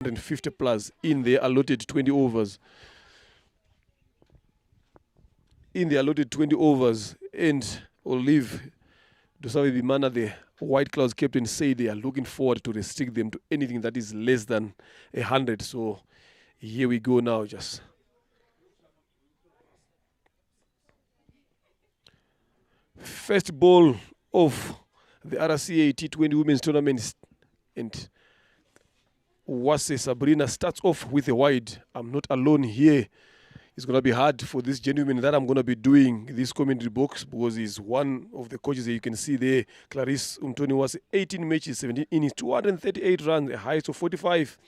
150 plus in their allotted 20 overs. In the allotted 20 overs, and Olive Dusabe Bimana, the White Clouds captain, say they are looking forward to restrict them to anything that is less than 100. So here we go now. Just first ball of the RCA T20 Women's Tournament, and Wase Sabrina starts off with a wide. I'm not alone here. It's going to be hard for this gentleman that I'm going to be doing this commentary box, because he's one of the coaches that you can see there. Clarisse Umtoni was 18 matches, 17 innings, 238 runs, a height of 45,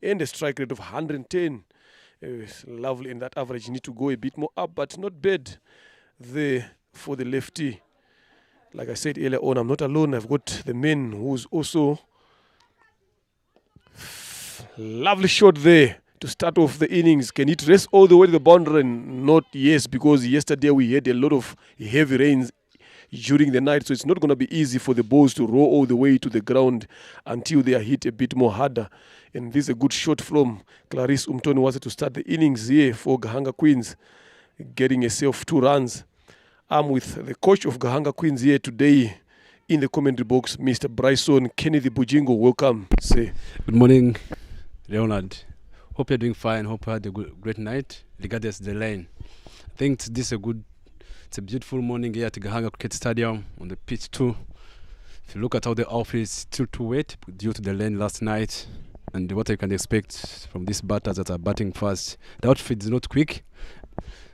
and a strike rate of 110. It's lovely, and that average need to go a bit more up, but not bad there for the lefty. Like I said earlier on, I'm not alone. I've got the man who's also lovely shot there to start off the innings. Can it race all the way to the boundary? Not yes, because yesterday we had a lot of heavy rains during the night, so it's not going to be easy for the balls to roll all the way to the ground until they are hit a bit more harder. And this is a good shot from Clarisse Umtoni was to start the innings here for Gahanga Queens, getting herself 2 runs. I'm with the coach of Gahanga Queens here today in the commentary box, Mr. Bryson Kennedy Bujingo. Welcome. Say good morning, Leonard. Hope you're doing fine. Hope you had a great night, regardless of the rain. I think this is it's a beautiful morning here at Gahanga Cricket Stadium on the pitch too. If you look at how the outfield is still too wet due to the rain last night, and what you can expect from these batters that are batting fast. The outfield is not quick.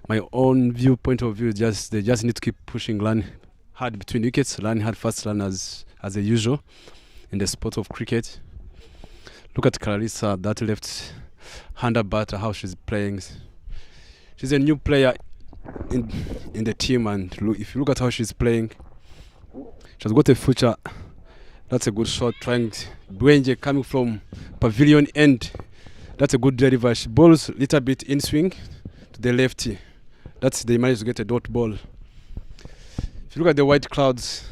My own point of view is they just need to keep pushing, run hard between wickets, run hard, fast runners as usual in the sport of cricket. Look at Clarissa, that left-hander batter, how she's playing. She's a new player in the team, and if you look at how she's playing, she's got a future. That's a good shot. Dwayne coming from pavilion end. That's a good delivery. She bowls a little bit in swing to the lefty. They managed to get a dot ball. If you look at the White Clouds,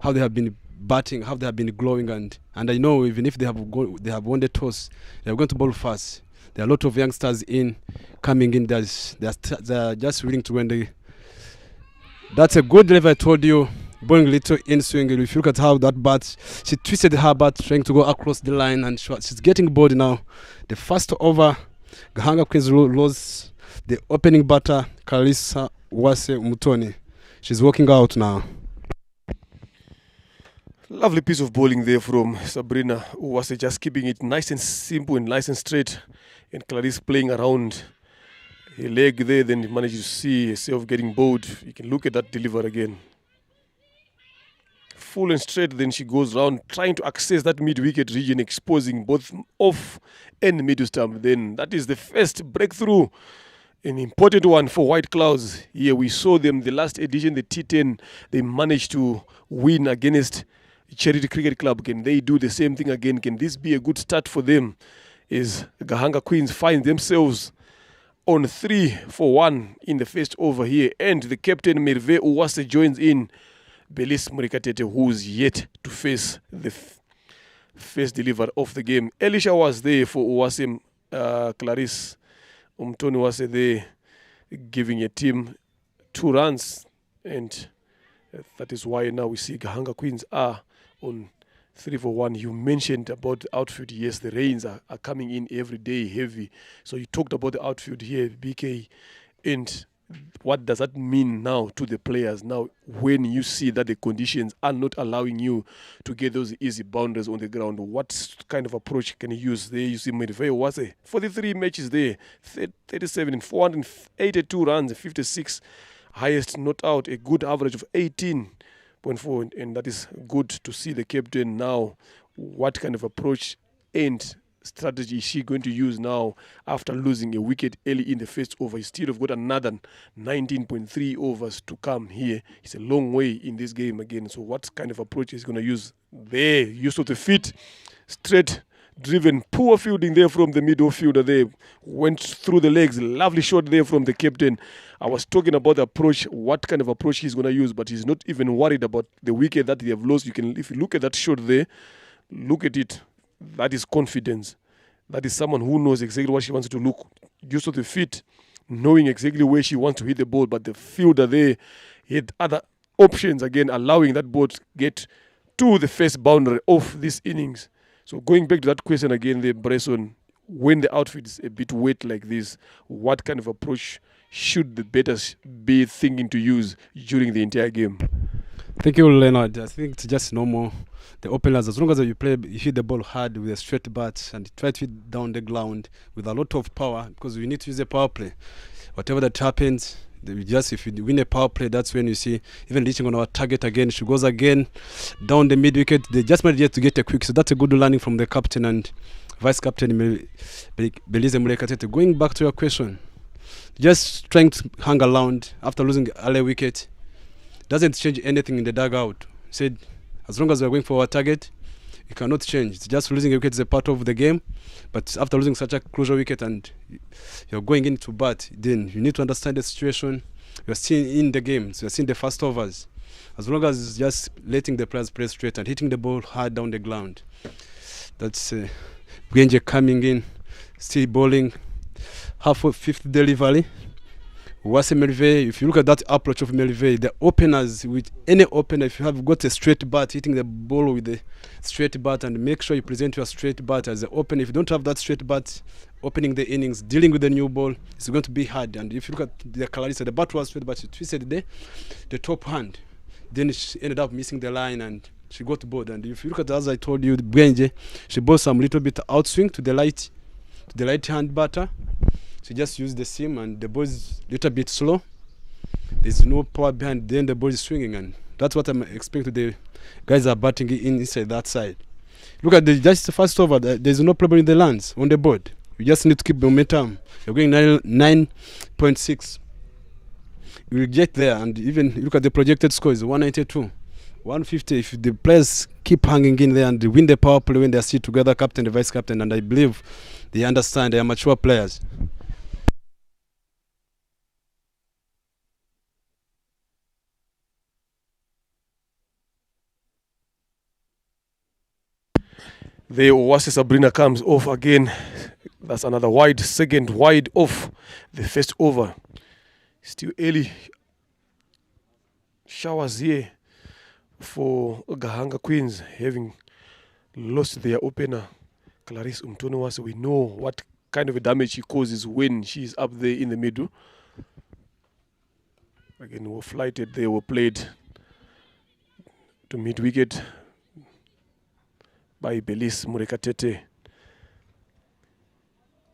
how they have been batting, how they have been glowing, and I know even if they have won the toss, they are going to bowl fast. There are a lot of youngsters coming in. They are just willing to win. That's a good delivery. I told you, bowling little in swing. If you look at how that bat, she twisted her bat trying to go across the line, and she's getting bored now. The first over, Gahanga Queens lost the opening batter, Clarisse Wase Umtoni. She's walking out now. Lovely piece of bowling there from Sabrina, who was just keeping it nice and simple and nice and straight. And Clarisse playing around her leg there, then you manage to see herself getting bowled. You can look at that deliver again. Full and straight, then she goes round trying to access that mid-wicket region, exposing both off and middle stump. Then that is the first breakthrough, an important one for White Clouds. Here we saw them the last edition, the T10, they managed to win against Charity Cricket Club. Can they do the same thing again? Can this be a good start for them as Gahanga Queens find themselves on 3-for-1 in the first over here? And the captain Merve Uwase joins in, Belis Murikatete, who's yet to face the first deliver of the game. Elisha was there for Uwase. Clarisse Umtoni was there giving a team 2 runs, and that is why now we see Gahanga Queens are on 3-for-1. You mentioned about the outfield. Yes, the rains are coming in every day, heavy. So you talked about the outfield here, BK, and what does that mean now to the players? Now, when you see that the conditions are not allowing you to get those easy boundaries on the ground, what kind of approach can you use? There you see Merve was 43 matches there, 37 and 482 runs, 56 highest not out, a good average of 18.4, and that is good to see the captain now. What kind of approach and strategy is she going to use now after losing a wicket early in the first over? He still have got another 19.3 overs to come here. It's a long way in this game again. So what kind of approach is going to use there? Use of the feet, straight driven, poor fielding there from the middle fielder there. Went through the legs, lovely shot there from the captain. I was talking about the approach, what kind of approach he's going to use, but he's not even worried about the wicket that they have lost. If you look at that shot there, look at it. That is confidence. That is someone who knows exactly what she wants to look. Use of the feet, knowing exactly where she wants to hit the ball, but the fielder there had other options, again, allowing that ball to get to the first boundary of this innings. So going back to that question again, the Bresson, when the outfit is a bit wet like this, what kind of approach should the batters be thinking to use during the entire game? Thank you, Leonard. I think it's just normal. The openers, as long as you hit the ball hard with a straight bat and try to hit down the ground with a lot of power, because we need to use a power play. Whatever that happens, if you win a power play, that's when you see even reaching on our target again. She goes again down the mid wicket. They just managed to get a quick. So that's a good learning from the captain and vice captain Belize Mulekatete. Going back to your question, just trying to hang around after losing early wicket doesn't change anything in the dugout. Said, as long as we're going for our target, it cannot change. It's just losing a wicket is a part of the game. But after losing such a crucial wicket and you're going into bat, then you need to understand the situation. You're still in the game. So you're seeing the fast overs. As long as it's just letting the players play straight and hitting the ball hard down the ground. That's Genje coming in, still bowling, half of fifth delivery. Wase Melve, if you look at that approach of Melve, the openers, with any opener, if you have got a straight bat, hitting the ball with the straight bat, and make sure you present your straight bat as the opener. If you don't have that straight bat, opening the innings, dealing with the new ball, it's going to be hard. And if you look at the Clarissa, the bat was straight, but she twisted the top hand. Then she ended up missing the line and she got bored. And if you look at, as I told you, Bwenje, she bowled some little bit outswing to the right hand batter. She just used the seam and the ball is a little bit slow. There's no power behind, then the ball is swinging, and that's what I'm expecting. The guys are batting inside that side. Look at just the first over, there's no problem in the lands on the board. You just need to keep momentum. You're going 9.6. You will get there, and even look at the projected score is 192. 150 if the players keep hanging in there and win the power play when they are still together, captain and vice captain, and I believe they understand, they are mature players. The Owase Sabrina comes off again. That's another wide, second wide off the first over. Still early showers here for Gahanga Queens, having lost their opener, Clarice Umtonowase. We know what kind of a damage she causes when she's up there in the middle. Again, were flighted, they were played to mid-wicket by Belize Murekatete.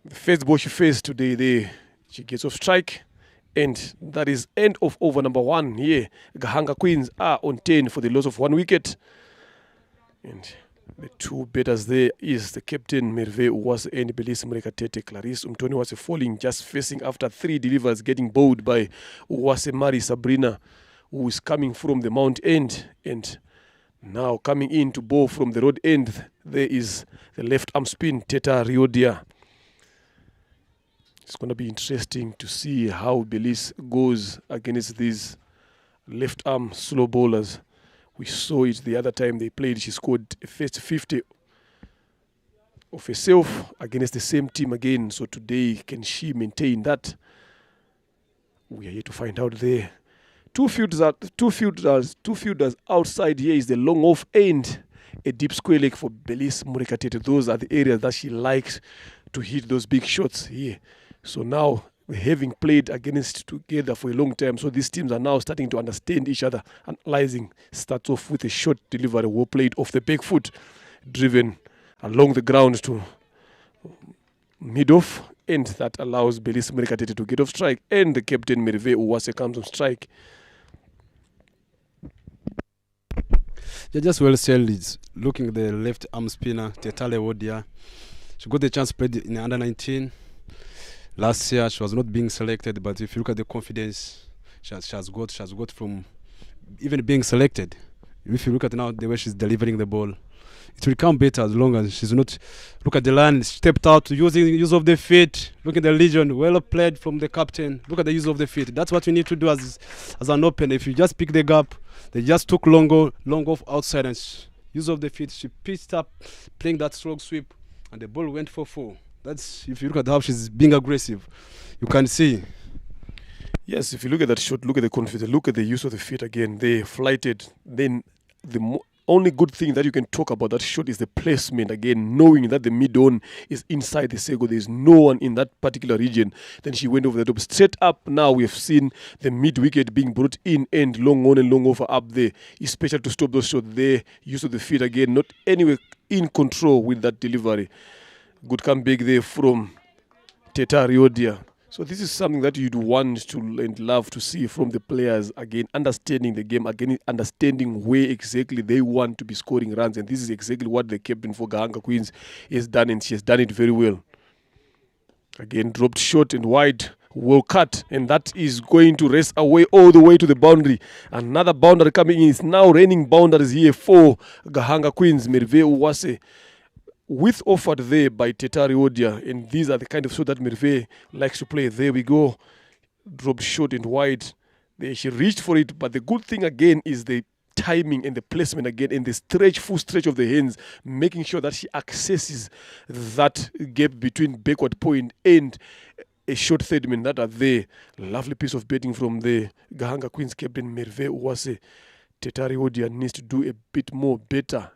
The first ball she faced today there, she gets off strike. And that is end of over number 1 here. Gahanga Queens are on 10 for the loss of 1 wicket. And the two batters there is the captain Merve Uwase and Belize Murekatete. Clarice Umtoni was falling, just facing after 3 deliveries, getting bowled by Uwase Mari Sabrina, who is coming from the mount end. And now coming in to bowl from the road end, there is the left arm spin, Teta Riodia. It's going to be interesting to see how Belize goes against these left arm slow bowlers. We saw it the other time they played. She scored a first 50 of herself against the same team again. So today, can she maintain that? We are here to find out there. Two fielders outside here is the long off end, a deep square leg for Belize Murekatete. Those are the areas that she likes to hit those big shots here. So now, having played against together for a long time, so these teams are now starting to understand each other. Analyzing starts off with a short delivery, well played off the back foot, driven along the ground to mid-off, and that allows Belize Murekatete to get off strike, and the captain Merve Uwase comes on strike. Yeah, just well said. It's looking at the left arm spinner, Tetale Wodia. She got the chance to play in under 19. Last year she was not being selected, but if you look at the confidence she has got from even being selected. If you look at now the way she's delivering the ball, it will become better as long as she's not. Look at the line, stepped out, using use of the feet. Look at the legion, well played from the captain. Look at the use of the feet. That's what we need to do as an opener. If you just pick the gap, they just took long off outside and use of the feet. She pitched up, playing that slog sweep. and the ball went for 4. That's, if you look at how she's being aggressive, you can see. Yes, if you look at that shot, look at the confidence, look at the use of the feet again. They flighted. Then the only good thing that you can talk about that shot is the placement again, knowing that the mid-on is inside the circle. There's no one in that particular region. Then she went over the top. Straight up now we have seen the mid-wicket being brought in and long on and long over up there, especially to stop those shots there. Use of the feet again, not anywhere in control with that delivery. Good comeback there from Teta Riodia. So this is something that you'd want to and love to see from the players, again, understanding the game, again, understanding where exactly they want to be scoring runs. And this is exactly what the captain for Gahanga Queens has done, and she has done it very well. Again, dropped short and wide, well cut, and that is going to rest away all the way to the boundary. Another boundary coming in. It's now raining boundaries here for Gahanga Queens. Merve Uwase with offered there by Tetari Odia, and these are the kind of shots that Merve likes to play. There we go, drop short and wide. There she reached for it, but the good thing again is the timing and the placement again, and the full stretch of the hands, making sure that she accesses that gap between backward point and a short third man that are there. Lovely piece of batting from the Gahanga Queens captain Merve Uwase. Tetari Odia needs to do a bit more better.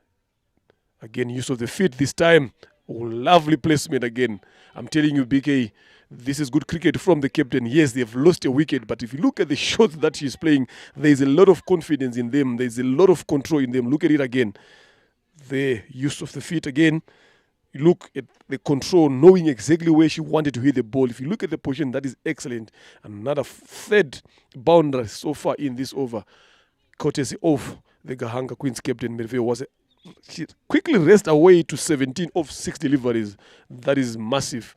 Again, use of the feet this time. Oh, lovely placement again. I'm telling you, BK, this is good cricket from the captain. Yes, they have lost a wicket, but if you look at the shots that she's playing, there's a lot of confidence in them. There's a lot of control in them. Look at it again. The use of the feet again. You look at the control, knowing exactly where she wanted to hit the ball. If you look at the position, that is excellent. Another third boundary so far in this over, courtesy of the Gahanga Queens captain, Merve Uwase. She quickly raced away to 17 of 6 deliveries. That is massive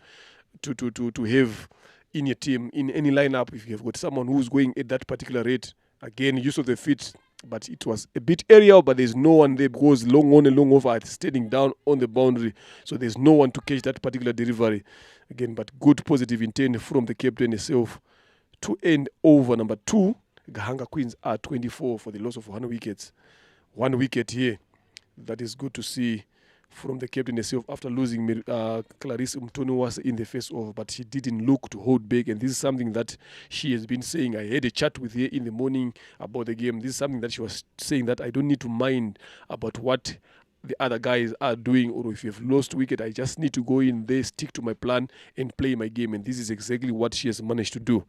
to have in your team, in any lineup. If you have got someone who's going at that particular rate, again, use of the feet, but it was a bit aerial, but there's no one there because long on and long over, standing down on the boundary. So there's no one to catch that particular delivery. Again, but good positive intent from the captain herself to end over number 2. Gahanga Queens are 24 for the loss of 1 wicket. 1 wicket here. That is good to see from the captain herself after losing Clarice Umtonuwas in the first over, but she didn't look to hold back, and this is something that she has been saying. I had a chat with her in the morning about the game. This is something that she was saying, that I don't need to mind about what the other guys are doing, or if you have lost wicket, I just need to go in there, stick to my plan and play my game, and this is exactly what she has managed to do.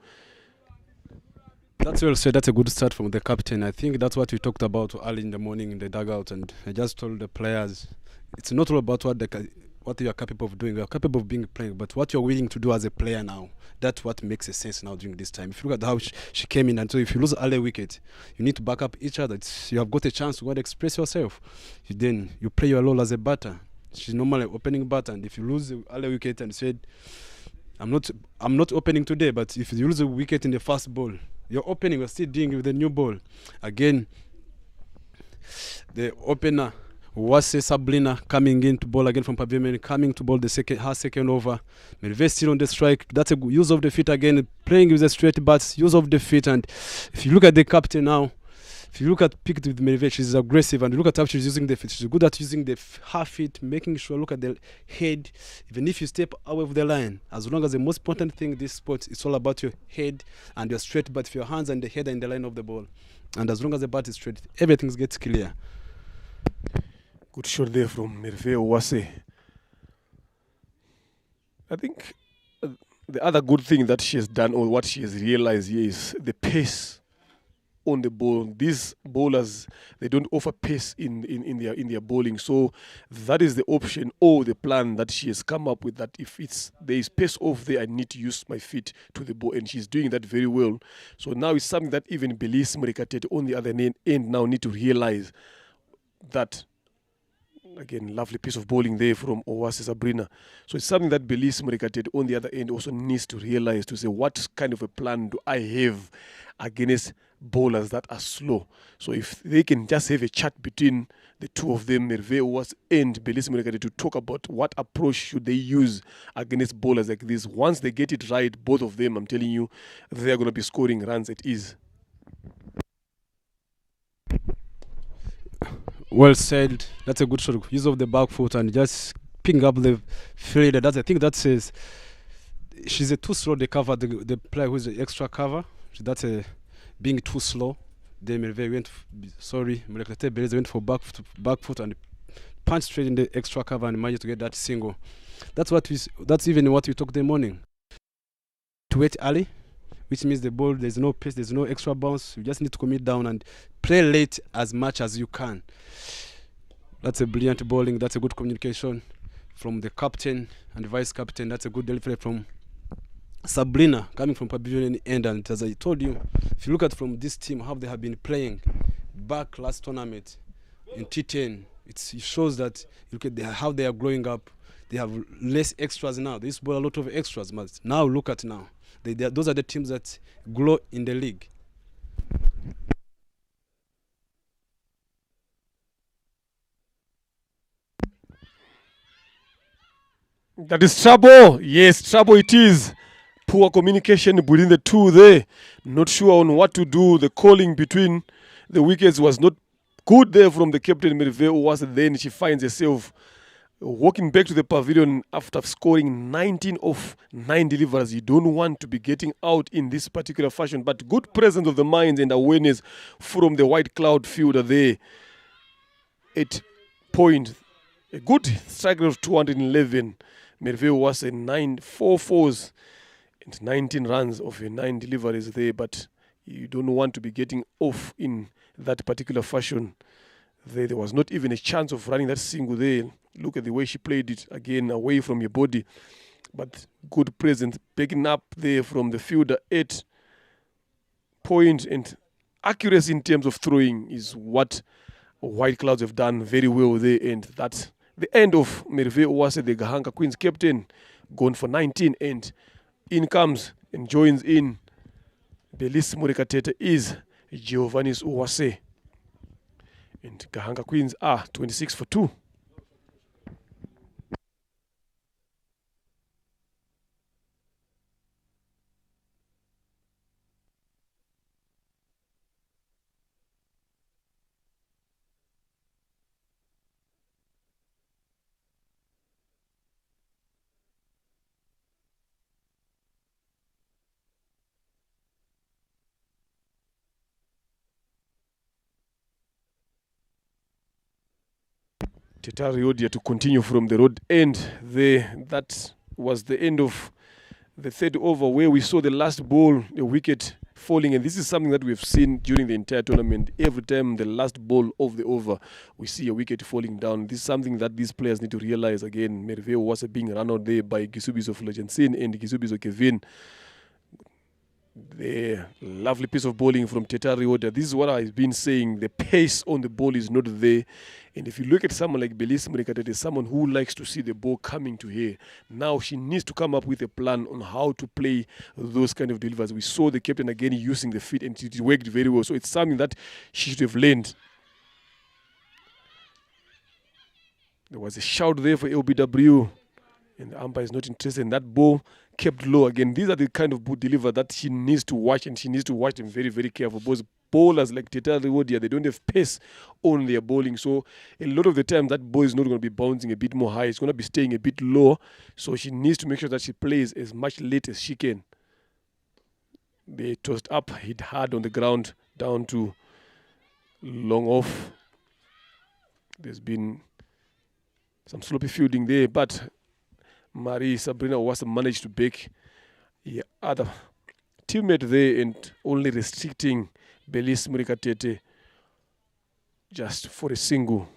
That's well said. That's a good start from the captain. I think that's what we talked about early in the morning in the dugout, and I just told the players, it's not all about what you are capable of doing. You are capable of being playing, but what you're willing to do as a player now, that's what makes a sense now during this time. If you look at how she came in, and so if you lose early wicket, you need to back up each other. You have got a chance to go and express yourself. Then you play your role as a batter. She's normally opening batter, and if you lose the early wicket and said, I'm not opening today, but if you lose a wicket in the first ball, you're opening, we're still dealing with the new ball. Again, the opener, Uwase Sabrina, coming in to bowl again from Pavilion, coming to bowl her second over. Merve still on the strike. That's a good use of the feet again, playing with a straight bats, use of the feet. And if you look at the captain now, if you look at picked with Merve, she's aggressive, and look at how she's using the feet. She's good at using the half feet, making sure, look at the head. Even if you step away with the line, as long as the most important thing in this sport, it's all about your head and your straight bat. If your hands and the head are in the line of the ball, and as long as the bat is straight, everything gets clear. Good shot there from Merve Uwase. I think the other good thing that she has done, or what she has realized here, is the pace on the ball. These bowlers, they don't offer pace in their bowling, so that is the option or the plan that she has come up with, that if there is pace off there, I need to use my feet to the ball, and she's doing that very well. So now it's something that even Belize Murikatete on the other end now need to realize that. Again, lovely piece of bowling there from Uwase Sabrina. So it's something that Belize Murikatete on the other end also needs to realize, to say, what kind of a plan do I have against bowlers that are slow? So if they can just have a chat between the two of them, Merve Uwase and Belize Murikatete, to talk about what approach should they use against bowlers like this. Once they get it right, both of them, I'm telling you, they're going to be scoring runs at ease. Well said. That's a good shot. Use of the back foot and just picking up the fielder. That's, I think that says she's a too slow. They cover the player who's the extra cover. That's a being too slow. Then Merve went, Beleza went for back foot and punched straight in the extra cover and managed to get that single. That's even what we talked the morning. To wait early, which means the ball, there's no pace, there's no extra bounce. You just need to commit down and play late as much as you can. That's a brilliant bowling. That's a good communication from the captain and the vice captain. That's a good delivery from Sabrina coming from pavilion end. And as I told you, if you look at from this team how they have been playing back last tournament in T10, it shows that you look at how they are growing up. They have less extras now. They used to bowl a lot of extras, but now look at now. Those are the teams that grow in the league. That is trouble. Yes, trouble it is. Poor communication between the two there. Not sure on what to do. The calling between the wickets was not good there from the captain Merve Uwase. Then she finds herself walking back to the pavilion after scoring 19 of 9 deliveries. You don't want to be getting out in this particular fashion, but good presence of the mind and awareness from the White Cloud fielder there. 8 point, a good strike rate of 211. Merve was a 4 fours and 19 runs of 9 deliveries there, but you don't want to be getting off in that particular fashion. There was not even a chance of running that single there. Look at the way she played it again, away from your body. But good presence, picking up there from the fielder. 8 point and accuracy in terms of throwing is what White Clouds have done very well there. And that's the end of Merve Uwase, the Gahanga Queens captain, gone for 19. And in comes and joins in Belis Murikatete is Giovannis Uwase. And Gahanga Queens are 26 for 2. Tetari Odia to continue from the road end there. That was the end of the third over where we saw the last ball, a wicket falling. And this is something that we've seen during the entire tournament. Every time the last ball of the over, we see a wicket falling down. This is something that these players need to realize again. Merve was being run out there by Gisubizo Fulgensin and Gisubizo Kevin. The lovely piece of bowling from Tetari Oda. This is what I've been saying. The pace on the ball is not there. And if you look at someone like Belis Murikatete, someone who likes to see the ball coming to her, now she needs to come up with a plan on how to play those kind of deliveries. We saw the captain again using the feet, and it worked very well. So it's something that she should have learned. There was a shout there for LBW, and the umpire is not interested in that ball. Kept low again. These are the kind of ball deliver that she needs to watch, and she needs to watch them very, very careful. Because bowlers like Tetari Wodia, they don't have pace on their bowling. So a lot of the time, that ball is not going to be bouncing a bit more high. It's going to be staying a bit low. So she needs to make sure that she plays as much late as she can. They tossed up, hit hard on the ground, down to long off. There's been some sloppy fielding there, but Marie Sabrina was managed to break the other teammate there and only restricting Belis Murikatete just for a single.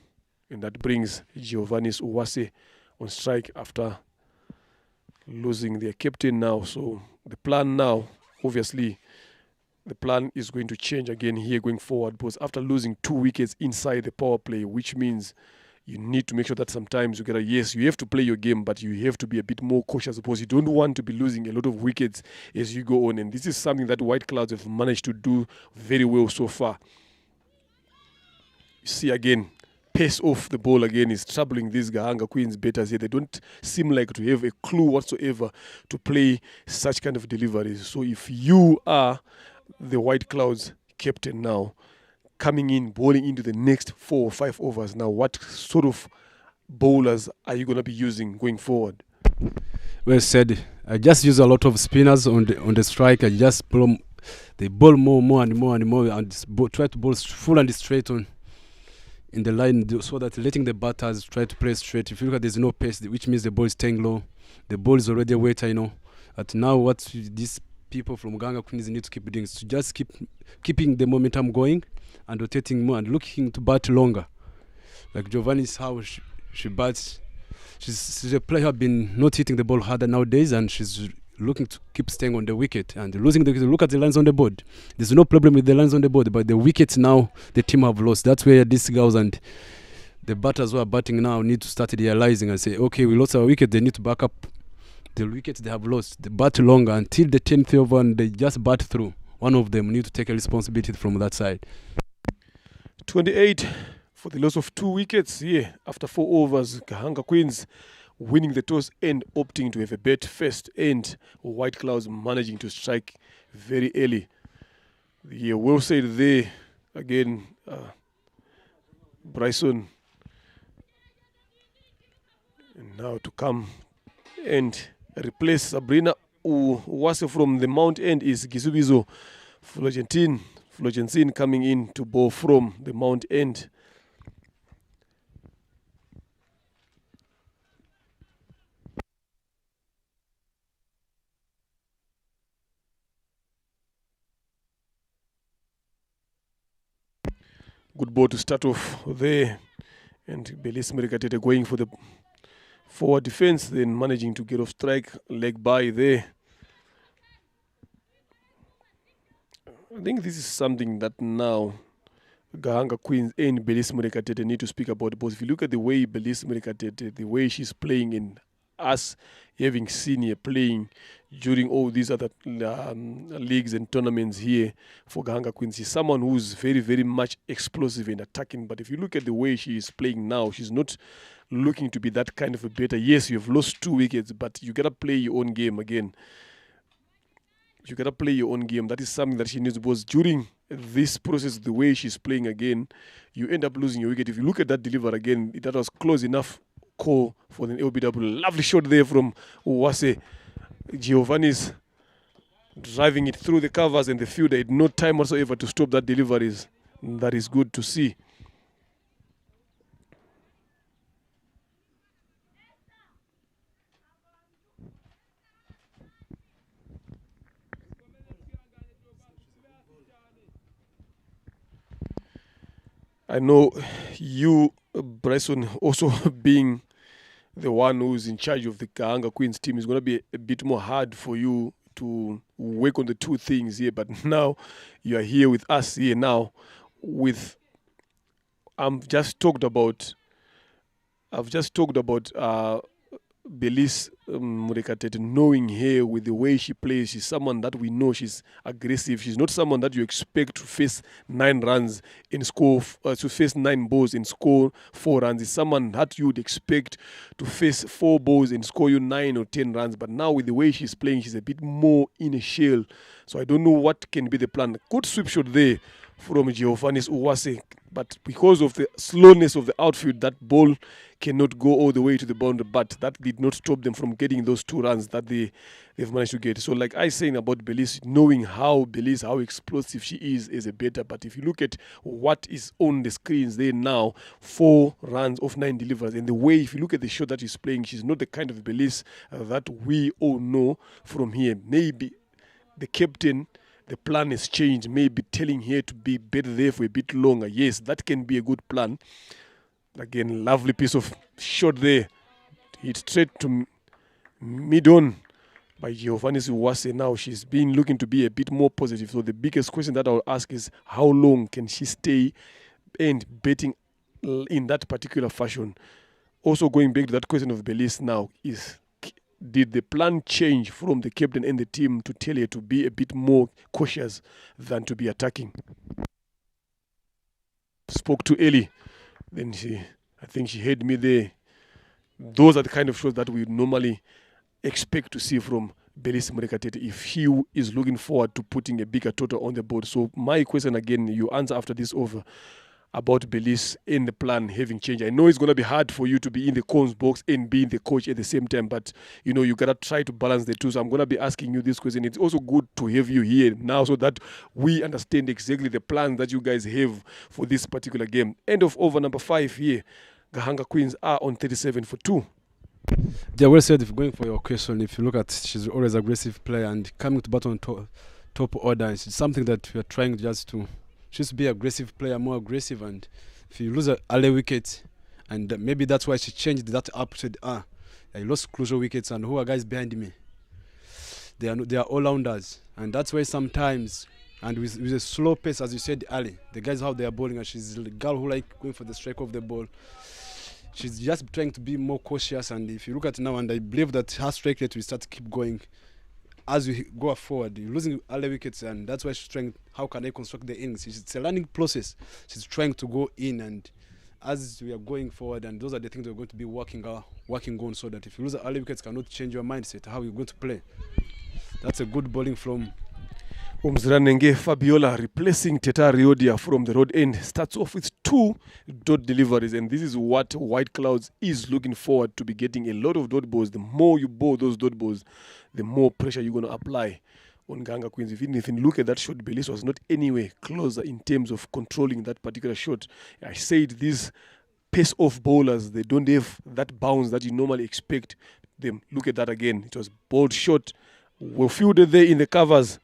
And that brings Giovannis Uwase on strike after losing their captain now. So the plan now, obviously, the plan is going to change again here going forward, because after losing 2 wickets inside the power play, which means you need to make sure that sometimes you get yes, you have to play your game, but you have to be a bit more cautious, because you don't want to be losing a lot of wickets as you go on. And this is something that White Clouds have managed to do very well so far. You see again, pace off the ball again is troubling these Gahanga Queens batters here. They don't seem like to have a clue whatsoever to play such kind of deliveries. So if you are the White Clouds captain now, coming in, bowling into the next 4 or 5 overs now, what sort of bowlers are you going to be using going forward? Well said. I just use a lot of spinners on the strike. I just blow, they bowl more and more and try to bowl full and straight on in the line, so that letting the batters try to play straight. If you look at, there's no pace, which means the ball is staying low. The ball is already a weighter, But now what these people from Ganga Queens need to keep doing is to just keeping the momentum going and rotating more and looking to bat longer. Like Giovanni's how she bats. She's a player who has been not hitting the ball harder nowadays, and she's looking to keep staying on the wicket and losing the wicket. Look at the lines on the board. There's no problem with the lines on the board, but the wickets now the team have lost. That's where these girls and the batters who are batting now need to start realizing and say, okay, we lost our wicket. They need to back up the wickets they have lost. They bat longer until the 10th over and they just bat through. One of them need to take a responsibility from that side. 28 for the loss of 2 wickets here after 4 overs. Gahanga Queens winning the toss and opting to have a bet first, and White Clouds managing to strike very early. Yeah, well said there again, Bryson. And now to come and replace Sabrina Uwase from the Mount End is Gisubizo Flogentin coming in to bowl from the Mount End. Good ball to start off there, and Belis Merikatete going for the forward defense, then managing to get off strike, leg by there. I think this is something that now Gahanga Queens and Belis Merikatete need to speak about, because if you look at the way Belis Merikatete, the way she's playing, and us having seen her playing during all these other leagues and tournaments here for Gahanga Queens, she's someone who's very, very much explosive and attacking. But if you look at the way she is playing now, she's not looking to be that kind of a batter. Yes, you've lost 2 wickets, but you gotta play your own game again. You gotta play your own game. That is something that she needs, because during this process, the way she's playing again, you end up losing your wicket. If you look at that deliver again, that was close enough call for the LBW. Lovely shot there from Uwase. Giovanni's driving it through the covers, and the fielder had no time whatsoever to stop that delivery. That is good to see. I know you, Bryson, also being the one who's in charge of the Gahanga Queens team, is going to be a bit more hard for you to work on the 2 things here. But now you are here with us here now with I've just talked about Belis Murekatete, knowing her with the way she plays. She's someone that we know she's aggressive. She's not someone that you expect to face 9 runs and score, to face 9 balls and score 4 runs. It's someone that you would expect to face 4 balls and score you 9 or 10 runs. But now with the way she's playing, she's a bit more in a shell. So I don't know what can be the plan. Good sweep shot there from Giovannis Uwase, but because of the slowness of the outfield, that ball cannot go all the way to the boundary. But that did not stop them from getting those 2 runs that they've managed to get. So like I saying about Belis, knowing how explosive she is a batter. But if you look at what is on the screens there now, 4 runs off 9 deliveries, and the way, if you look at the shot that she's playing, she's not the kind of Belis that we all know from here. Maybe the captain, the plan has changed, maybe telling her to be better there for a bit longer. Yes, that can be a good plan. Again, lovely piece of shot there. Hit straight to mid-on by Giovannis Uwase. Now she's been looking to be a bit more positive. So the biggest question that I will ask is, how long can she stay and betting in that particular fashion? Also going back to that question of Belis now is, did the plan change from the captain and the team to tell her to be a bit more cautious than to be attacking? Spoke too early. Then I think she had me there. Those are the kind of shots that we normally expect to see from Belis Murekatete if she is looking forward to putting a bigger total on the board. So my question again, you answer after this over. about Belize in the plan having changed. I know it's going to be hard for you to be in the cones box and being the coach at the same time, but you know, you got to try to balance the two. So I'm going to be asking you this question. It's also good to have you here now so that we understand exactly the plan that you guys have for this particular game. End of over number 5 here. Gahanga Queens are on 37-2. Yeah, well said. If going for your question, if you look at, she's always aggressive player and coming to battle on top order, it's something that we are trying just to be aggressive player, more aggressive. And if you lose an early wicket, and maybe that's why she changed that up to I lost crucial wickets, and who are guys behind me? They are all-rounders, and that's why sometimes, and with a slow pace, as you said early, the guys how they are bowling, and she's the girl who like going for the strike of the ball. She's just trying to be more cautious, and if you look at now, and I believe that her strike rate will start to keep going as we go forward. You're losing early wickets, and that's why she's trying, how can I construct the innings? It's a learning process. She's trying to go in, and as we are going forward, and those are the things we're going to be working on, so that if you lose the early wickets, cannot change your mindset, how you're going to play. That's a good bowling from Umziranenge Fabiola replacing Teta Riodia from the road end. Starts off with 2 dot deliveries, and this is what White Clouds is looking forward to be getting. A lot of dot balls. The more you bowl those dot balls, the more pressure you're going to apply on Gahanga Queens. If anything, look at that shot. Belize was not anywhere closer in terms of controlling that particular shot. I said these pace-off bowlers, they don't have that bounce that you normally expect them. Look at that again. It was bowled short. Well fielded there in the covers.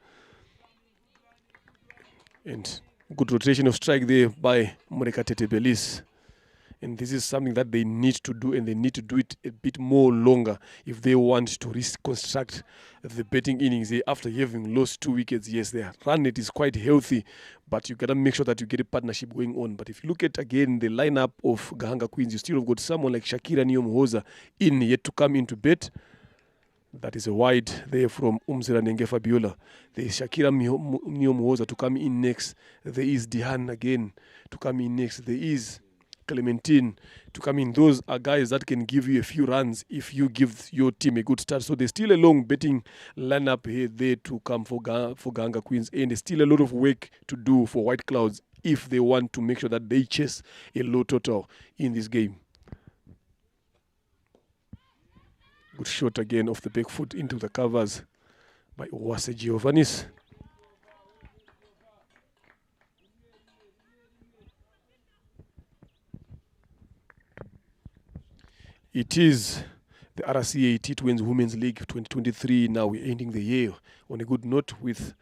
And good rotation of strike there by Murekatete Belize. And this is something that they need to do, and they need to do it a bit more longer if they want to reconstruct the batting innings here after having lost 2 wickets. Yes, their run rate is quite healthy, but you got to make sure that you get a partnership going on. But if you look at, again, the lineup of Gahanga Queens, you still have got someone like Shakira Nyomhoza in yet to come into bat. That is a wide there from Umziranenge Fabiola. There is Shakira Nyomhoza to come in next. There is Dihan again to come in next. There is Clementine to come in. Those are guys that can give you a few runs if you give your team a good start. So there's still a long betting lineup here there to come for Gahanga Queens, and there's still a lot of work to do for White Clouds if they want to make sure that they chase a low total in this game. Good shot again off the back foot into the covers by Owase Giovannis. It is the RCA T20 Women's League 2023. Now we're ending the year on a good note with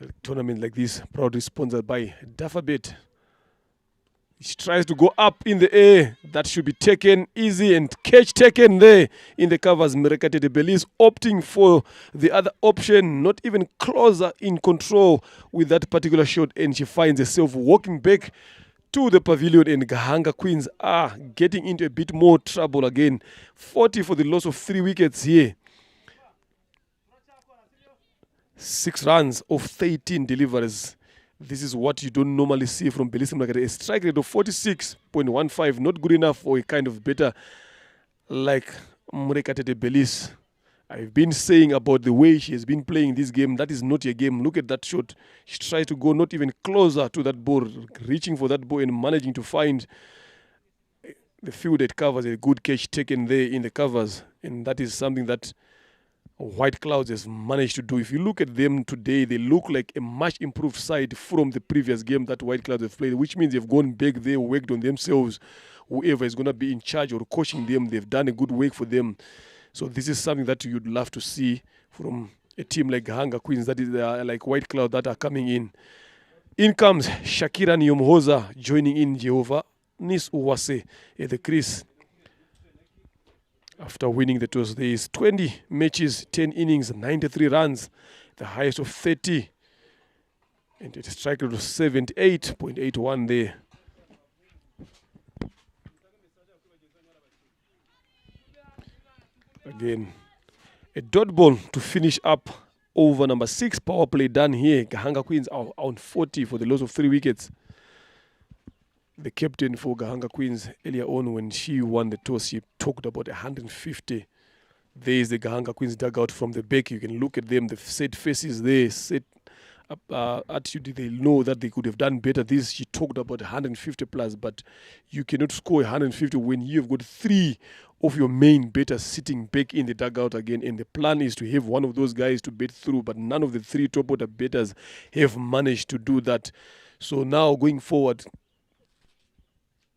a tournament like this, proudly sponsored by Dafabet. She tries to go up in the air. That should be taken easy, and catch taken there in the covers. Murekatete Belize opting for the other option, not even closer in control with that particular shot, and she finds herself walking back to the pavilion, and Gahanga Queens are getting into a bit more trouble again. 40 for the loss of 3 wickets here. 6 runs of 13 deliveries. This is what you don't normally see from Belize Murekatete. A strike rate of 46.15, not good enough for a kind of better like Murekatete Belize. I've been saying about the way she has been playing this game. That is not your game. Look at that shot. She tries to go not even closer to that ball, reaching for that ball and managing to find the field that covers. A good catch taken there in the covers. And that is something that White Clouds has managed to do. If you look at them today, they look like a much improved side from the previous game that White Clouds have played, which means they've gone back there, worked on themselves. Whoever is going to be in charge or coaching them, they've done a good work for them. So this is something that you'd love to see from a team like Gahanga Queens, that is like White Cloud, that are coming in. In comes Shakira Nyomhoza joining in Jehovah Nis Uwase at the crease. After winning the toss, there is 20 matches, 10 innings, 93 runs, the highest of 30. And it is strike rate of 78.81 there. Again, a dot ball to finish up over number 6 power play done here. Gahanga Queens are on 40 for the loss of 3 wickets. The captain for Gahanga Queens earlier on, when she won the toss, she talked about 150. There is the Gahanga Queens dugout from the back. You can look at them, the set faces there, set attitude. They know that they could have done better. This, she talked about 150 plus, but you cannot score 150 when you've got 3 of your main batters sitting back in the dugout again. And the plan is to have one of those guys to bat through, but none of the 3 top order batters have managed to do that. So now going forward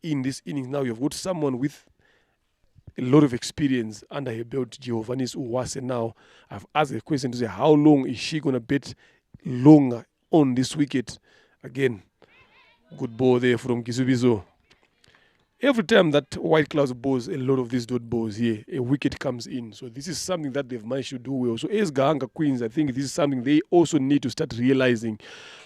in this innings, now you've got someone with a lot of experience under her belt, Giovanni Uwase. Now, I've asked a question to say, how long is she going to bet longer on this wicket? Again, good ball there from Kisubizo. Every time that White Clouds bowls a lot of these dot balls here, a wicket comes in. So this is something that they've managed to do well. So as Gahanga Queens, I think this is something they also need to start realizing,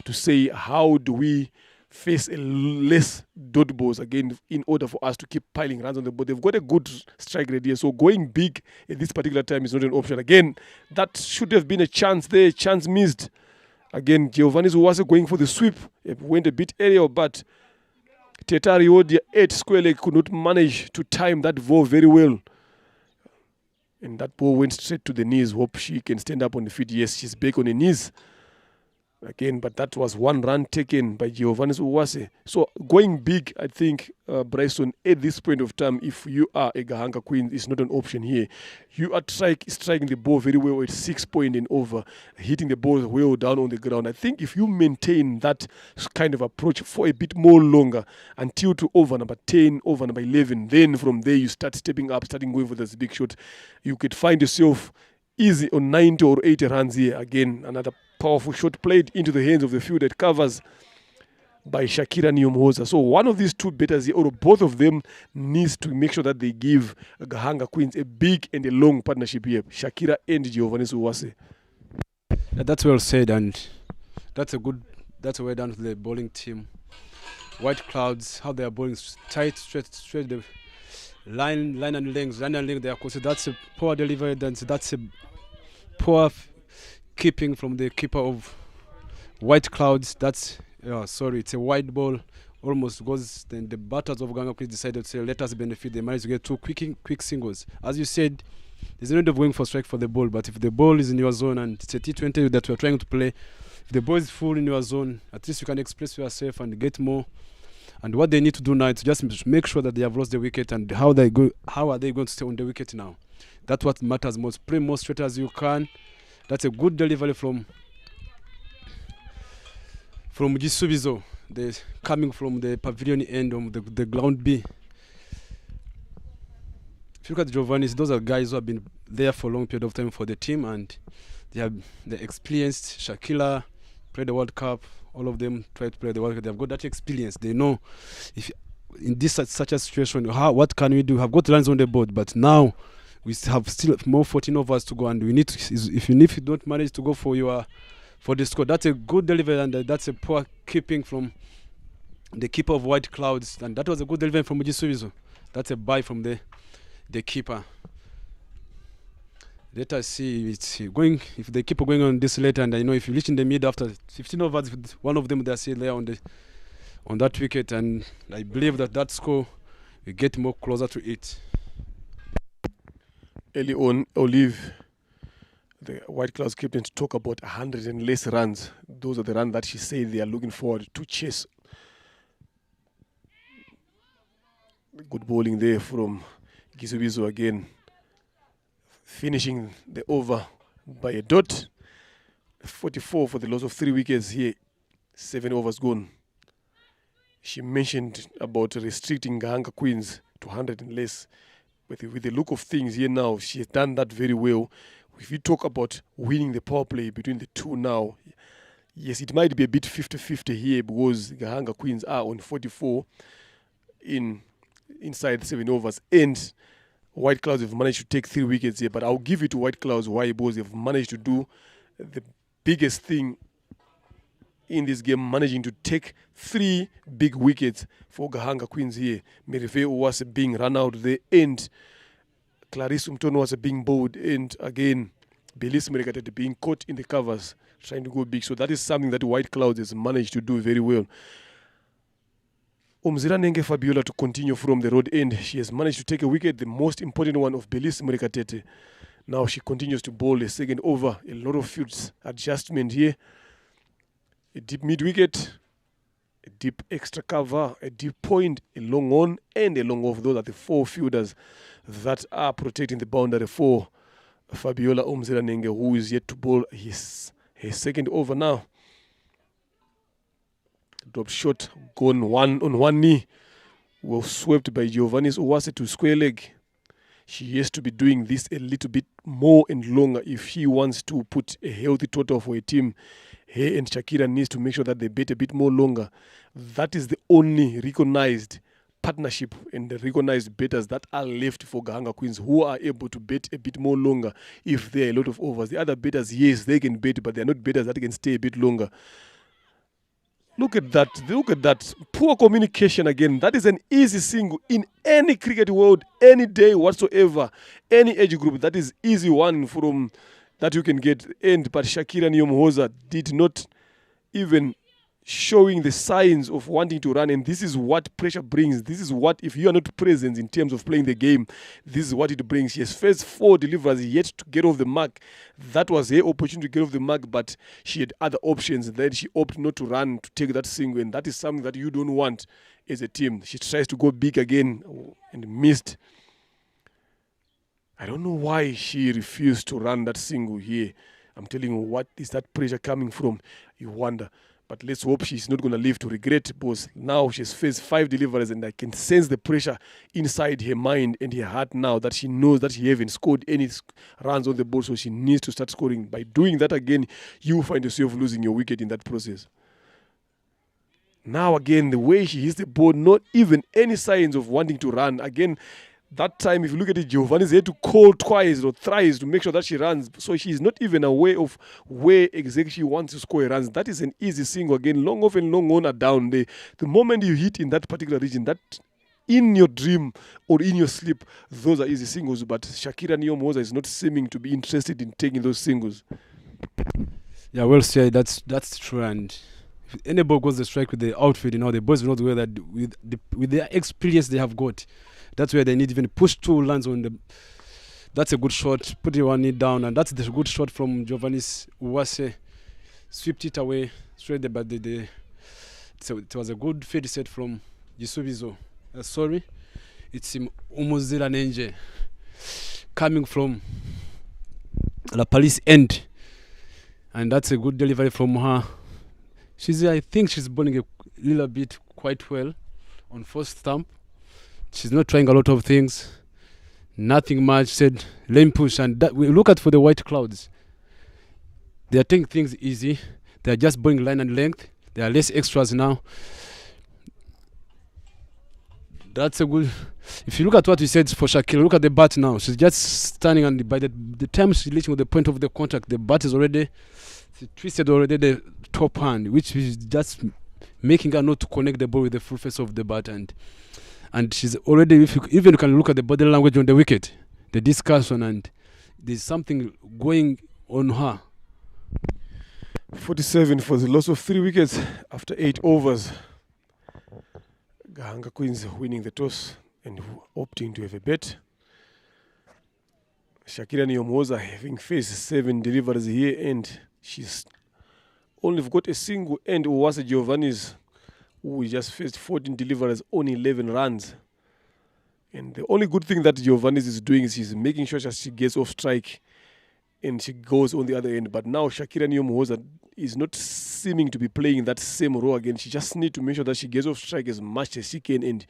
to say, how do we face a less dot balls again in order for us to keep piling runs on the board. They've got a good strike rate here, so going big at this particular time is not an option. Again, that should have been a chance there, chance missed. Again, Giovanni was going for the sweep. It went a bit earlier, but Tetari Odia 8 square leg could not manage to time that ball very well. And that ball went straight to the knees. Hope she can stand up on the feet. Yes, she's back on her knees. Again, but that was 1 run taken by Giovanni Uwase. So going big, I think, Bryson, at this point of time, if you are a Gahanga Queen, is not an option here. You are striking the ball very well at 6 point and over, hitting the ball well down on the ground. I think if you maintain that kind of approach for a bit more longer, until to over number 10, over number 11, then from there you start stepping up, starting going for this big shot, you could find yourself easy on 90 or 80 runs here. Again, another powerful shot played into the hands of the field that covers by Shakira Nyomhoza. So one of these 2 batters here, or both of them, needs to make sure that they give Gahanga Queens a big and a long partnership here. Shakira and Giovanni Uwase. Yeah, that's well said, and that's a way down to the bowling team. White Clouds, how they are bowling tight, straight the line and length, they are close. That's a poor delivery, that's a poor keeping from the keeper of White Clouds. That's it's a wide ball, almost goes. Then the batters of Gahanga Queens decided to say, let us benefit. They managed to get 2 quick singles. As you said, there's no need of going for strike for the ball, but if the ball is in your zone and it's a T20 that we're trying to play, if the ball is full in your zone, at least you can express yourself and get more. And what they need to do now is just make sure that they have lost the wicket, and how are they going to stay on the wicket now? That's what matters most. Play more straight as you can. That's a good delivery from Gisubizo, coming from the pavilion end of the ground B. If you look at Giovanni, those are guys who have been there for a long period of time for the team, and they're experienced. Shakila played the World Cup. All of them try to play the World Cup. They've got that experience. They know if in this such a situation, what can we do? Have got runs on the board, but now we have still more 14 overs to go, and we need to, if you don't manage to go for the score, that's a good delivery, and that's a poor keeping from the keeper of White Clouds, and that was a good delivery from Gisubizo. That's a buy from the keeper. Let us see if they keep going on this later, and I know if you reach in the mid after 15 overs, one of them they're still there on that wicket, and I believe that score will get more closer to it. Early on, Olive, the White Clouds captain, to talk about 100 and less runs. Those are the runs that she said they are looking forward to chase. Good bowling there from Gisubizo again, finishing the over by a dot. 44 for the loss of 3 wickets here, 7 overs gone. She mentioned about restricting Gahanga Queens to 100 and less. With the look of things here now, she has done that very well. If you talk about winning the power play between the 2 now, yes, it might be a bit 50-50 here, because Gahanga Queens are on 44 inside 7 overs, and White Clouds have managed to take 3 wickets here. But I'll give it to White Clouds. Why? Because they've managed to do the biggest thing in this game, managing to take 3 big wickets for Gahanga Queens here. Merive was being run out there, and Clarice Umtono was being bowled, and again Belis Merikatete being caught in the covers trying to go big. So that is something that White Clouds has managed to do very well. Umzira Nenge Fabiola to continue from the road end. She has managed to take a wicket, the most important one of Belis Merikatete. Now she continues to bowl a second over. A lot of fields adjustment here. A deep mid-wicket, a deep extra cover, a deep point, a long on, and a long off. Those are the 4 fielders that are protecting the boundary for Fabiola Umzelanenge, who is yet to bowl his second over now. Drop shot, gone on one knee. Well swept by Giovannis Uwase to square leg. She has to be doing this a little bit more and longer if she wants to put a healthy total for a team. Her and Shakira needs to make sure that they bet a bit more longer. That is the only recognized partnership and the recognized bettors that are left for Gahanga Queens, who are able to bet a bit more longer if there are a lot of overs. The other bettors, yes, they can bet, but they're not bettors that can stay a bit longer. Look at that. Look at that. Poor communication again. That is an easy single in any cricket world, any day whatsoever, any age group. That is easy one from that you can get. But Shakira Nyomhoza did not even showing the signs of wanting to run. And this is what pressure brings. This is what, if you are not present in terms of playing the game, this is what it brings. She has faced 4 deliveries yet to get off the mark. That was her opportunity to get off the mark, but she had other options. Then she opted not to run to take that single, and that is something that you don't want as a team. She tries to go big again and missed. I don't know why she refused to run that single here. I'm telling you, what is that pressure coming from? You wonder. But let's hope she's not going to live to regret, because now she's faced 5 deliveries, and I can sense the pressure inside her mind and her heart now that she knows that she hasn't scored any runs on the ball, so she needs to start scoring. By doing that again, you find yourself losing your wicket in that process. Now again, the way she hits the ball, not even any signs of wanting to run. Again, that time, if you look at it, Giovanni's had to call twice or thrice to make sure that she runs. So she's not even aware of where exactly she wants to score runs. That is an easy single. Again, long off and long on are down. The moment you hit in that particular region, that in your dream or in your sleep, those are easy singles. But Shakira Nyomhoza is not seeming to be interested in taking those singles. Yeah, well said. That's true. And if any ball goes the strike with the outfield, the boys will not wear that with their experience they have got. That's where they need even push 2 lands on the. That's a good shot. Put one knee down, and that's the good shot from Giovannis Uwase. Swept it away straight there, but so it was a good fade set from Yisubizo. Sorry, it's Umzelanenge coming from La Police end, and that's a good delivery from her. I think she's bowling a little bit quite well on first stump. She's not trying a lot of things. Nothing much. Said lane push, and that we look at for the white clouds. They are taking things easy. They are just bowling line and length. There are less extras now. That's a good. If you look at what we said for Shakira, look at the bat now. She's just standing, and by the time she's reaching with the point of the contact, the bat is already twisted already the top hand, which is just making her not to connect the ball with the full face of the bat. And she's already, even you can look at the body language on the wicket, the discussion, and there's something going on her. 47 for the loss of 3 wickets after 8 overs. Gahanga Queens winning the toss and opting to have a bet. Shakira Nyomhoza having faced 7 deliveries here, and she's only got a single, and Uwase Giovanni's, who just faced 14 deliveries on 11 runs. And the only good thing that Giovannis is doing is she's making sure that she gets off strike and she goes on the other end. But now Shakira Nyomhoza is not seeming to be playing that same role again. She just needs to make sure that she gets off strike as much as she can and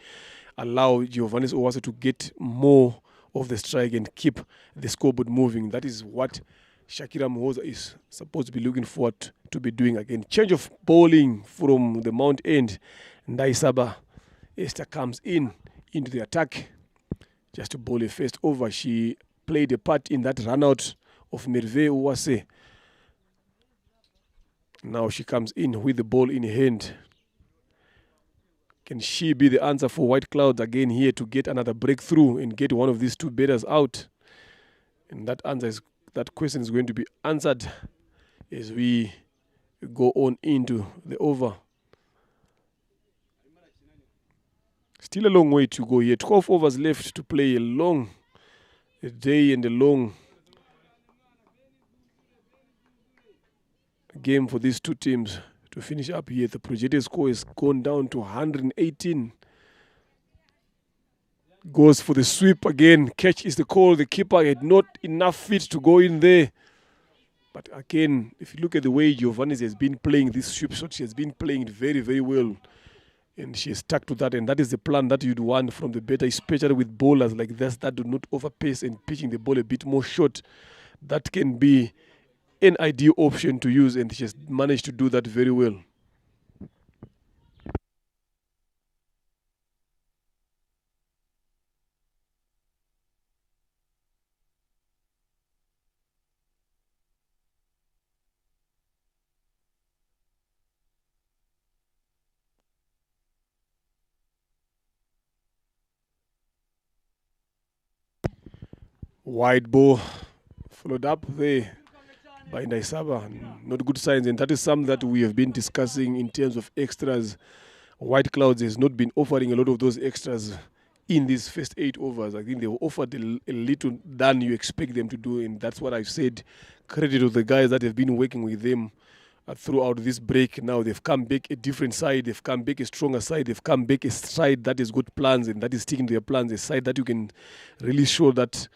allow Giovannis Uwase to get more of the strike and keep the scoreboard moving. That is what Shakira Nyomhoza is supposed to be looking forward to be doing again. Change of bowling from the Mount End. Ndaisaba Esther comes into the attack just to bowl a first over. She played a part in that run out of Merve Uwase. Now she comes in with the ball in hand. Can she be the answer for White Clouds again here to get another breakthrough and get one of these 2 batters out? And that question is going to be answered as we go on into the over. Still a long way to go here. 12 overs left to play. A long day and a long game for these 2 teams to finish up here. The projected score has gone down to 118. Goes for the sweep again. Catch is the call. The keeper had not enough feet to go in there. But again, if you look at the way Giovanni has been playing this sweep shot, she has been playing it very, very well. And she is stuck to that. And that is the plan that you'd want from the better, especially with bowlers like this that do not overpace and pitching the ball a bit more short. That can be an ideal option to use, and she has managed to do that very well. Wide ball followed up there by Ndaisaba. Not good signs, and that is something that we have been discussing in terms of extras. White Clouds has not been offering a lot of those extras in these first 8 overs. I think they've offered a little than you expect them to do, and that's what I've said. Credit to the guys that have been working with them throughout this break. Now they've come back a different side, they've come back a stronger side, they've come back a side that has got plans and that is sticking to their plans, a side that you can really show that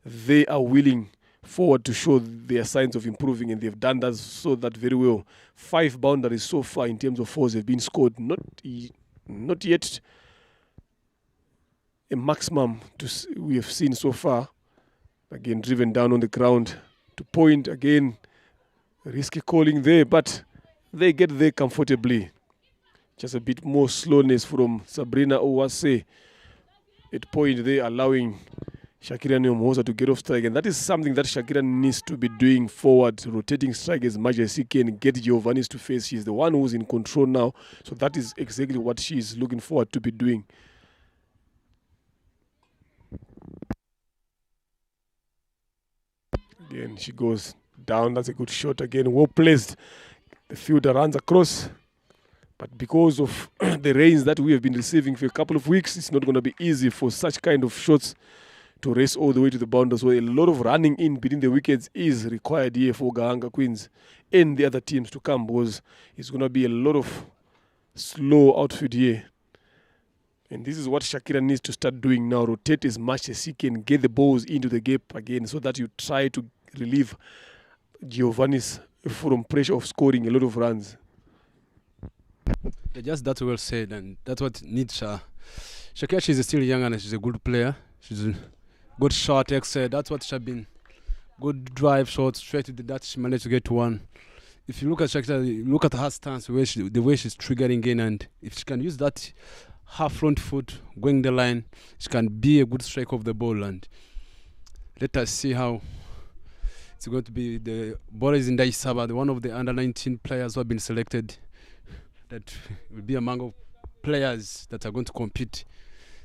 they are willing forward to show their signs of improving, and they've done that, so that very well. 5 boundaries so far in terms of fours have been scored. Not yet a maximum we have seen so far. Again, driven down on the ground to point again. Risky calling there, but they get there comfortably. Just a bit more slowness from Sabrina Owase at point there, allowing Shakira Nyomoza to get off strike, and that is something that Shakira needs to be doing forward, rotating strike as much as she can, get Giovanni's to face. She's the one who's in control now, so that is exactly what she's looking forward to be doing. Again, she goes down. That's a good shot again, well placed. The fielder runs across, but because of the rains that we have been receiving for a couple of weeks, it's not going to be easy for such kind of shots to race all the way to the boundary. So a lot of running in between the wickets is required here for Gahanga Queens and the other teams to come, because it's going to be a lot of slow outfit here. And this is what Shakira needs to start doing now. Rotate as much as she can, get the balls into the gap again, so that you try to relieve Giovanni's from pressure of scoring a lot of runs. Yeah, just that well said, and that's what needs Shakira. She's still young and she's a good player. She's a good shot, that's what she's been. Good drive shot, straight to that she managed to get to one. If you look at Shakira, look at her stance, the way she's triggering in, and if she can use that half front foot going the line, she can be a good striker of the ball. And let us see how it's going to be. The ball is in Ndaisaba, one of the under-19 players who have been selected, that will be among of players that are going to compete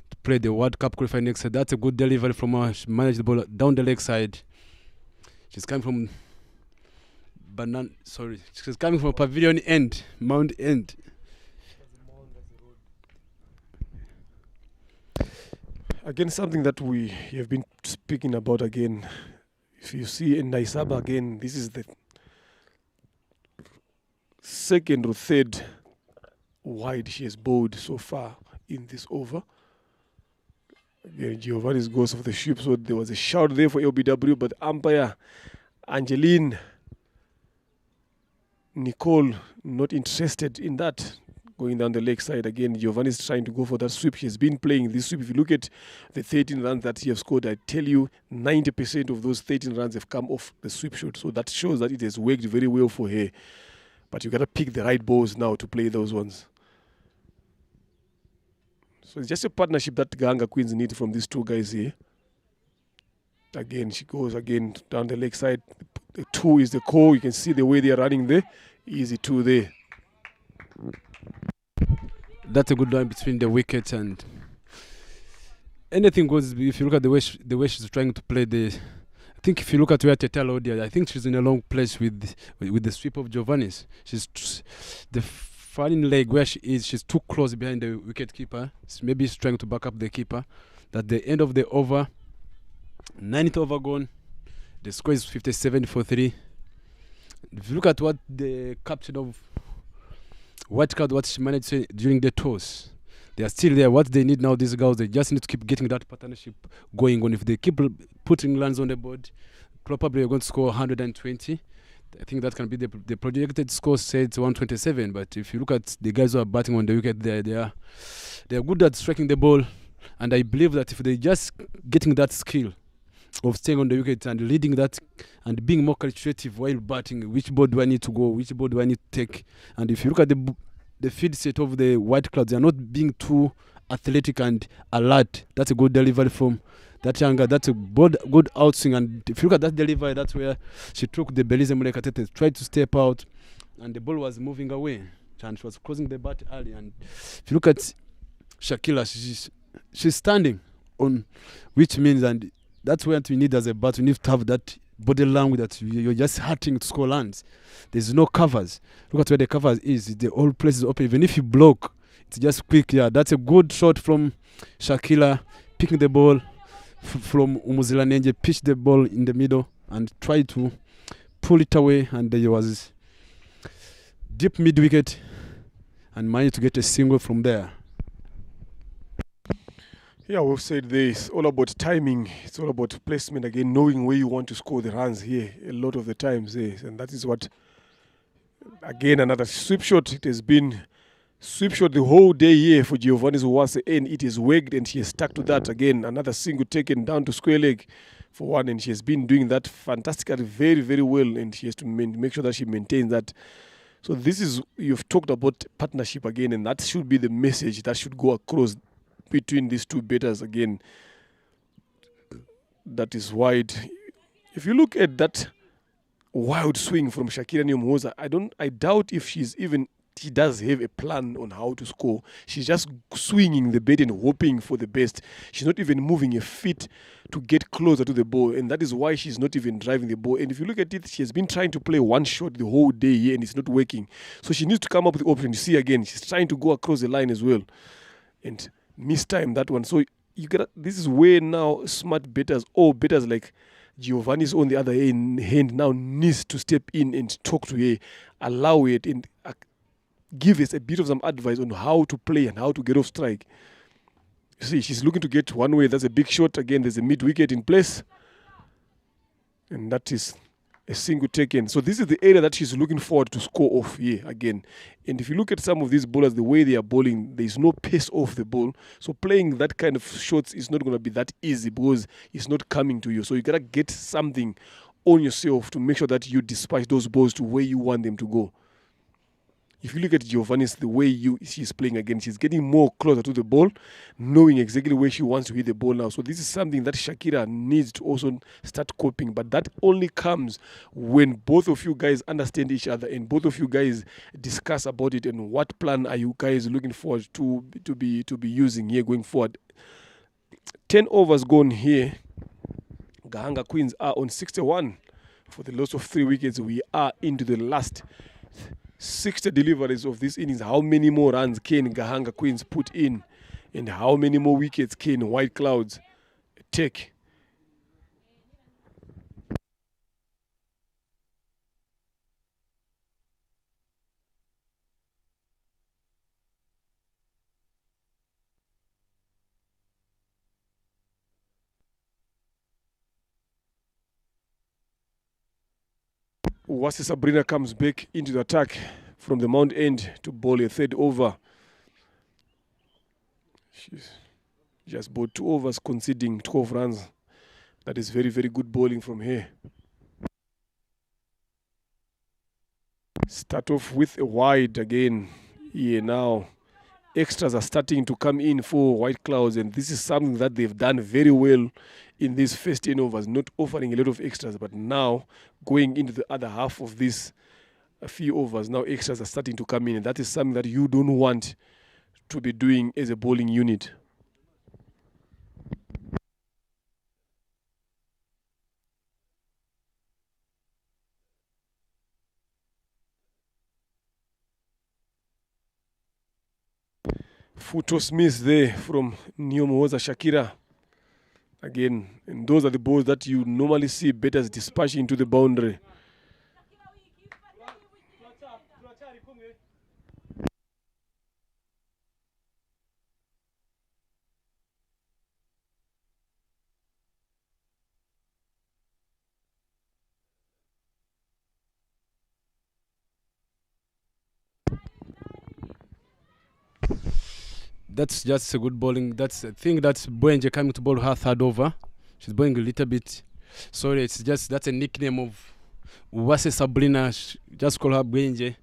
to play the World Cup qualifying next year. That's a good delivery from her. She managed the ball down the leg side. She's coming from she's coming from Pavilion End, Mount End. Again, something that we have been speaking about again. If you see in Ndaisaba again, this is the second or third wide she has bowled so far in this over. Again, Giovanni's goes for the ship, so there was a shout there for LBW, but umpire Angeline Nicole not interested in that. Going down the leg side again, Giovanni's trying to go for that sweep. She's been playing this sweep. If you look at the 13 runs that she has scored, I tell you 90% of those 13 runs have come off the sweep shot. So that shows that it has worked very well for her. But you got to pick the right balls now to play those ones. So it's just a partnership that Gahanga Queens need from these two guys here. Again, she goes again down the leg side. The 2 is the call. You can see the way they are running there. Easy 2 there. That's a good line between the wickets, and anything goes. If you look at the way she's trying to play I think if you look at where Tetalodi, I think she's in a long place with the sweep of Giovanni's. She's the falling leg where she is. She's too close behind the wicket keeper. Maybe she's trying to back up the keeper. At the end of the over, 9th over gone. The score is 57 for 3. If you look at what the captain of White Cloud, what she managed to say during the toss, they are still there. What they need now, these girls, they just need to keep getting that partnership going on. If they keep putting runs on the board, probably are going to score 120. I think that can be the projected score said 127. But if you look at the guys who are batting on the wicket, they are good at striking the ball, and I believe that if they just getting that skill of staying on the wicket and leading that and being more calculative while batting, which ball do I need to go, which ball do I need to take, and if you look at the field set of the White Clouds, they are not being too athletic and alert. That's a good delivery from that younger, that's a good outswing. And if you look at that delivery, that's where she took the Belize Mulekatete, tried to step out, and the ball was moving away, and she was closing the bat early. And if you look at Shakila, she's standing on, which means, and that's what we need as a bat. We need to have that body language that you're just hurting to score runs. There's no covers. Look at where the covers is. The whole place is open. Even if you block, it's just quick. Yeah, that's a good shot from Shakila, picking the ball from Umuzila Nenje, pitch the ball in the middle and try to pull it away, and there was deep mid wicket and managed to get a single from there. Yeah, we've said this, all about timing. It's all about placement again, knowing where you want to score the runs here a lot of the times. Yes. And that is what, again, another sweep shot. It has been sweep shot the whole day here for Giovanni Zuwase, and it is worked, and she has stuck to that. Again, another single taken down to square leg for one, and she has been doing that fantastically, very, very well, and she has to make sure that she maintains that. So this is, you've talked about partnership again, and that should be the message that should go across between these two batters again. That is wide. If you look at that wild swing from Shakira Nyomhoza, I doubt if she does have a plan on how to score. She's just swinging the bat and hoping for the best. She's not even moving a feet to get closer to the ball, and that is why she's not even driving the ball. And if you look at it, she has been trying to play one shot the whole day here, and it's not working. So she needs to come up with the option. You see again, she's trying to go across the line as well, and mistime that one. So this is where now smart batters or batters like Giovanni's on the other hand now needs to step in and talk to her, allow it, and give us a bit of some advice on how to play and how to get off strike. You see, she's looking to get one way. That's a big shot. Again, there's a mid wicket in place, and that is a single taken. So this is the area that she's looking forward to score off here again. And if you look at some of these bowlers, the way they are bowling, there's no pace off the ball. So playing that kind of shots is not going to be that easy because it's not coming to you. So you got to get something on yourself to make sure that you dispatch those balls to where you want them to go. If you look at Giovanni's, the way she's playing again, she's getting more closer to the ball, knowing exactly where she wants to hit the ball now. So this is something that Shakira needs to also start coping. But that only comes when both of you guys understand each other and both of you guys discuss about it and what plan are you guys looking forward to be using here going forward. 10 overs gone here. Gahanga Queens are on 61 for the loss of 3 wickets. We are into the last 60 deliveries of this innings. How many more runs can Gahanga Queens put in, and how many more wickets can White Clouds take? Wasi Sabrina comes back into the attack from the Mount End to bowl a third over. She's just bowled 2 overs, conceding 12 runs. That is very, very good bowling from her. Start off with a wide again. Here now, extras are starting to come in for White Clouds, and this is something that they've done very well in these first 10 overs, not offering a lot of extras, but now going into the other half of this a few overs, now extras are starting to come in, and that is something that you don't want to be doing as a bowling unit. Futos miss there from Nyomhoza Shakira. Again, and those are the balls that you normally see batters dispatching into the boundary. That's just a good bowling. That's I think that's Bwenje coming to bowl her third over. She's bowling a little bit. Sorry, it's just that's a nickname of Uwase Sabrina. Just call her Bwenje.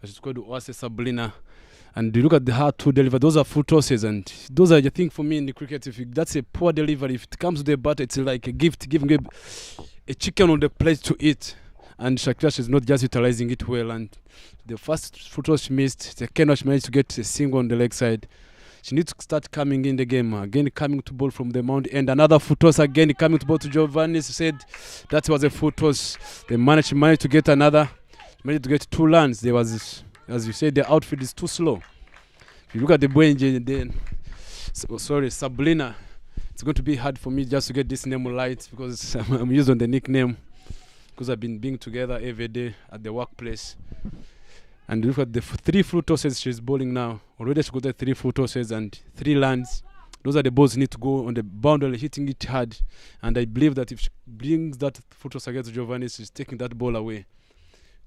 She's called Uwase Sabrina. And you look at her two deliver. Those are full tosses, and those are the thing for me in the cricket. That's a poor delivery. If it comes to the bat, it's like a gift, giving a chicken on the plate to eat. And Shakira is not just utilizing it well. And the first full toss she missed. The second she managed to get a single on the leg side. She needs to start coming in the game again, coming to ball from the mound end. Another full toss again, coming to ball to Giovanni. Said that was a full toss. They managed to get another. Managed to get 2 runs. There was, as you said, the outfield is too slow. If you look at the Bwenje, then Sabrina, it's going to be hard for me just to get this name right because I'm used on the nickname because I've been being together every day at the workplace. And look at the 3 full tosses she's bowling now. Already she got the 3 full tosses and 3 lands. Those are the balls need to go on the boundary, hitting it hard. And I believe that if she brings that full toss against Giovanni, she's taking that ball away.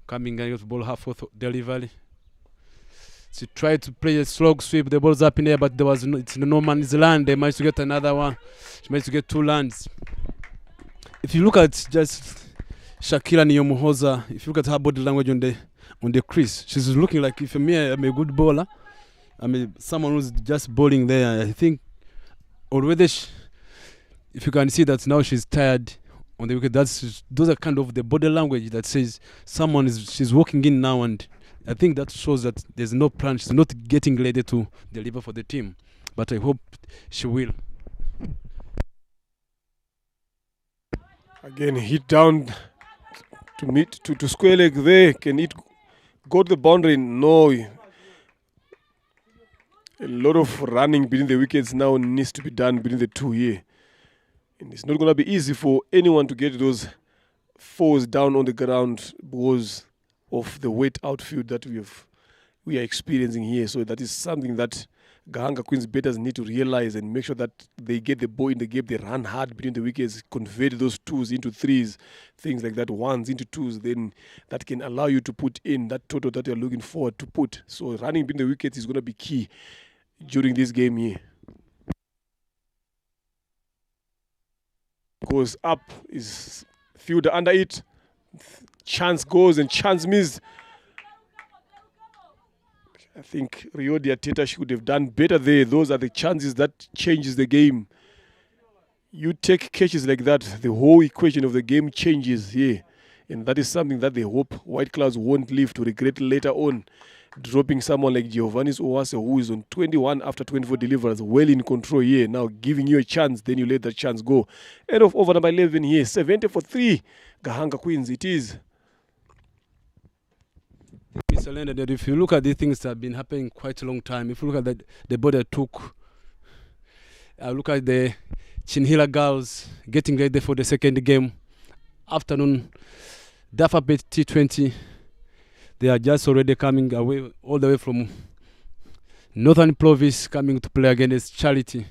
Coming against the ball, her 4th delivery. She tried to play a slog sweep. The ball's up in there, but there was it's no man's land. They managed to get another one. She managed to get 2 lands. If you look at just Shakira Niyomuhoza, if you look at her body language on the crease, she's looking like if I'm a good bowler, someone who's just bowling there. I think already, if you can see that now she's tired on the wicket, those are kind of the body language that says she's walking in now, and I think that shows that there's no plan. She's not getting ready to deliver for the team, but I hope she will. Again, hit down to square leg there. Can it go to the boundary? No. A lot of running between the wickets now needs to be done between the two here. And it's not going to be easy for anyone to get those 4s down on the ground because of the wet outfield that we are experiencing here. So that is something that Gahanga Queens batters need to realize and make sure that they get the ball in the game. They run hard between the wickets, convert those 2s into 3s, things like that, 1s into 2s. Then that can allow you to put in that total that you're looking forward to put. So running between the wickets is going to be key during this game here. Goes up, is fielder under it. Chance goes and chance missed. I think Rio de Ateta should have done better there. Those are the chances that changes the game. You take catches like that, the whole equation of the game changes here. And that is something that they hope White Clouds won't live to regret later on. Dropping someone like Giovanni Uwase, who is on 21 after 24 deliveries, well in control here. Now giving you a chance, then you let that chance go. End of over number 11 here. 70 for 3. Gahanga Queens it is. Mr. Leonard, if you look at these things that have been happening quite a long time, if you look at the ball that took, look at the Chinhila girls getting ready for the second game. Afternoon, Dafa Bet T20, they are just already coming away, all the way from Northern Province, coming to play against Charity.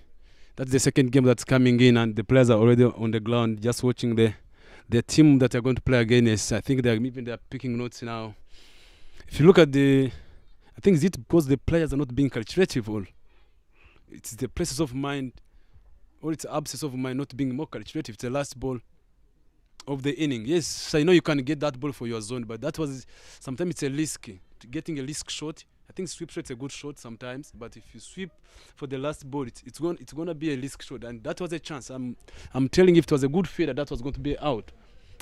That's the second game that's coming in, and the players are already on the ground just watching the team that are going to play against. I think they're picking notes now. If you look at I think it's because the players are not being calculative, or it's the presence of mind, or it's absence of mind not being more calculative. It's the last ball of the inning. Yes, I know you can get that ball for your zone, but sometimes it's a risk. Getting a risk shot. I think sweep shot's a good shot sometimes, but if you sweep for the last ball, it's going to be a risk shot, and that was a chance. I'm telling you, if it was a good fielder, that was going to be out.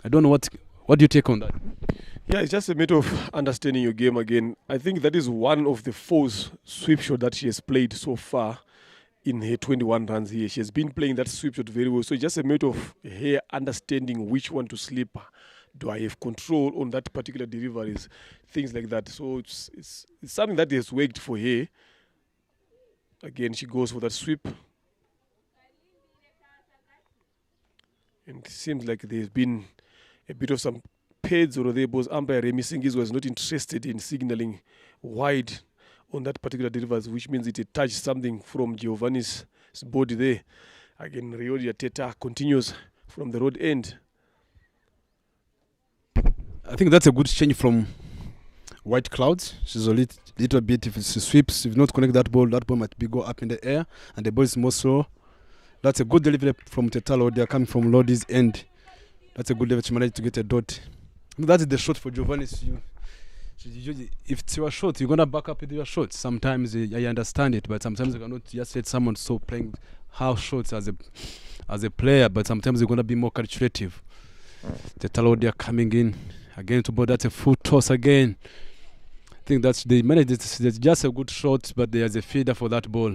I don't know what do you take on that? Yeah, it's just a matter of understanding your game again. I think that is one of the 4 sweep shot that she has played so far in her 21 runs here. She has been playing that sweep shot very well. So it's just a matter of her understanding which one to slip. Do I have control on that particular deliveries? Things like that. So it's something that has worked for her. Again, she goes for that sweep. And it seems like there's been a bit of some pads or the boss umpire Remy Singis was not interested in signaling wide on that particular delivery, which means it touched something from Giovanni's body there. Again, Rio de Ateta continues from the road end. I think that's a good change from White Clouds. She's a little bit, if she sweeps, if not connect that ball might be go up in the air, and the ball is more slow. That's a good delivery from Tetalo. They are coming from Lodi's end. That's a good delivery. She managed to get a dot. That is the shot for Giovanni. If it's your shot, you're gonna back up with your shot. Sometimes I understand it, but sometimes you cannot just let someone so playing half shots as a player. But sometimes you're gonna be more calculative. Tetalo, they are coming in again to ball. That's a full toss again. I think that's they managed it. It's just a good shot, but there's a feeder for that ball.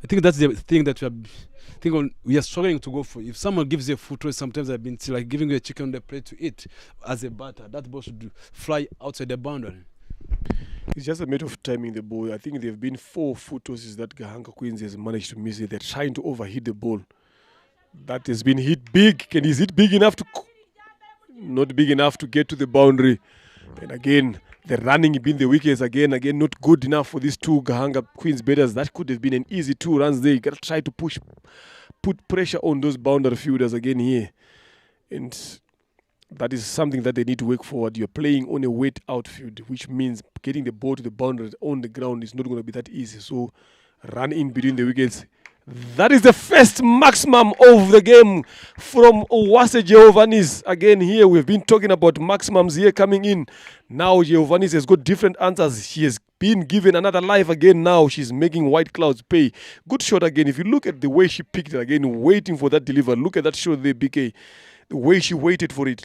I think that's the thing that we are struggling to go for. If someone gives you a full toss, sometimes I've been like giving you a chicken on the plate to eat as a batter. That ball should fly outside the boundary. It's just a matter of timing the ball. I think there have been 4 full tosses that Gahanga Queens has managed to miss it. They're trying to overhit the ball. That has been hit big. Is it big enough to? Not big enough to get to the boundary. And again, the running being the wickets again, not good enough for these 2 Gahanga Queens batters. That could have been an easy 2 runs there. You got to try to put pressure on those boundary fielders again here. And that is something that they need to work forward. You're playing on a wet outfield, which means getting the ball to the boundary on the ground is not going to be that easy. So run in between the wickets. That is the first maximum of the game from Owase Giovannis. Again, here we've been talking about maximums here coming in. Now Giovannis has got different answers. She has been given another life again now. She's making White Clouds pay. Good shot again. If you look at the way she picked it again, waiting for that deliver. Look at that shot there, BK. The way she waited for it.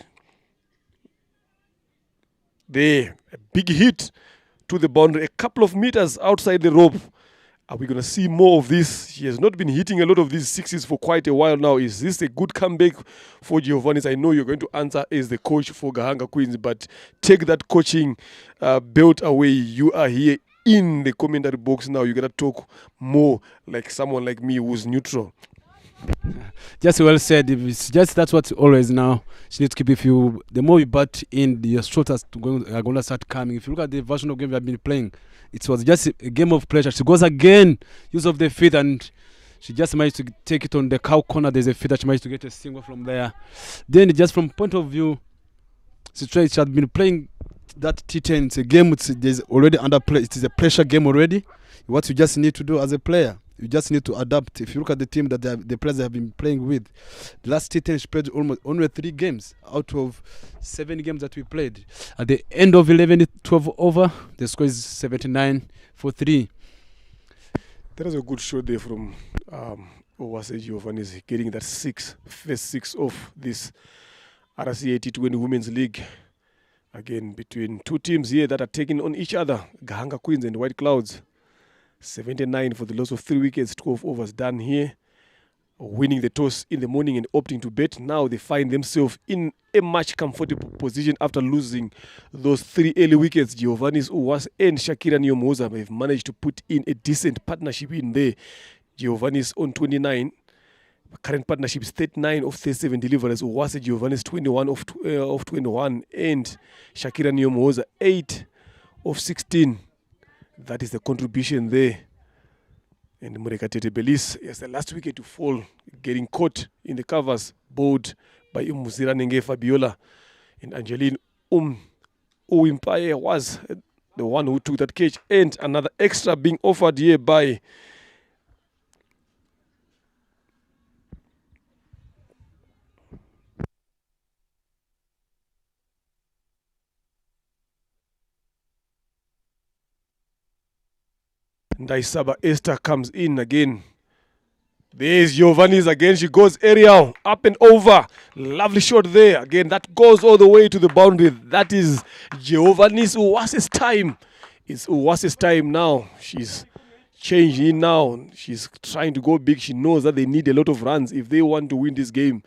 There, a big hit to the boundary, a couple of meters outside the rope. Are we going to see more of this? She has not been hitting a lot of these sixes for quite a while now. Is this a good comeback for Giovannis? I know you're going to answer as the coach for Gahanga Queens, but take that coaching belt away. You are here in the commentary box now. You got to talk more like someone like me who's neutral. Just well said. If it's just that's what always now. She needs to keep. The more you bat in, your shots are going to start coming. If you look at the version of game we have been playing, it was just a game of pleasure. She goes again, use of the feet, and she just managed to take it on the cow corner. There's a feet that she managed to get a single from there. Then just from point of view, she had been playing that T10. It's a game. There's already under play. It is a pressure game already. What you just need to do as a player, you just need to adapt. If you look at the team that the players have been playing with, the last T10 she played almost only 3 games out of 7 games that we played. At the end of 12 over, the score is 79 for 3. That is a good shot there from Owase Giovannis, getting that first 6 of this RCA T20 Women's League. Again, between 2 teams here that are taking on each other, Gahanga Queens and White Clouds. 79 for the loss of 3 wickets, 12 overs done here. Winning the toss in the morning and opting to bet. Now they find themselves in a much comfortable position after losing those 3 early wickets. Giovannis Uwas and Shakira Nyomoza have managed to put in a decent partnership in there. Giovannis on 29. Current partnership is 39 of 37 deliveries. Uwase Giovannis 21 of 21. And Shakira Nyomoza 8 of 16. That is the contribution there. And Murekatete Belis is the last wicket to fall, getting caught in the covers, bowled by Muzira Nenge Fabiola. And Angeline Uwimpaye was the one who took that catch. And another extra being offered here by Ndaisaba Esther comes in again. There's Giovannis again. She goes aerial, up and over. Lovely shot there. Again, that goes all the way to the boundary. That is Giovannis Uwase's time. It's Uwase's time now. She's changing now. She's trying to go big. She knows that they need a lot of runs if they want to win this game.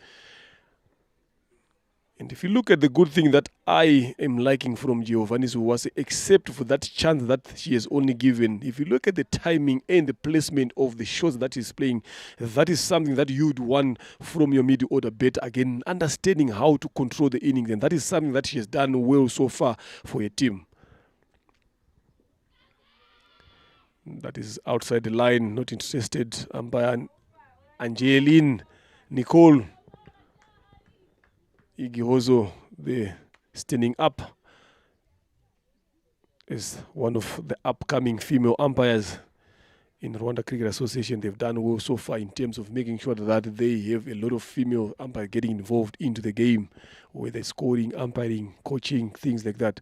And if you look at the good thing that I am liking from Giovannis Uwase, except for that chance that she has only given, if you look at the timing and the placement of the shots that she's playing, that is something that you'd want from your mid-order bet. Again, understanding how to control the innings, and that is something that she has done well so far for her team. That is outside the line, not interested. Umpire Angeline Nicole Igihozo there standing up. is one of the upcoming female umpires in Rwanda Cricket Association. They've done well so far in terms of making sure that they have a lot of female umpires getting involved into the game, whether scoring, umpiring, coaching, things like that.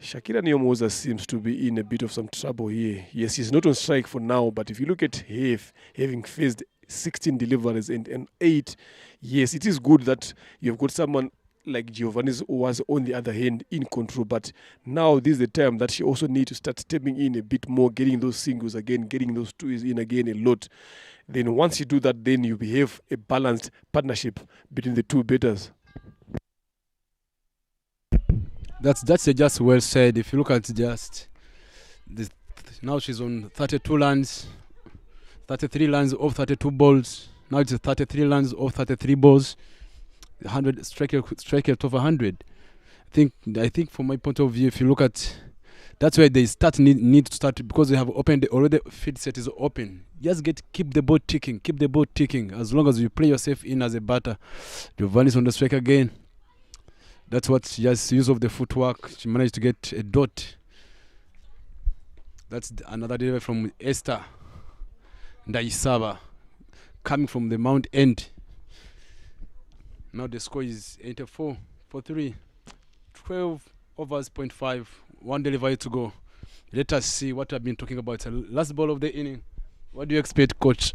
Shakira Nyomoza seems to be in a bit of some trouble here. Yes, he's not on strike for now, but if you look at Hef having faced 16 deliveries and 8, yes, it is good that you've got someone like Giovanni who was on the other hand in control, but now this is the time that she also needs to start stepping in a bit more, getting those singles again, getting those twos in again a lot. Then once you do that, then you have a balanced partnership between the two batters. That's just well said. If you look at just this, now she's on 32 runs, 33 runs of 32 balls. Now it's 33 runs of 33 balls. 100 strike rate of 100. I think from my point of view, if you look at, that's where they need to start, because they have opened already. Field set is open. Just keep the ball ticking. As long as you play yourself in as a batter. Giovanni's on the strike again. That's what she just use of the footwork. She managed to get a dot. That's another delivery from Esther Ndaisaba, coming from the Mount End. Now the score is 84 for 3. 12 overs, 0.5. 1 delivery to go. Let us see what I've been talking about. Last ball of the inning. What do you expect, coach?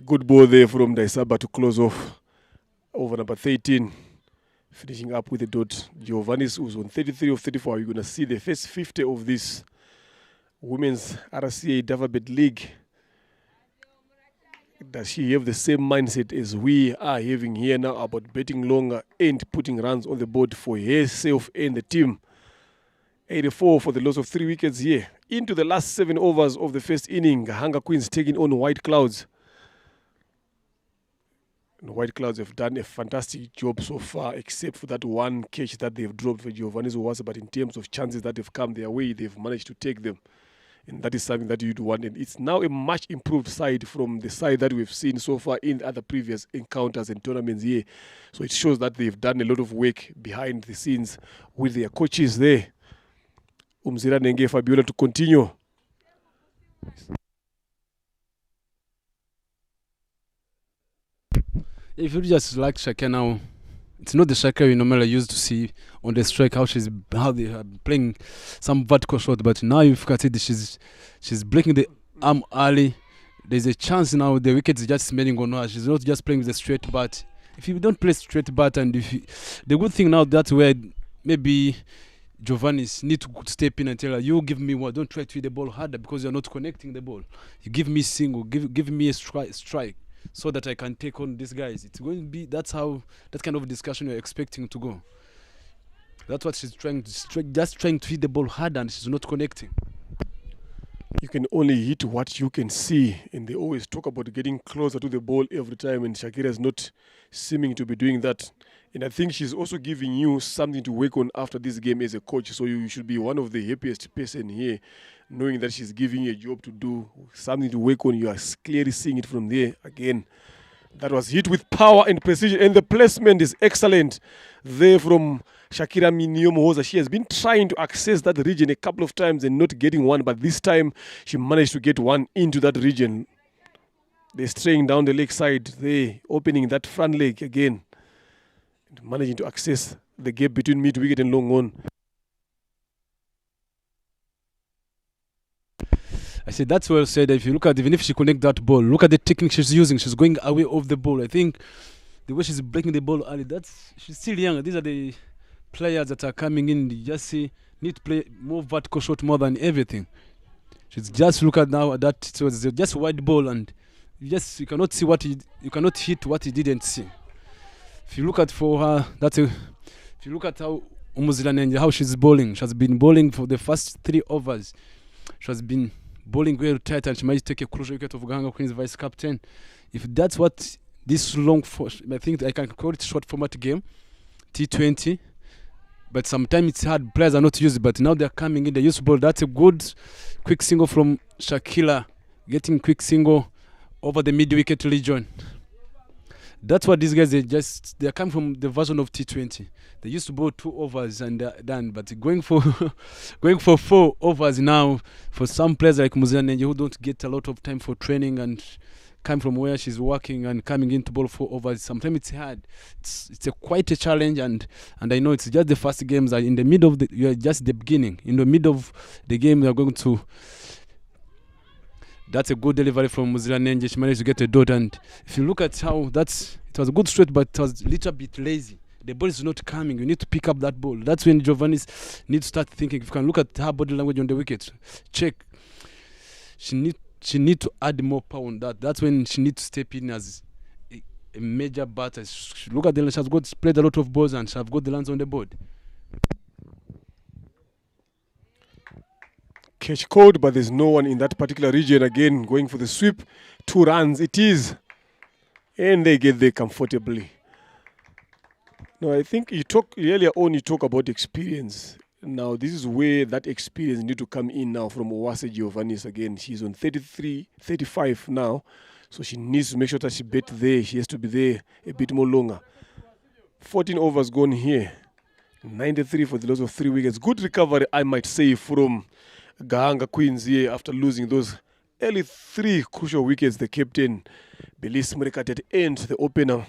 Good ball there from Daisaba to close off over number 13. Finishing up with a dot. Giovannis was on 33 of 34. You're going to see the first 50 of this Women's RCA Davabet League. Does she have the same mindset as we are having here now about betting longer and putting runs on the board for herself and the team? 84 for the loss of 3 wickets here. Into the last 7 overs of the first inning, Hunger Queens taking on White Clouds. And White Clouds have done a fantastic job so far, except for that one catch that they've dropped for Giovanni Zawasa. But in terms of chances that have come their way, they've managed to take them. And that is something that you'd want. And it's now a much improved side from the side that we've seen so far in other previous encounters and tournaments here. So it shows that they've done a lot of work behind the scenes with their coaches there. Umzira Nenge Fabiola to continue. If you just like Shaka now, it's not the Shaka you normally used to see on the strike, how they are playing some vertical shot, but now you've got it, she's breaking the arm early. There's a chance now the wicket is just smelling on her. She's not just playing with a straight bat. If you don't play straight bat, and the good thing now, that's where maybe Giovanni's need to step in and tell her, you give me what, don't try to hit the ball harder because you're not connecting the ball. You give me single, give me a strike, so that I can take on these guys. It's going to be, that kind of discussion you're expecting to go. That's what she's trying to, just trying to hit the ball harder, and she's not connecting. You can only hit what you can see, and they always talk about getting closer to the ball every time, and Shakira is not seeming to be doing that. And I think she's also giving you something to work on after this game as a coach, so you should be one of the happiest person here, knowing that she's giving you a job to do, something to work on. You are clearly seeing it from there again. That was hit with power and precision, and the placement is excellent there from Shakira Miniomohoza. She has been trying to access that region a couple of times and not getting one, but this time she managed to get one into that region. They're straying down the leg side there, opening that front leg again, and managing to access the gap between mid wicket and long on. I said that's well said. If you look at, even if she connect that ball, look at the technique she's using. She's going away off the ball. I think the way she's breaking the ball early, she's still young. These are the players that are coming in. You just see, need to play more vertical shot more than everything. She's just look at now that, so it's just wide ball, and you cannot see you cannot hit what you didn't see. If you look at for her, if you look at how how she's bowling, she has been bowling for the first 3 overs. She has been bowling very tight, and she might take a crucial wicket of Ganga Queen's vice captain. If that's what this long, I think I can call it short format game, T20. But sometimes it's hard. Players are not used, but now they're coming in. They use ball. That's a good quick single from Shakila, getting quick single over the mid wicket region. That's what these guys, they're coming from the version of T20. They used to bowl 2 overs and they're done, but going for going for 4 overs now for some players like Muzila Nenje who don't get a lot of time for training and come from where she's working and coming in to bowl 4 overs. Sometimes it's hard. It's quite a challenge, and I know it's just the first games. Are in the middle of you're just the beginning. In the middle of the game, they're going to. That's a good delivery from Muzila Nenje. She managed to get a dot, and if you look at how it was a good straight, but it was a little bit lazy. The ball is not coming. You need to pick up that ball. That's when Giovanni needs to start thinking. If you can look at her body language on the wicket, check. She needs to add more power on that. That's when she needs to step in as a major batter. Look at the, she has played a lot of balls and she has got the runs on the board. Catch code, but there's no one in that particular region. Again, going for the sweep. 2 runs it is. And they get there comfortably. Now, I think earlier on you talk about experience. Now, this is where that experience need to come in now from Owase Giovannis again. She's on 35 now. So she needs to make sure that she bet there. She has to be there a bit more longer. 14 overs gone here. 93 for the loss of 3 wickets. Good recovery, I might say, from Gahanga Queens here after losing those early 3 crucial wickets. The captain, Belize Murekatet, and the opener,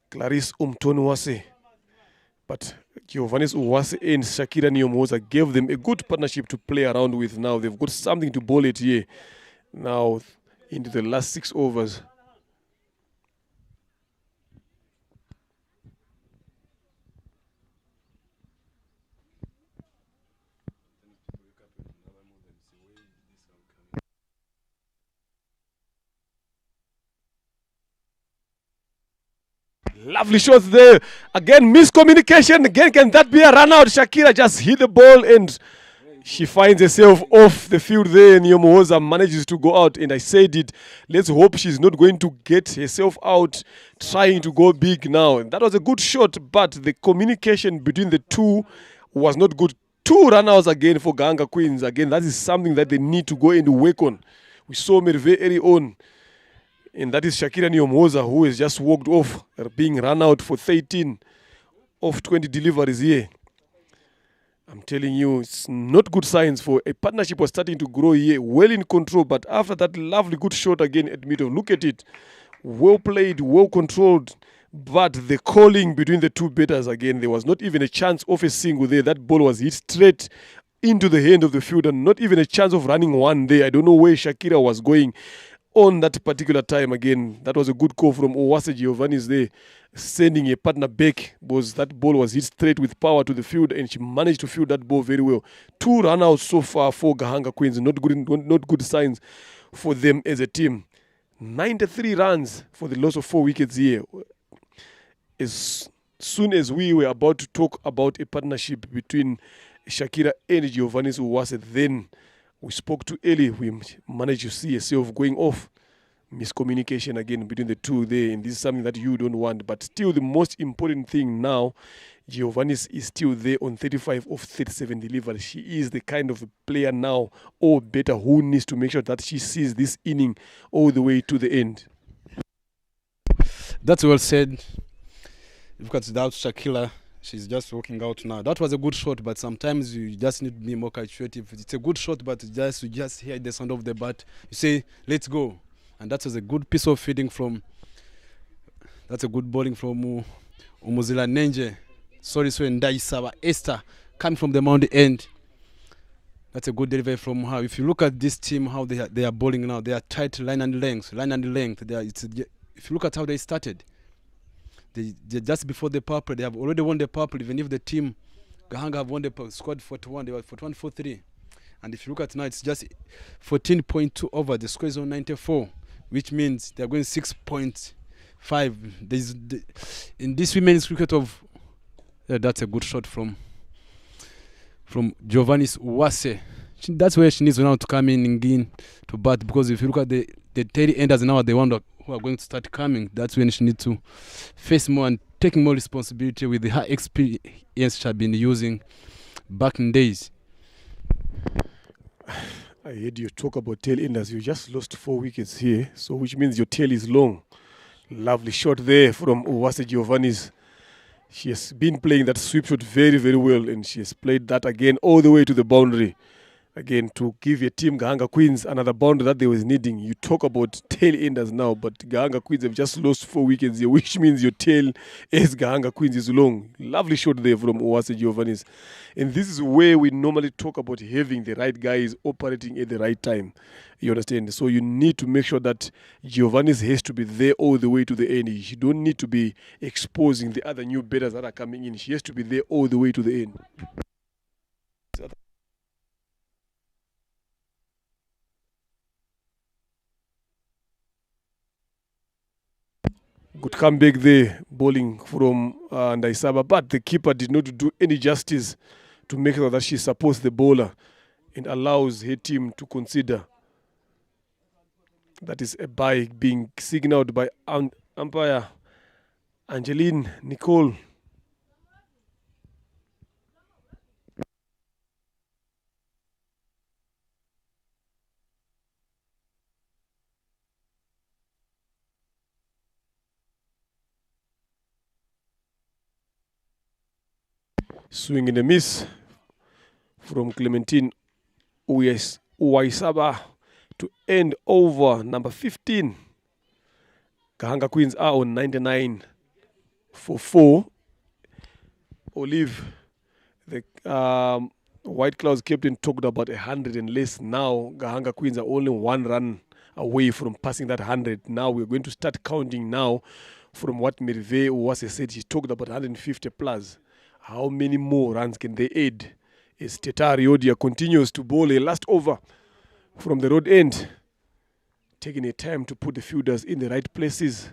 Clarice Umtonwase. But Giovannis Uwase and Shakira Nyomoza gave them a good partnership to play around with. Now they've got something to bowl it here. Now into the last 6 overs. Lovely shots there. Again, miscommunication. Again, can that be a run out? Shakira just hit the ball and she finds herself off the field there. Nyomoza manages to go out. And I said it, let's hope she's not going to get herself out trying to go big now. That was a good shot, but the communication between the two was not good. 2 run-outs again for Gahanga Queens. Again, that is something that they need to go and work on. We saw Merve early on. And that is Shakira Nyomoza, who has just walked off, being run out for 13 of 20 deliveries here. I'm telling you, it's not good signs for a partnership was starting to grow here, well in control. But after that lovely good shot again at middle, look at it. Well played, well controlled. But the calling between the two batters again, there was not even a chance of a single there. That ball was hit straight into the hand of the fielder. Not even a chance of running one there. I don't know where Shakira was going on that particular time. Again, that was a good call from Owase Giovannis there, sending a partner back, because that ball was hit straight with power to the field and she managed to field that ball very well. 2 run-outs so far for Gahanga Queens. Not good signs for them as a team. 93 runs for the loss of 4 wickets here. As soon as we were about to talk about a partnership between Shakira and Giovannis Owase, then we spoke to Eli. We managed to see herself going off. Miscommunication again between the two there. And this is something that you don't want. But still, the most important thing now, Giovannis is still there on 35 of 37 deliveries. She is the kind of player now, or better, who needs to make sure that she sees this inning all the way to the end. That's well said. Look at that Shakira. She's just walking out now. That was a good shot, but sometimes you just need to be more calculative. It's a good shot, but you just hear the sound of the bat. You say, let's go. And that was a good piece of feeding from, that's a good bowling from Muzila Nenje. Sorry, so Ndaisawa Esther, coming from the mound end. That's a good delivery from her. If you look at this team, how they are bowling now, they are tight line and length. If you look at how they started, they just before the power play, they have already won the power play. Even if the team Gahanga have won the squad 41, they were 41-43. And if you look at now, it's just 14.2 over. The score is on 94, which means they're going 6.5. In this women's cricket of, that's a good shot from Giovannis Uwase. That's where she needs now to come in to bat, because if you look at the tail enders now, the one who are going to start coming, that's when she needs to face more and taking more responsibility with her experience she has been using back in days. I heard you talk about tail enders. You just lost 4 wickets here, so which means your tail is long. Lovely shot there from Uwase Giovanni's. She has been playing that sweep shot very, very well, and she has played that again all the way to the boundary. Again, to give your team Gahanga Queens another boundary that they was needing. You talk about tail enders now, but Gahanga Queens have just lost 4 wickets here, which means your tail as Gahanga Queens is long. Lovely shot there from Uwase Giovanni's. And this is where we normally talk about having the right guys operating at the right time. You understand? So you need to make sure that Giovanni's has to be there all the way to the end. She don't need to be exposing the other new batters that are coming in. She has to be there all the way to the end. Good comeback there, bowling from Ndaisaba, but the keeper did not do any justice to make sure that she supports the bowler and allows her team to consider. That is a bye being signaled by umpire Angeline Nicole. Swing and a miss from Clementine Uwaisaba to end over number 15. Gahanga Queens are on 99 for 4. Olive, the White Clouds captain, talked about 100 and less. Now Gahanga Queens are only 1 run away from passing that 100. Now we're going to start counting now from what Merve Uwase said. He talked about 150 plus. How many more runs can they add as Teta Riodia continues to bowl a last over from the road end, taking a time to put the fielders in the right places.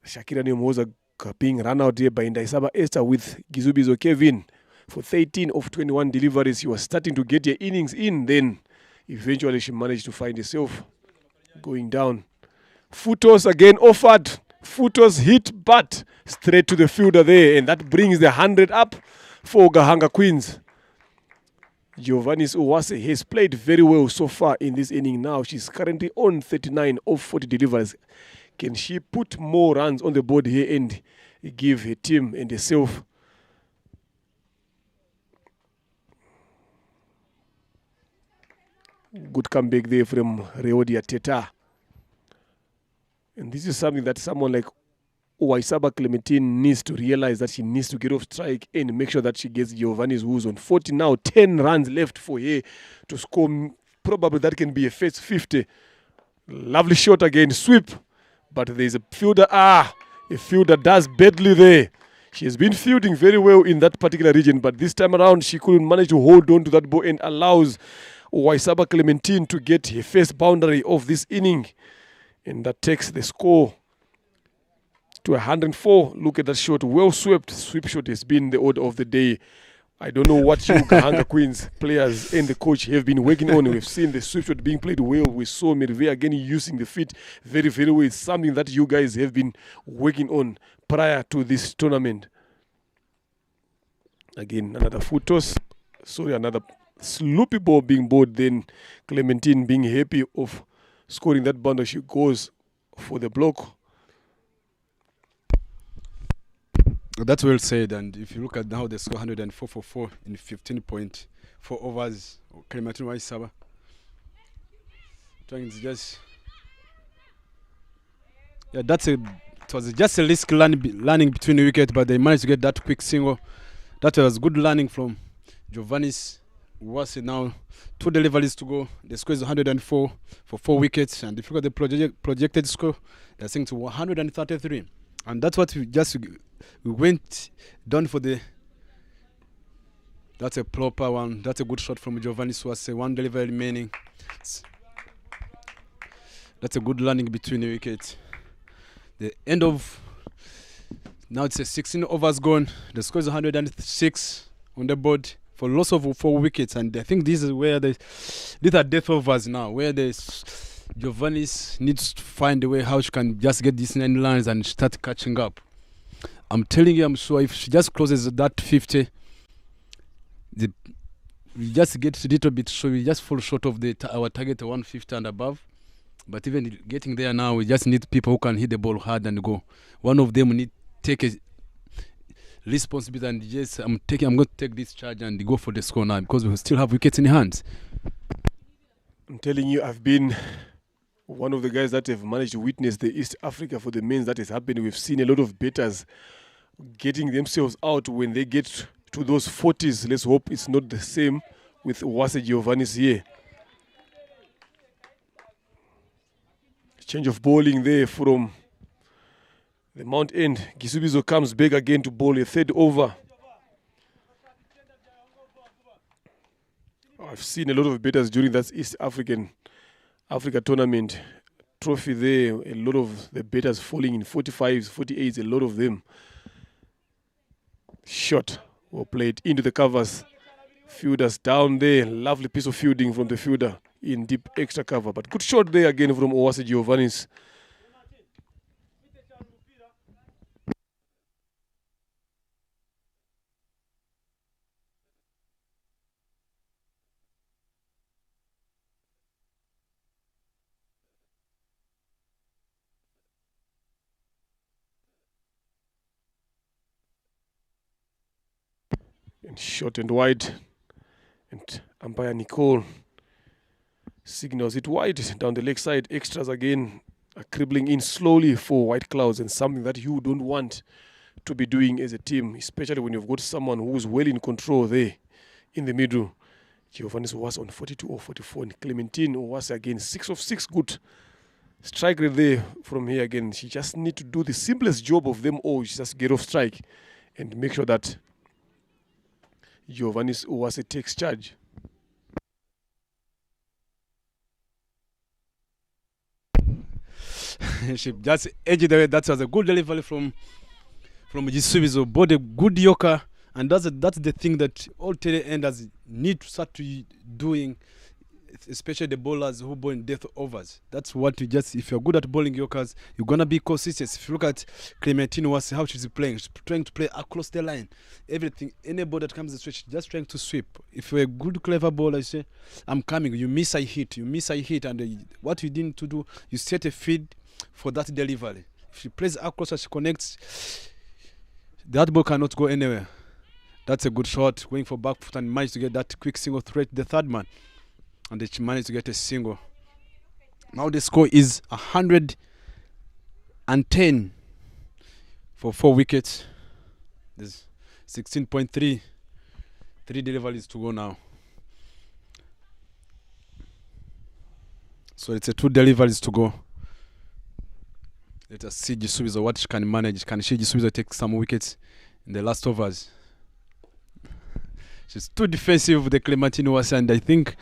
Shakira Nyomoza being run out here by Ndaisaba Esther with Gizubizo Kevin for 13 of 21 deliveries. She was starting to get her innings in, then eventually she managed to find herself going down. Futos again offered. Futos hit, but straight to the fielder there, and that brings the 100 up for Gahanga Queens. Giovannis Uwase has played very well so far in this inning now. She's currently on 39 of 40 deliveries. Can she put more runs on the board here and give her team and herself good comeback there from Reodia Teta? And this is something that someone like Uwaisaba Clementine needs to realize, that she needs to get off strike and make sure that she gets Giovanni's, who's on 40 now. 10 runs left for her to score. Probably that can be a first 50. Lovely shot again, sweep. But there's a fielder. A fielder does badly there. She has been fielding very well in that particular region, but this time around she couldn't manage to hold on to that ball and allows Uwaisaba Clementine to get her first boundary of this inning. And that takes the score to 104. Look at that shot. Well swept. Sweep shot has been the order of the day. I don't know what you Gahanga Queens players and the coach have been working on. We've seen the sweep shot being played well. We saw Merve again using the feet very, very well. It's something that you guys have been working on prior to this tournament. Again, another foot toss. Sorry, another sloopy ball being bowled. Then Clementine being happy of scoring that boundary. She goes for the block. That's well said. And if you look at now, they score 104 for 4 in 15.4 overs. Clementine Uwaisaba trying to just, yeah, it was just a risk learning between the wicket, but they managed to get that quick single. That was good learning from Giovannis Uwase. Now 2 deliveries to go. The score is 104 for 4 wickets, and if you look at the projected score, they're saying to 133, and that's what we went down for the. That's a proper one. That's a good shot from Giovanni Uwase. 1 delivery remaining. That's a good landing between the wickets. The end of now, it's a 16 overs gone. The score is 106 on the board for loss of 4 wickets, and I think this is where these are death overs now, where Giovannis needs to find a way how she can just get these 9 lines and start catching up. I'm telling you, I'm sure if she just closes that 50, we just get a little bit short. We just fall short of our target 150 and above. But even getting there now, we just need people who can hit the ball hard and go. One of them need take a responsibility and yes, I'm going to take this charge and go for the score now because we still have wickets in hands. I'm telling you, I've been one of the guys that have managed to witness the East Africa for the men that has happened. We've seen a lot of batters getting themselves out when they get to those 40s. Let's hope it's not the same with Uwase Giovanni's here. Change of bowling there from the Mount End. Gisubizo comes back again to bowl a third over. I've seen a lot of batters during that East Africa tournament trophy there. A lot of the batters falling in 45s, 48s, a lot of them. Shot or played into the covers. Fielders down there. Lovely piece of fielding from the fielder in deep extra cover. But good shot there again from Uwase Giovanni's. And short and wide. And umpire Nicole signals it wide down the leg side. Extras again are cribbling in slowly for White Clouds, and something that you don't want to be doing as a team, especially when you've got someone who's well in control there in the middle. Giovanni was on 42 or 44, and Clementine was again 6 of 6. Good strike rate there from here again. She just need to do the simplest job of them all. She just get off strike and make sure that Giovanni Uwase takes charge. She just edged away. That was a good delivery from Gisubizo. Bought a good yoker, and that's the thing that all tail-enders need to start doing, especially the bowlers who bowl in death overs. That's what you just, if you're good at bowling yokers, you're gonna be consistent. If you look at Clementine, how she's playing, she's trying to play across the line. Everything, any ball that comes the stretch, just trying to sweep. If you're a good, clever bowler, you say, I'm coming. You miss a hit, and what you need to do, you set a feed for that delivery. If she plays across and she connects, that ball cannot go anywhere. That's a good shot, going for back foot and managed to get that quick single threat, the third man. And she managed to get a single. Now the score is 110 for 4 wickets. There's 16.3. 3 deliveries to go now. So it's a 2 deliveries to go. Let us see Gisubizo what she can manage. Can she Gisubizo take some wickets in the last overs? She's too defensive with the Clementine Uwase, and I think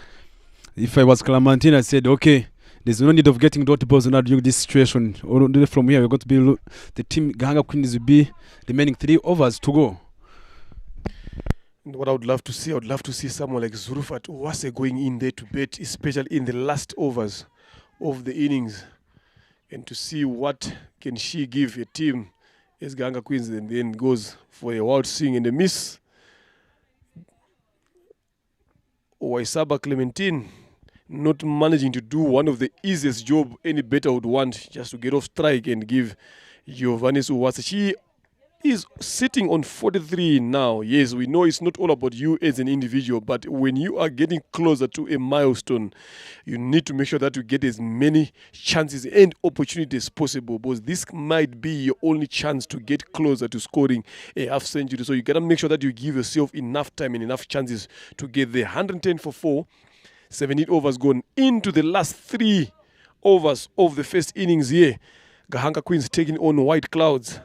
if I was Clementine, I said, okay, there's no need of getting dot balls now during this situation. Or from here, we're going to be the team Gahanga Queens will be remaining 3 overs to go. And what I would love to see someone like Zurufat Uwase going in there to bat, especially in the last overs of the innings, and to see what can she give a team as Gahanga Queens, and then goes for a wild swing and a miss. Waisaba Clementine not managing to do one of the easiest job any batter would want, just to get off strike and give Giovanni Uwase. She is sitting on 43 now. Yes, we know it's not all about you as an individual, but when you are getting closer to a milestone, you need to make sure that you get as many chances and opportunities as possible, because this might be your only chance to get closer to scoring a half century. So you gotta make sure that you give yourself enough time and enough chances to get there. 110 for 4, 17 overs gone into the last 3 overs of the first innings here. Gahanga Queens taking on White Clouds.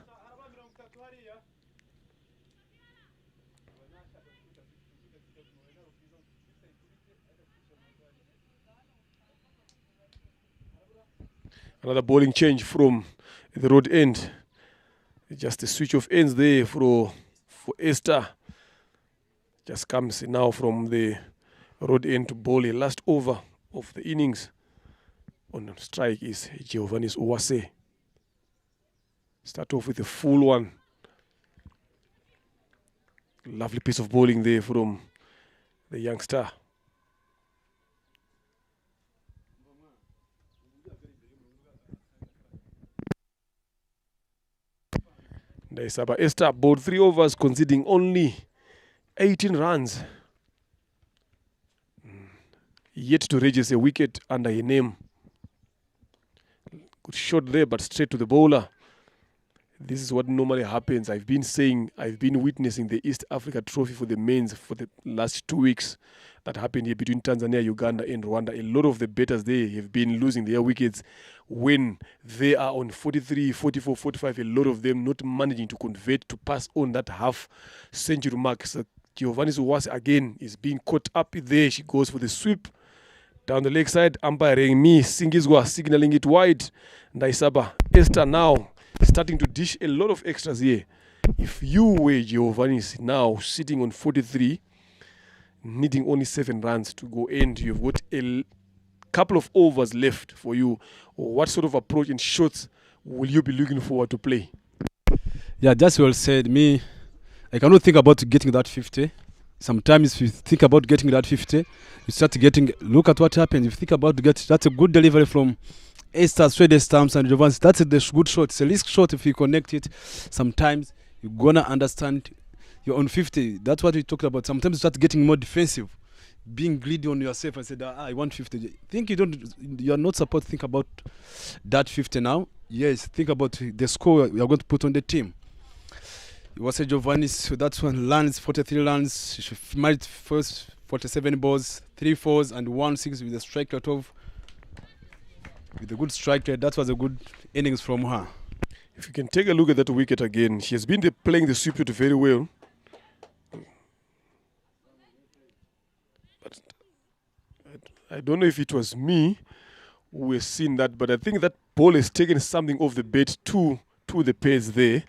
Another bowling change from the road end. Just a switch of ends there for Esther. Just comes now from the road end to bowl a last over of the innings. On strike is Giovanni Uwase. Start off with a full one. Lovely piece of bowling there from the youngster. Ndaisaba Esther bowled 3 overs, conceding only 18 runs. Yet to register a wicket under her name. Good shot there, but straight to the bowler. This is what normally happens. I've been witnessing the East Africa Trophy for the men's for the last 2 weeks. That happened here between Tanzania, Uganda, and Rwanda. A lot of the batters there have been losing their wickets when they are on 43, 44, 45. A lot of them not managing to convert to pass on that half-century mark. So Giovanni Uwase again is being caught up there. She goes for the sweep down the leg side. Umpiring me, Singizwa signaling it wide. Ndaisaba Esther now starting to dish a lot of extras here. If you were Giovanni now sitting on 43, needing only 7 runs to go in, you've got a couple of overs left for you. What sort of approach and shots will you be looking forward to play? Yeah, that's well said. Me, I cannot think about getting that 50. Sometimes if you think about getting that 50, you start getting, look at what happened. You think about that's a good delivery from Esther, Swedish Stamps and Giovanni. That's a good shot. It's a risk shot if you connect it. Sometimes you're going to understand you're on 50. That's what we talked about. Sometimes you start getting more defensive, being greedy on yourself and say, I want 50. Think you're not supposed to think about that 50 now. Yes, think about the score you're going to put on the team. It was a Giovanni, so that's one lands, 43 runs. She made first 47 balls, 3 fours and 1 6 with a strike rate of, with a good strike rate. That was a good innings from her. If you can take a look at that wicket again, she has been playing the sweep shot very well. But I don't know if it was me who has seen that, but I think that ball has taken something off the bat to the pads there.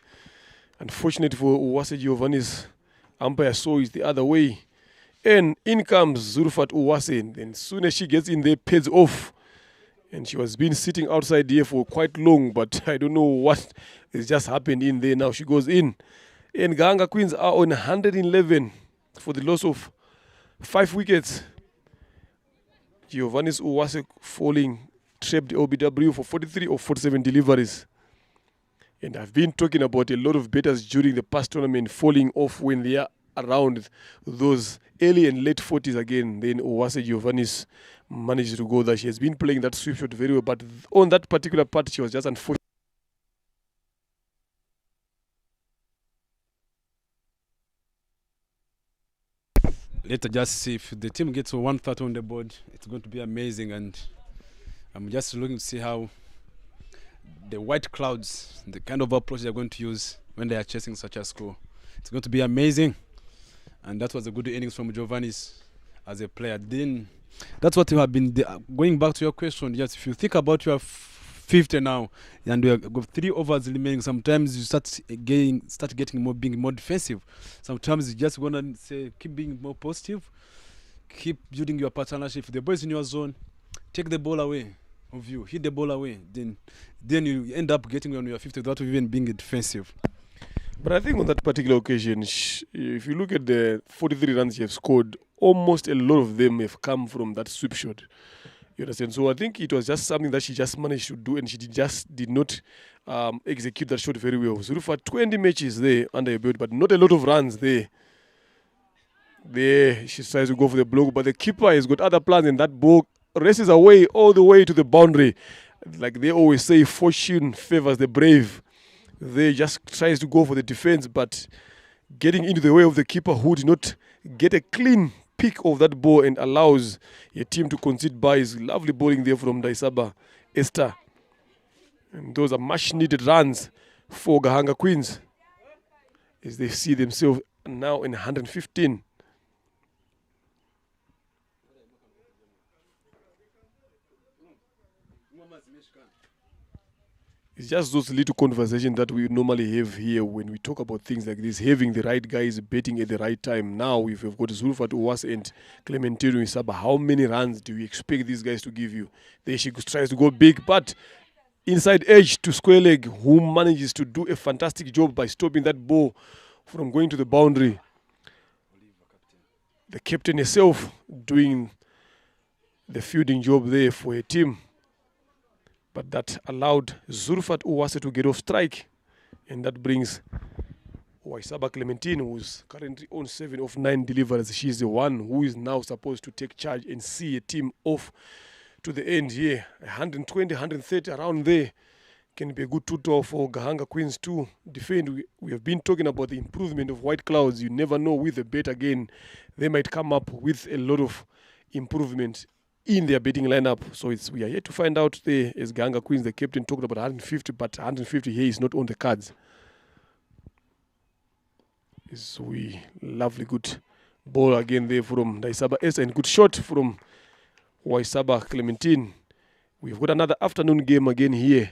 Unfortunately for Uwase, Giovanni's umpire saw it the other way. And in comes Zulfat Uwase. And as soon as she gets in there, pads off. And she was been sitting outside here for quite long, but I don't know what has just happened in there now. She goes in. And Gahanga Queens are on 111 for the loss of 5 wickets. Giovanni's Uwase falling, trapped OBW for 43 or 47 deliveries. And I've been talking about a lot of batters during the past tournament falling off when they are around those early and late 40s again. Then Uwase Giovanni's managed to go there. She has been playing that sweep shot very well, but on that particular part, she was just unfortunate. Let's just see if the team gets 130 on the board. It's going to be amazing, and I'm just looking to see how the white clouds, the kind of approach they're going to use when they are chasing such a score. It's going to be amazing. And that was a good innings from Giovanni's as a player. Then that's what you have been going back to your question. Yes, if you think about your 50 now and you have 3 overs remaining, sometimes you start getting more, being more defensive. Sometimes you just want to say keep being more positive, keep building your partnership. If the ball is in your zone, take the ball away of you, hit the ball away, then you end up getting on your 50 without even being defensive. But I think on that particular occasion, if you look at the 43 runs you have scored, almost a lot of them have come from that sweep shot. You understand? So I think it was just something that she just managed to do, and she just did not execute that shot very well. Zulfa, 20 matches there under her belt, but not a lot of runs there. There, she tries to go for the block, but the keeper has got other plans, and that ball races away all the way to the boundary. Like they always say, fortune favors the brave. They just tries to go for the defense, but getting into the way of the keeper who did not get a clean pick of that ball and allows a team to concede buys. Lovely bowling there from Ndaisaba Esther. And those are much needed runs for Gahanga Queens as they see themselves now in 115. It's just those little conversations that we normally have here when we talk about things like this, having the right guys betting at the right time. Now, if you've got Zulfat Uwase and Clementino Isaba, how many runs do you expect these guys to give you? There she tries to go big, but inside edge to square leg, who manages to do a fantastic job by stopping that ball from going to the boundary. The captain herself doing the fielding job there for her team. But that allowed Zulfat Uwase to get off strike. And that brings Waisaba Clementine, who's currently on 7 of 9 deliveries. She's the one who is now supposed to take charge and see a team off to the end here. 120, 130 around there can be a good tutor for Gahanga Queens to defend. We have been talking about the improvement of White Clouds. You never know, with the bet again, they might come up with a lot of improvement in their betting lineup. So we are yet to find out there, as Gahanga Queens, the captain talked about 150, but 150 here is not on the cards. It's lovely good ball again there from Daisaba S, and good shot from Waisaba Clementine. We've got another afternoon game again here.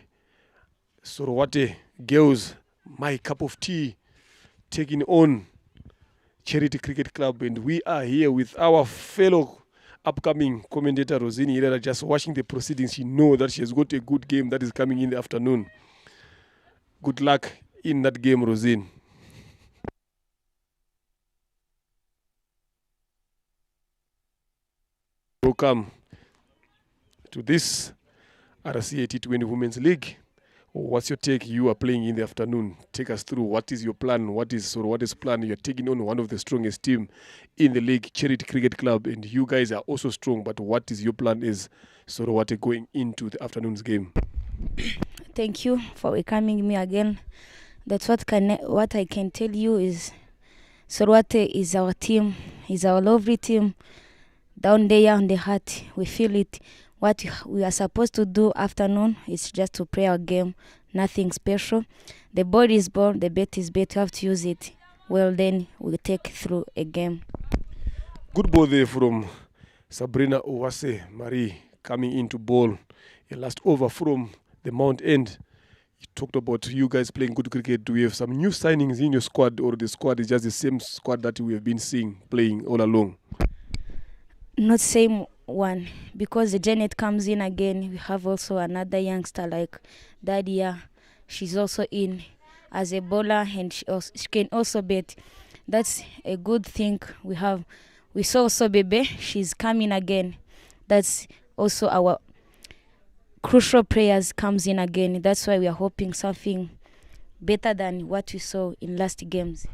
Sorowate Girls, my cup of tea, taking on Charity Cricket Club, and we are here with our fellow upcoming commentator Rosini Herrera, just watching the proceedings. She knows that she has got a good game that is coming in the afternoon. Good luck in that game, Rosine. Welcome to this RCA T20 Women's League. What's your take? You are playing in the afternoon. Take us through. What is your plan? What is plan? You're taking on one of the strongest team in the league, Charity Cricket Club, and you guys are also strong. But what is your plan is Sorowate going into the afternoon's game? Thank you for welcoming me again. That's what I can tell you is Sorowate is our team, is our lovely team. Down there on the heart, we feel it. What we are supposed to do afternoon is just to play our game, nothing special. The ball is ball, the bet is bet, you have to use it. Well, then we'll take through a game. Good ball there from Sabrina Owase Marie coming into ball. A last over from the Mount End. You talked about you guys playing good cricket. Do we have some new signings in your squad, or the squad is just the same squad that we have been seeing playing all along? Not same one, because the Janet comes in again. We have also another youngster like Dadia. She's also in as a bowler, and she can also bet. That's a good thing we have. We saw also Bebe. She's coming again. That's also our crucial players comes in again. That's why we are hoping something better than what we saw in last games.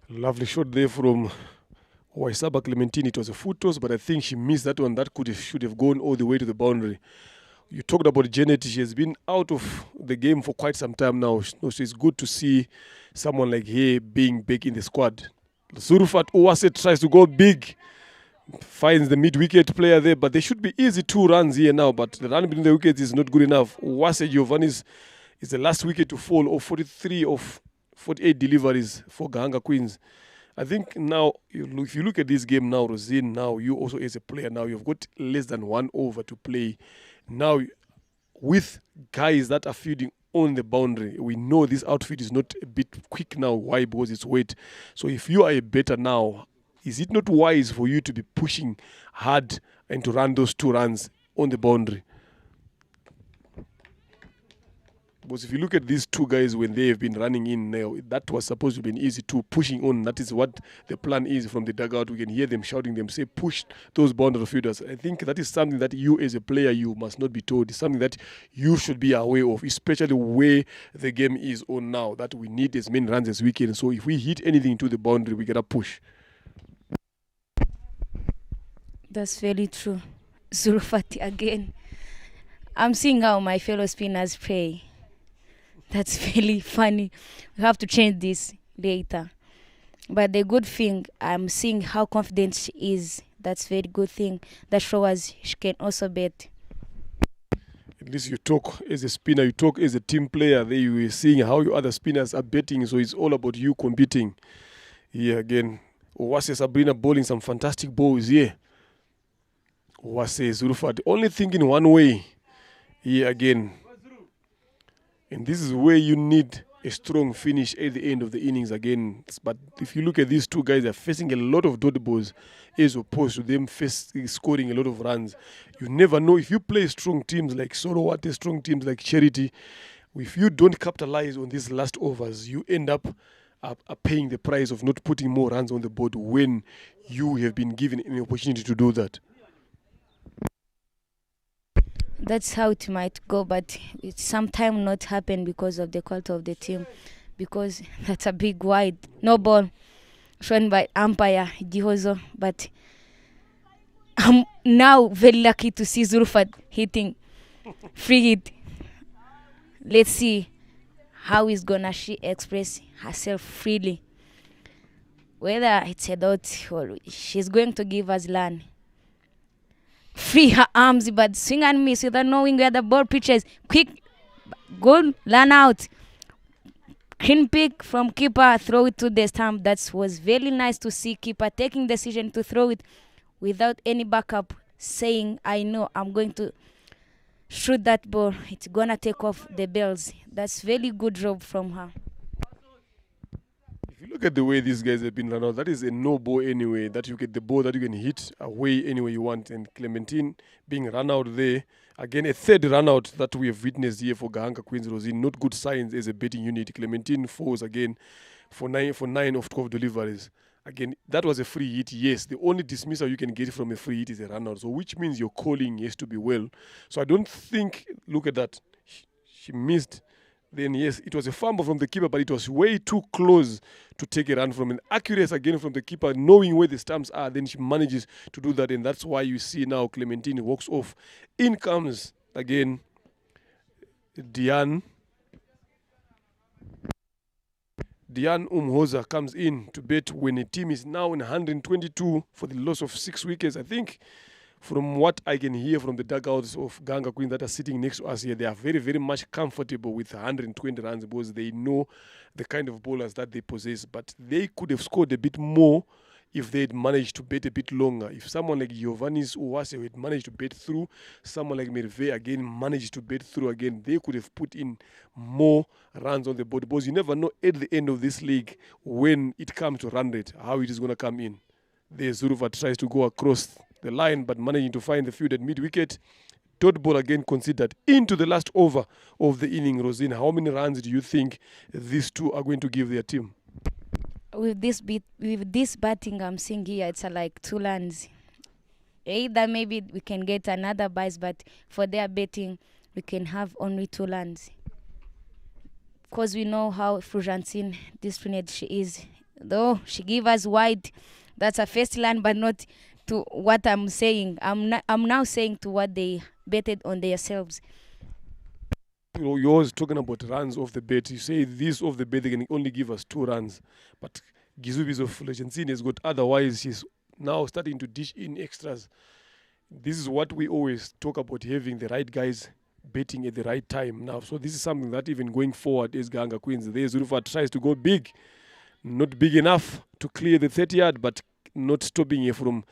Lovely shot there from Waisaba Clementine. It was a foot toss, but I think she missed that one. That should have gone all the way to the boundary. You talked about Janet. She has been out of the game for quite some time now. So it's good to see someone like her being back in the squad. Zurufat Owase tries to go big, finds the mid-wicket player there, but there should be easy 2 runs here now, but the run between the wickets is not good enough. Owase Giovanni is the last wicket to fall of 43 of 48 deliveries for Gahanga Queens. I think now, if you look at this game now, Rosine, now you also as a player, now you've got less than 1 over to play. Now, with guys that are feeding on the boundary, we know this outfit is not a bit quick now. Why? Because it's weight. So if you are a batter now, is it not wise for you to be pushing hard and to run those 2 runs on the boundary? Because if you look at these 2 guys when they have been running in now, that was supposed to be an easy 2 pushing on. That is what the plan is from the dugout. We can hear them shouting them, say, push those boundary fielders. I think that is something that you as a player, you must not be told. It's something that you should be aware of, especially where the game is on now, that we need as many runs as we can. So if we hit anything to the boundary, we got to push. That's very true. Zurufati again. I'm seeing how my fellow spinners play. That's really funny. We have to change this later. But the good thing, I'm seeing how confident she is. That's very good thing. That shows she can also bet. At least you talk as a spinner, you talk as a team player. There you are seeing how your other spinners are betting. So it's all about you competing. Here again, Owase Sabrina bowling some fantastic balls here. Owase Zurufat only thinking one way. Here again. And this is where you need a strong finish at the end of the innings again. But if you look at these 2 guys, they're facing a lot of dot balls as opposed to them scoring a lot of runs. You never know. If you play strong teams like Sorowate, strong teams like Charity, if you don't capitalize on these last overs, you end up paying the price of not putting more runs on the board when you have been given an opportunity to do that. That's how it might go, but it sometimes not happen because of the quality of the team, because that's a big wide. No ball shown by umpire Gihozo, but I'm now very lucky to see Zulfat hitting free hit. Let's see how is gonna she express herself freely. Whether it's a dot or she's going to give us land. Free her arms, but swing and miss without knowing where the ball pitches. Quick goal, learn out. Clean pick from keeper, throw it to the stump. That was very nice to see keeper taking decision to throw it without any backup, saying, I know I'm going to shoot that ball. It's gonna take off the bells. That's very good job from her. If you look at the way these guys have been run out, that is a no ball anyway. That you get the ball that you can hit away anywhere you want. And Clementine being run out there. Again, a third run out that we have witnessed here for Gahanga Queens Rosin. Not good signs as a betting unit. Clementine falls again for 9 of 12 deliveries. Again, that was a free hit, yes. The only dismissal you can get from a free hit is a run out. So which means your calling has to be well. So I don't think, look at that. She missed. Then, yes, it was a fumble from the keeper, but it was way too close to take a run from an accuracy again from the keeper, knowing where the stumps are. Then she manages to do that, and that's why you see now Clementine walks off. In comes, again, Diane Umhoza comes in to bet when a team is now in 122 for the loss of 6 wickets. I think from what I can hear from the dugouts of Gahanga Queens that are sitting next to us here, they are very, very much comfortable with 120 runs because they know the kind of bowlers that they possess. But they could have scored a bit more if they had managed to bet a bit longer. If someone like Giovannis Uwase had managed to bet through, someone like Merve again managed to bet through again, they could have put in more runs on the board. Because you never know at the end of this league when it comes to run rate, how it is going to come in. The Zuruva tries to go across the line, but managing to find the field at mid-wicket. Dot ball again considered into the last over of the inning. Rosina, how many runs do you think these two are going to give their team? With this batting I'm seeing here, it's like 2 runs. Either maybe we can get another bias, but for their betting, we can have only 2 runs. Because we know how Fulgentine disciplined she is. Though she gave us wide, that's a first line, but not to what I'm saying. I'm now saying to what they betted on themselves. You're always talking about runs off the bet. You say this off the bet, they can only give us 2 runs. But Gizubi's of Fulgentine has got otherwise. She's now starting to dish in extras. This is what we always talk about, having the right guys betting at the right time now. So this is something that even going forward as Gahanga Queens, there Zulufa tries to go big. Not big enough to clear the 30-yard, but not stopping you from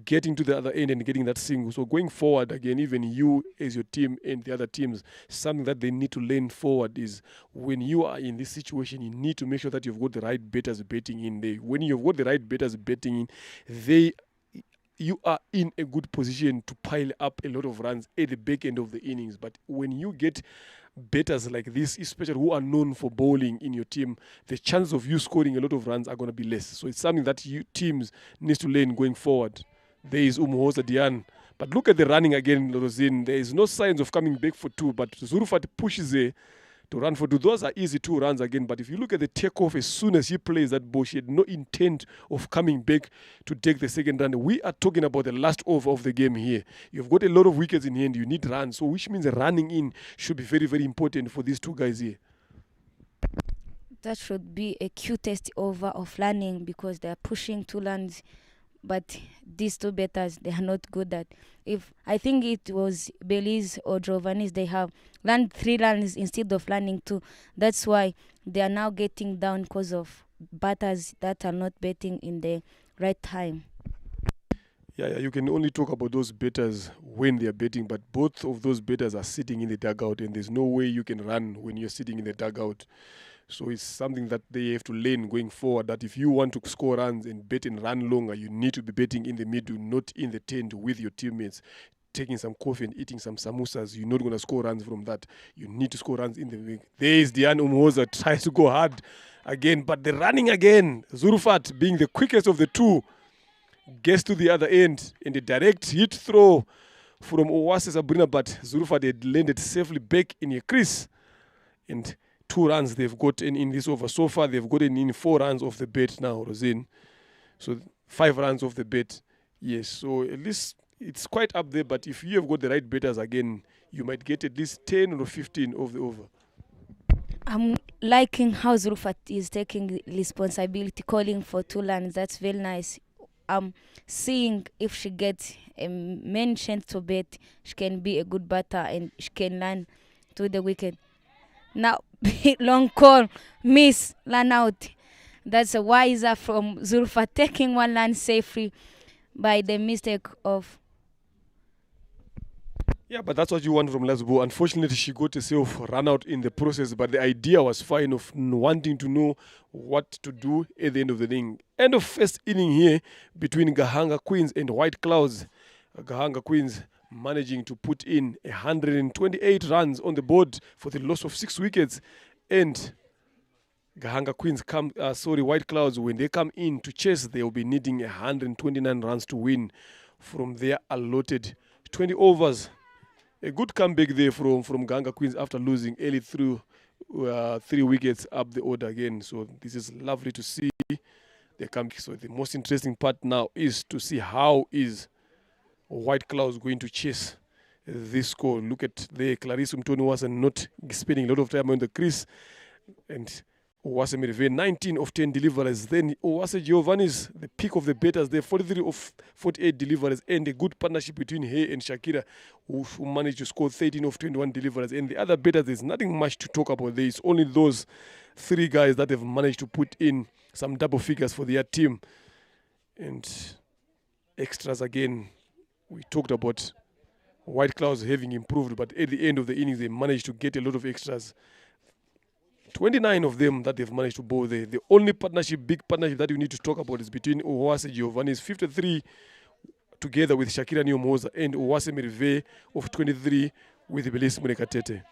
getting to the other end and getting that single. So going forward, again, even you as your team and the other teams, something that they need to learn forward is when you are in this situation, you need to make sure that you've got the right bettors betting in there. When you've got the right bettors betting in, you are in a good position to pile up a lot of runs at the back end of the innings. But when you get bettors like this, especially who are known for bowling in your team, the chance of you scoring a lot of runs are going to be less. So it's something that you teams needs to learn going forward. There is Umhoza Diane. But look at the running again, Rosin. There is no signs of coming back for 2, but Zurufat pushes there to run for 2. Those are easy 2 runs again. But if you look at the takeoff, as soon as he plays that ball, she had no intent of coming back to take the second run. We are talking about the last over of the game here. You've got a lot of wickets in hand. You need runs. So which means running in should be very, very important for these 2 guys here. That should be a cutest over of running because they are pushing 2 runs. But these 2 bettors, they are not good at. If I think it was Belize or Giovanni's, they have run 3 runs instead of running 2. That's why they are now getting down because of batters that are not betting in the right time. Yeah, you can only talk about those bettors when they are betting, but both of those bettors are sitting in the dugout, and there's no way you can run when you're sitting in the dugout. So it's something that they have to learn going forward, that if you want to score runs and bet and run longer, you need to be betting in the middle, not in the tent with your teammates, taking some coffee and eating some samosas. You're not going to score runs from that. You need to score runs in the wing. There is Diane Umhoza, tries to go hard again, but the running again, Zurufat being the quickest of the 2, gets to the other end in the direct hit throw from Owase Sabrina, but Zulfat had landed safely back in a crease. And 2 runs they've gotten in this over. So far, they've gotten in 4 runs off the bat now, Rosine. So 5 runs off the bat. Yes, so at least it's quite up there. But if you have got the right batters again, you might get at least 10 or 15 of the over. I'm liking how Zulfat is taking responsibility, calling for 2 runs. That's very nice. Seeing if she gets a main chance to bat, she can be a good batter and she can run to the wicket. Now, long call, miss, run out. That's a wiser from Zulfa taking 1 run safely by the mistake of. Yeah, but that's what you want from Lasbo. Unfortunately, she got herself run out in the process, but the idea was fine of wanting to know what to do at the end of the inning. End of first inning here between Gahanga Queens and White Clouds. Gahanga Queens managing to put in 128 runs on the board for the loss of 6 wickets. And Gahanga Queens White Clouds, when they come in to chase, they will be needing 129 runs to win from their allotted 20 overs. A good comeback there from Gahanga Queens after losing early through 3 wickets up the order again. So this is lovely to see the comeback. So the most interesting part now is to see how is White Clouds going to chase this score. Look at the Clarisse Mtoni was not spending a lot of time on the crease. And Owase Merive, 19 of 10 deliveries. Then Owase Giovanni's the peak of the batters there, 43 of 48 deliveries, and a good partnership between her and Shakira, who managed to score 13 of 21 deliveries. And the other batters, there's nothing much to talk about there. It's only those 3 guys that have managed to put in some double figures for their team. And extras again, we talked about White Clouds having improved, but at the end of the innings, they managed to get a lot of extras. 29 of them that they've managed to bowl there. The only big partnership that you need to talk about is between Owase Giovanni's 53 together with Shakira Nyomoza and Owase Merive of 23 with Belis Murekatete.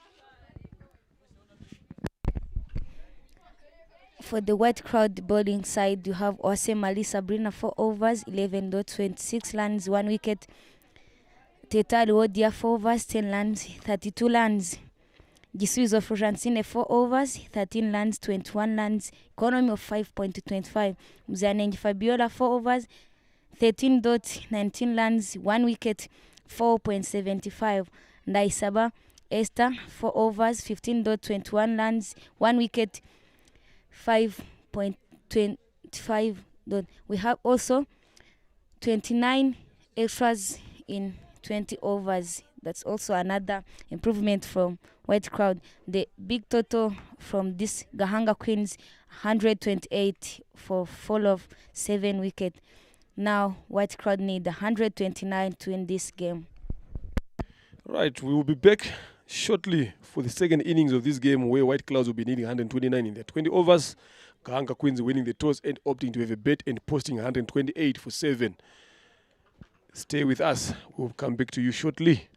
For the White Cloud bowling side, you have Owase Mali Sabrina 4 overs, 11.26 runs, 1 wicket. Tetali Wodia 4 overs, 10 runs, 32 runs. Gisuizo Francine 4 overs, 13 runs, 21 runs, economy of 5.25. Mzanengi Fabiola 4 overs, 13.19 runs, 1 wicket, 4.75. Ndaisaba Esther 4 overs, 15.21 runs, 1 wicket, 5.25. We have also 29 extras in 20 overs. That's also another improvement from White Cloud. The big total from this Gahanga Queens, 128 for fall of 7 wickets. Now White Cloud need 129 to win this game. Right, we will be back shortly for the second innings of this game, where White Clouds will be needing 129 in their 20 overs. Gahanga Queens winning the toss and opting to have a bet and posting 128 for 7. Stay with us. We'll come back to you shortly.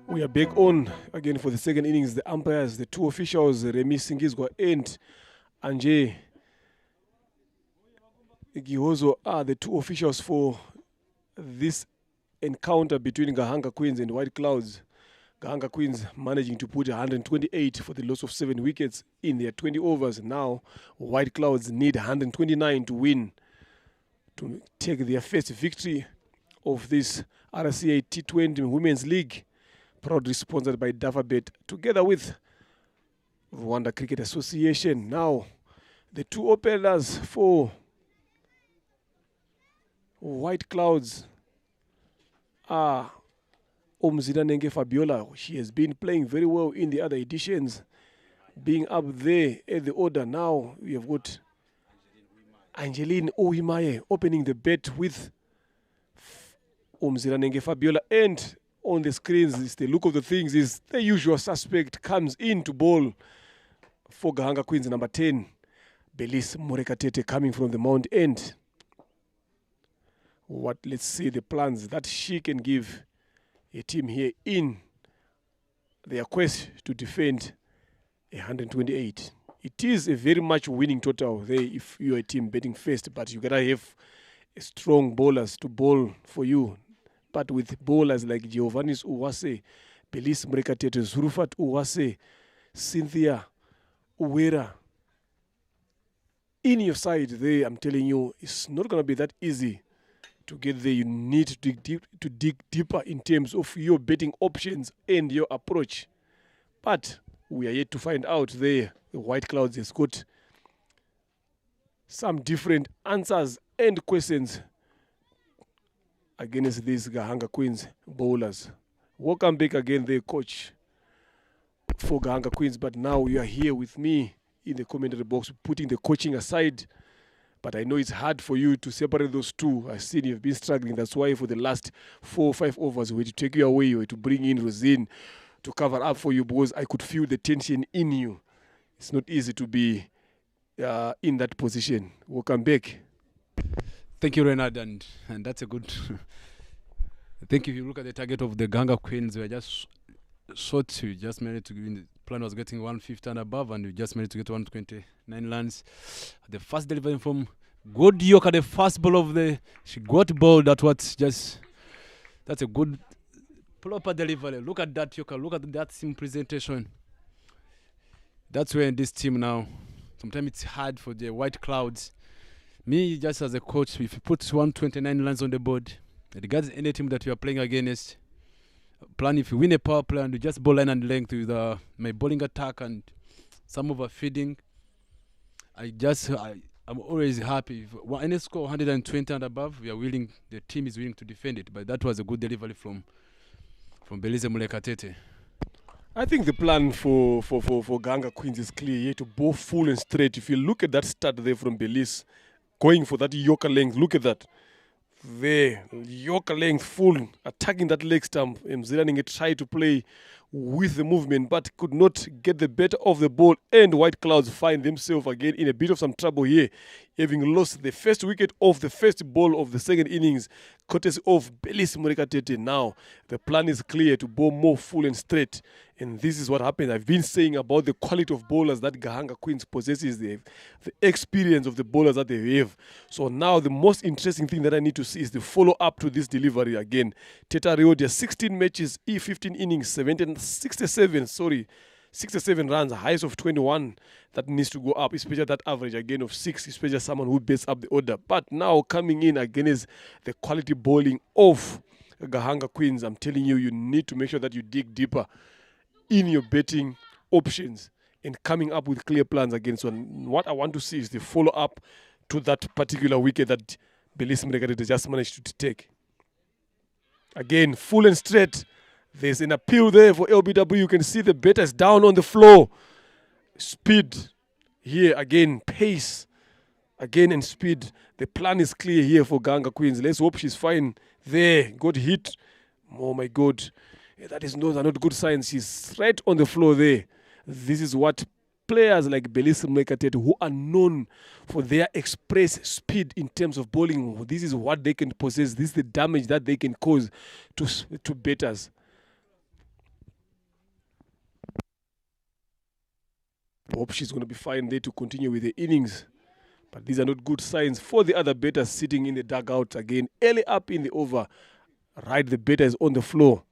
We are back on again for the second innings. The umpires, the two officials, Remy Singizwa and Anje Gihozo, are the two officials for this encounter between Gahanga Queens and White Clouds. Gahanga Queens managing to put 128 for the loss of 7 wickets in their 20 overs. Now, White Clouds need 129 to win to take their first victory of this RCA T20 Women's League, proudly sponsored by Davabet, together with Rwanda Cricket Association. Now, the two openers for White Clouds are Nenge Fabiola. She has been playing very well in the other editions, being up there at the order. Now we have got Angeline Ohimaye opening the bet with Nenge Fabiola, and on the screens is the look of the things is the usual suspect comes in to bowl for Gahanga Queens, number 10, Belis Murekatete, coming from the Mount End. Let's see the plans that she can give a team here in their quest to defend 128. It is a very much winning total there if you're a team betting first, but you gotta have strong bowlers to bowl for you. But with bowlers like Giovannis Uwase, Belis Mrekatete, Zurufat Uwase, Cynthia Uwera in your side there, I'm telling you, it's not gonna be that easy to get there. You need to dig deeper in terms of your betting options and your approach. But we are yet to find out there. The White Clouds has got some different answers and questions against these Gahanga Queens bowlers. Welcome back again there, coach, for Gahanga Queens. But now you are here with me in the commentary box, putting the coaching aside. But I know it's hard for you to separate those two. I've seen you've been struggling. That's why for the last 4 or 5 overs, we had to take you away, we had to bring in Rosine to cover up for you, because I could feel the tension in you. It's not easy to be in that position. Welcome back. Thank you, Renard, and that's a good... I think if you look at the target of the Gahanga Queens, we are just short. We just managed to win. The plan was getting 150 and above, and we just managed to get 129 runs. The first delivery from good York at the first ball of the... She got ball. That's a good proper delivery. Look at that, York. Look at that sim presentation. That's where in this team now, sometimes it's hard for the White Clouds. Me, just as a coach, if you put 129 runs on the board, regardless any team that you are playing against, plan if you win a power play and you just bowl line and length with my bowling attack and some overfeeding, I'm always happy. If any score 120 and above, the team is willing to defend it. But that was a good delivery from Belize Mulekatete. I think the plan for Gahanga Queens is clear. You have to bowl full and straight. If you look at that start there from Belize, going for that Yorker length, look at that. There, Yorker length, full, attacking that leg stump. Mziraninge tried to play with the movement, but could not get the better of the ball, and White Clouds find themselves again in a bit of some trouble here, having lost the first wicket of the first ball of the second innings, courtesy of Belis Murekatete. Now, the plan is clear to bowl more full and straight, and this is what happened. I've been saying about the quality of bowlers that Gahanga Queens possesses, the experience of the bowlers that they have. So now the most interesting thing that I need to see is the follow-up to this delivery again. Teta Riodia, 16 matches, 15 innings, 67 runs, highs of 21. That needs to go up, especially that average again of 6, especially someone who bets up the order. But now coming in against the quality bowling of Gahanga Queens, I'm telling you, you need to make sure that you dig deeper in your betting options and coming up with clear plans again. So what I want to see is the follow-up to that particular wicket that Belis Mrekatete just managed to take. Again, full and straight. There's an appeal there for LBW. You can see the batters down on the floor. Speed here again, pace again, and speed. The plan is clear here for Gahanga Queens. Let's hope she's fine there. Got hit. Oh my God. Those are not good signs. She's right on the floor there. This is what players like Belisi Mekatete, who are known for their express speed in terms of bowling, this is what they can possess. This is the damage that they can cause to batters. Hope she's going to be fine there to continue with the innings. But these are not good signs for the other batters sitting in the dugout again. Early up in the over, right, the batter is on the floor.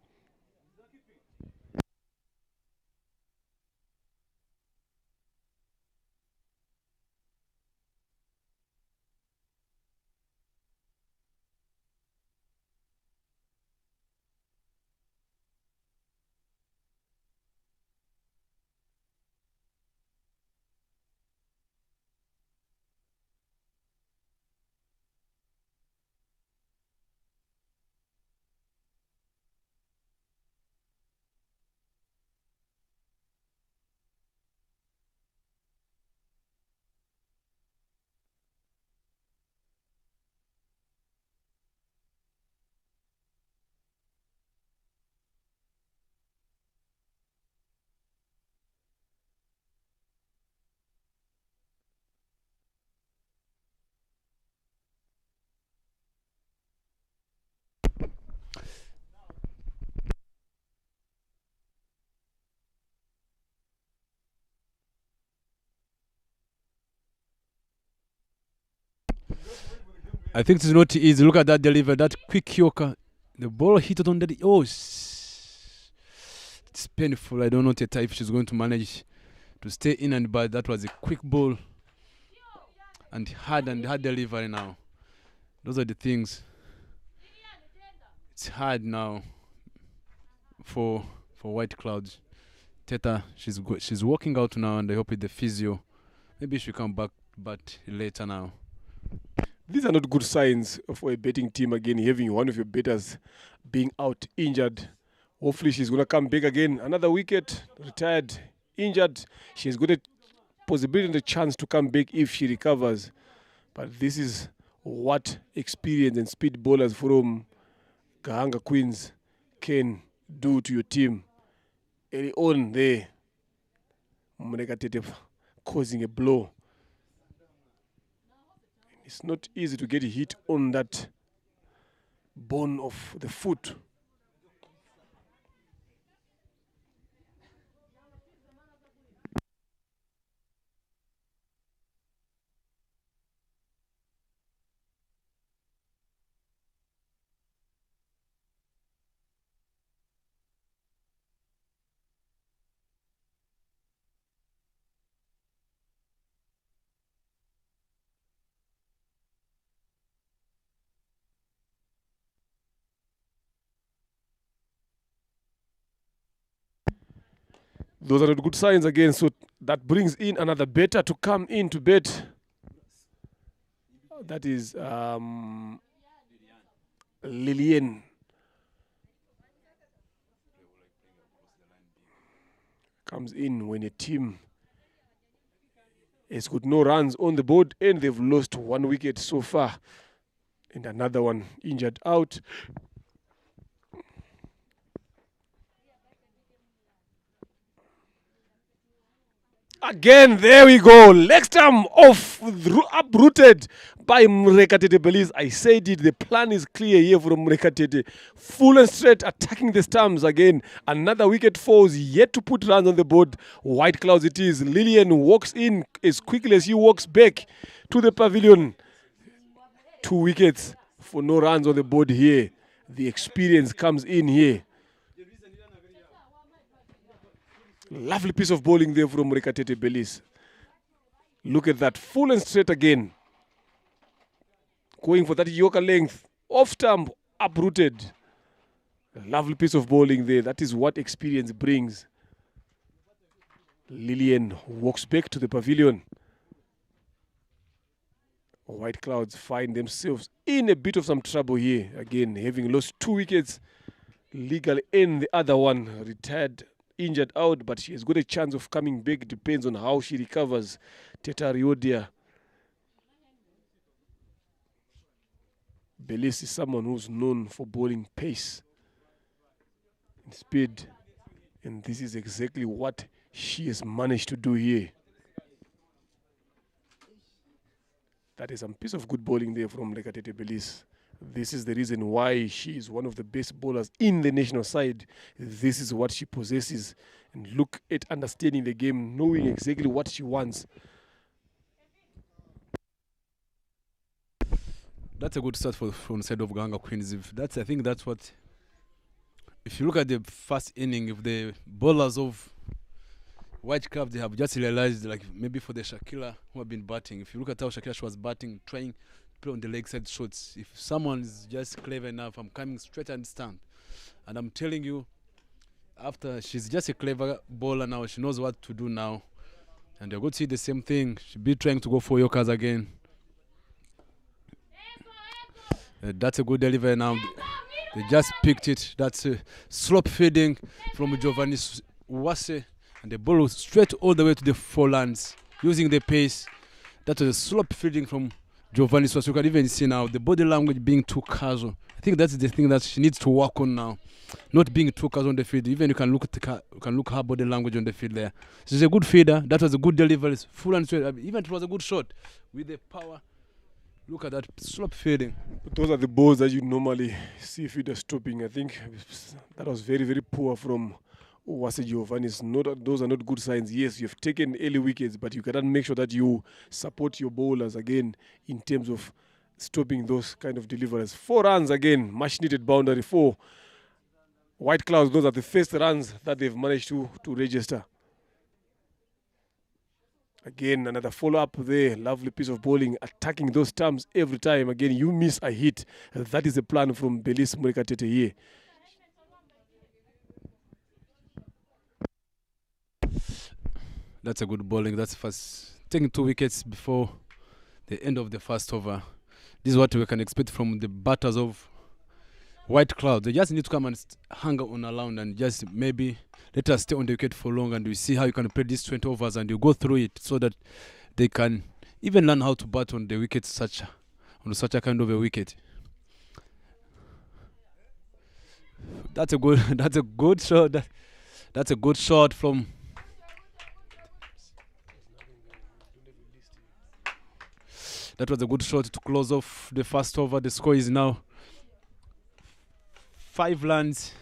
I think it's not easy. Look at that delivery, that quick yorker. The ball hit it on the... Oh, it's painful. I don't know Teta if she's going to manage to stay in and but that was a quick ball. And hard delivery now. Those are the things. It's hard now for White Clouds. Teta, she's working out now, and I hope with the physio, maybe she'll come back, but later now. These are not good signs for a betting team again, having one of your batters being out injured. Hopefully she's going to come back again. Another wicket, retired, injured. She's got a possibility and a chance to come back if she recovers. But this is what experience and speed bowlers from Gahanga Queens can do to your team. Early on there, Mrekatete causing a blow. It's not easy to get a hit on that bone of the foot. Those are not good signs again. So that brings in another batter to come in to bet. That is Lillian. Comes in when a team has got no runs on the board and they've lost one wicket so far. And another one injured out. Again, there we go. Leg stump off, uprooted by Mrekatete Belize. I said it. The plan is clear here from Mrekatete. Full and straight, attacking the stumps again. Another wicket falls, yet to put runs on the board. White Clouds it is. Lillian walks in as quickly as he walks back to the pavilion. 2 wickets for no runs on the board here. The experience comes in here. Lovely piece of bowling there from Mrekatete Belize. Look at that. Full and straight again. Going for that yorker length. Off stump. Uprooted. Lovely piece of bowling there. That is what experience brings. Lillian walks back to the pavilion. White Clouds find themselves in a bit of some trouble here. Again, having lost 2 wickets. Legal and the other one retired, injured out, but she has got a chance of coming back. Depends on how she recovers. Teta Riodia. Belize is someone who's known for bowling pace and speed. And this is exactly what she has managed to do here. That is some piece of good bowling there from Lekatete Belis. This is the reason why she is one of the best bowlers in the national side. This is what she possesses. And look at understanding the game, knowing exactly what she wants. That's a good start from the side of Ganga Queens. I think that's what. If you look at the first inning, if the bowlers of White Club, they have just realized, like maybe for the Shakira who have been batting, if you look at how Shakira she was batting, trying to play on the leg side shots, if someone is just clever enough, I'm coming straight and stand. And I'm telling you, after she's just a clever bowler now, she knows what to do now. And you're going to see the same thing. She'll be trying to go for Yorkers again. That's a good delivery now. They just picked it. That's a slope feeding from Giovanni Uwase. And the ball was straight all the way to the forelands using the pace. That was a slope feeding from Giovanni Uwase. You can even see now the body language being too casual. I think that's the thing that she needs to work on now. Not being too casual on the field. Even you can look at her body language on the field there. She's a good feeder. That was a good delivery. Full and straight. Even it was a good shot with the power. Look at that slope feeding. Those are the balls that you normally see feeder stopping. I think that was very, very poor from Uwase Giovanni. Those are not good signs. Yes, you've taken early wickets, but you cannot make sure that you support your bowlers again in terms of stopping those kind of deliveries. 4 runs again, much needed boundary for White Clouds. Those are the first runs that they've managed to register. Again, another follow-up there. Lovely piece of bowling, attacking those stumps every time. Again, you miss a hit. That is the plan from Belis Murekatete here. That's a good bowling. That's first. Taking 2 wickets before the end of the first over. This is what we can expect from the batters of White Cloud. They just need to come and hang on around and just maybe let us stay on the wicket for long, and we see how you can play these 20 overs and you go through it so that they can even learn how to bat on the wicket, on such a kind of a wicket. That's a good shot. That's a good shot from. That was a good shot to close off the first over. The score is now 5 runs,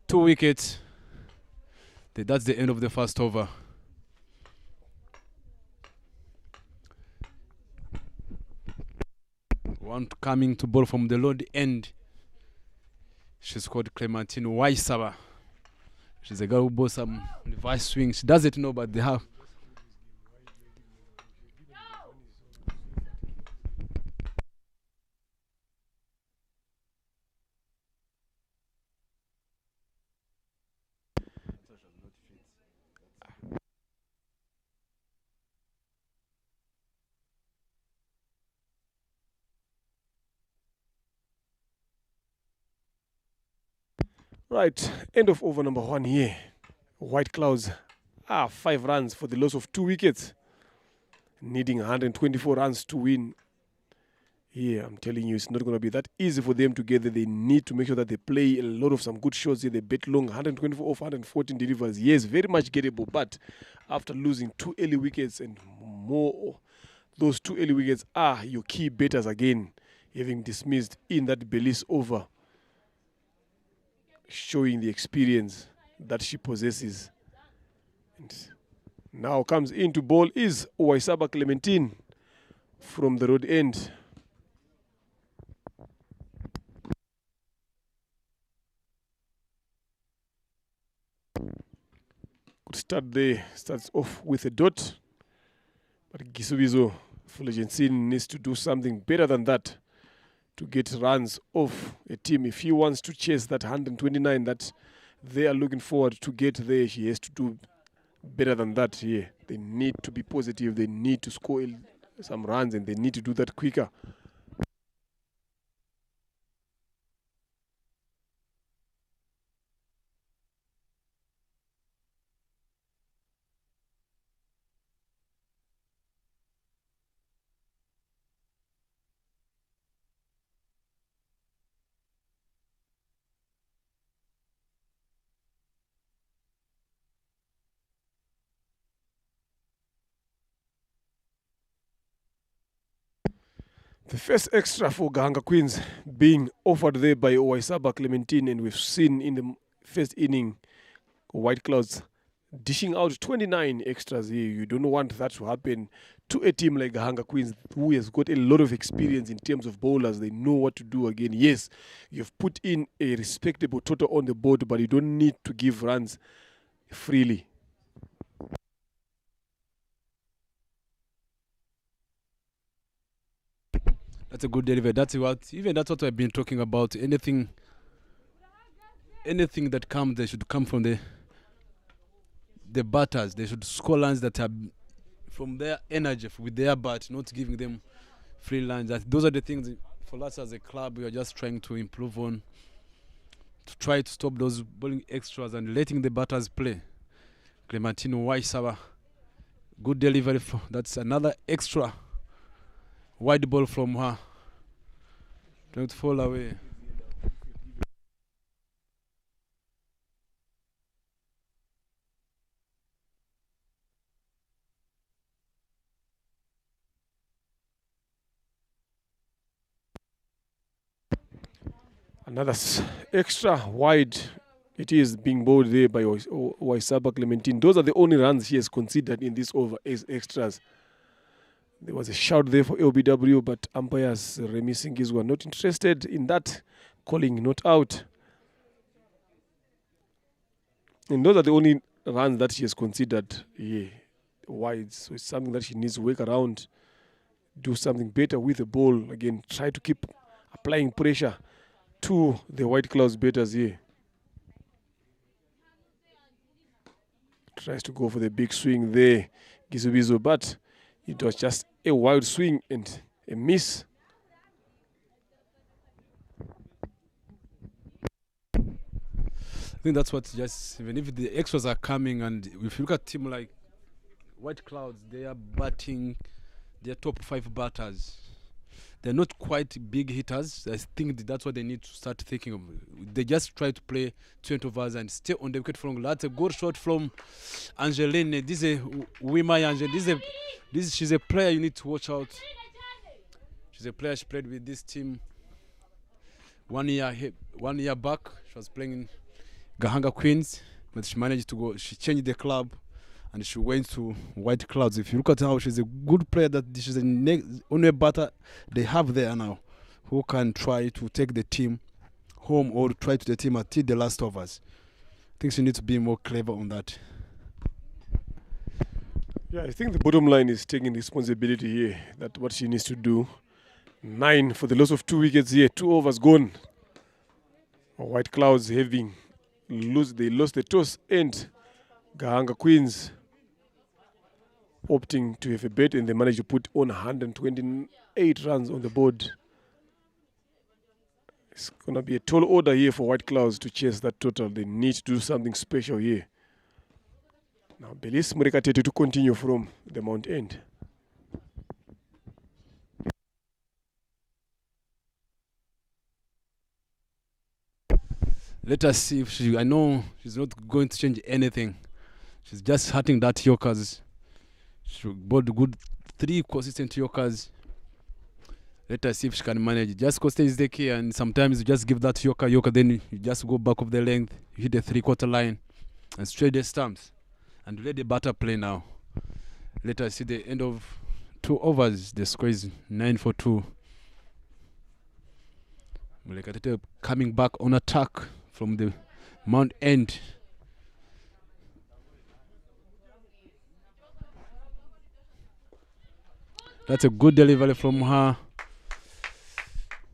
2 wickets. That's the end of the first over. One coming to ball from the low end. She's called Clementine Waisaba. She's a girl who bowls some reverse swing. She doesn't know, but they have. Right, end of over number 1 here. White Clouds 5 runs for the loss of 2 wickets. Needing 124 runs to win. Yeah, I'm telling you, it's not going to be that easy for them to get there. They need to make sure that they play a lot of some good shots here. They bet long, 124 off 114 deliveries. Yes, very much gettable, but after losing 2 early wickets and more, those 2 early wickets are your key betters again, having dismissed in that Belis over, showing the experience that she possesses. And now comes into ball is Waisaba Clementine from the road end. Good start there. Starts off with a dot. But Gisubizo Fulgensin needs to do something better than that to get runs off a team. If he wants to chase that 129 that they are looking forward to get there, he has to do better than that here. They need to be positive. They need to score some runs, and they need to do that quicker. The first extra for Gahanga Queens being offered there by Waisaba Clementine, and we've seen in the first inning White Clouds dishing out 29 extras here. You don't want that to happen to a team like Gahanga Queens, who has got a lot of experience in terms of bowlers. They know what to do again. Yes, you've put in a respectable total on the board, but you don't need to give runs freely. That's a good delivery. That's what I've been talking about. Anything that comes, they should come from the batters. They should score lines that are from their energy, with their bat, not giving them free lines. Those are the things for us as a club we are just trying to improve on, to try to stop those bowling extras and letting the batters play. Clementine Waisaba, good delivery. That's another extra. Wide ball from her. Trying to fall away. Another extra wide. It is being bowled there by Waisaba Clementine. Those are the only runs she has considered in this over as extras. There was a shout there for LBW, but umpires Remy Singis were not interested in that, calling not out. And those are the only runs that she has considered here, wide. So it's something that she needs to work around, do something better with the ball. Again, try to keep applying pressure to the White Clouds batters here. Tries to go for the big swing there, Gizubizo, but it was just a wild swing and a miss. I think that's what even if the extras are coming, and if you look at a team like White Clouds, they are batting their top 5 batters. They're not quite big hitters. I think that's what they need to start thinking of. They just try to play 20 overs and stay on the wicket for long. That's a good shot from Angeline. This is a Wima Angel. She's a player you need to watch out. She's a player. She played with this team 1 year back. She was playing in Gahanga Queens, but she managed to go. She changed the club, and she went to White Clouds. If you look at how she's a good player, that she's the only batter they have there now, who can try to take the team home or try to the team until the last overs. I think she needs to be more clever on that. Yeah, I think the bottom line is taking responsibility here. That's what she needs to do. 9 for the loss of 2 wickets here. 2 overs gone. White Clouds they lost the toss, and Gahanga Queens opting to have a bet, and they managed to put on 128 runs on the board. It's going to be a tall order here for White Clouds to chase that total. They need to do something special here. Now, Belis Murekatete to continue from the Mount End. Let us see if I know she's not going to change anything. She's just hitting that Yorkers. She bought good 3 consistent Yorkers. Let us see if she can manage. Just Costa is the key, and sometimes you just give that Yorker, then you just go back of the length, you hit the 3/4 line, and straight the stumps. And let the batter play now. Let us see the end of 2 overs. The score is 9 for 2. Mulekatete coming back on attack from the Mount End. That's a good delivery from her.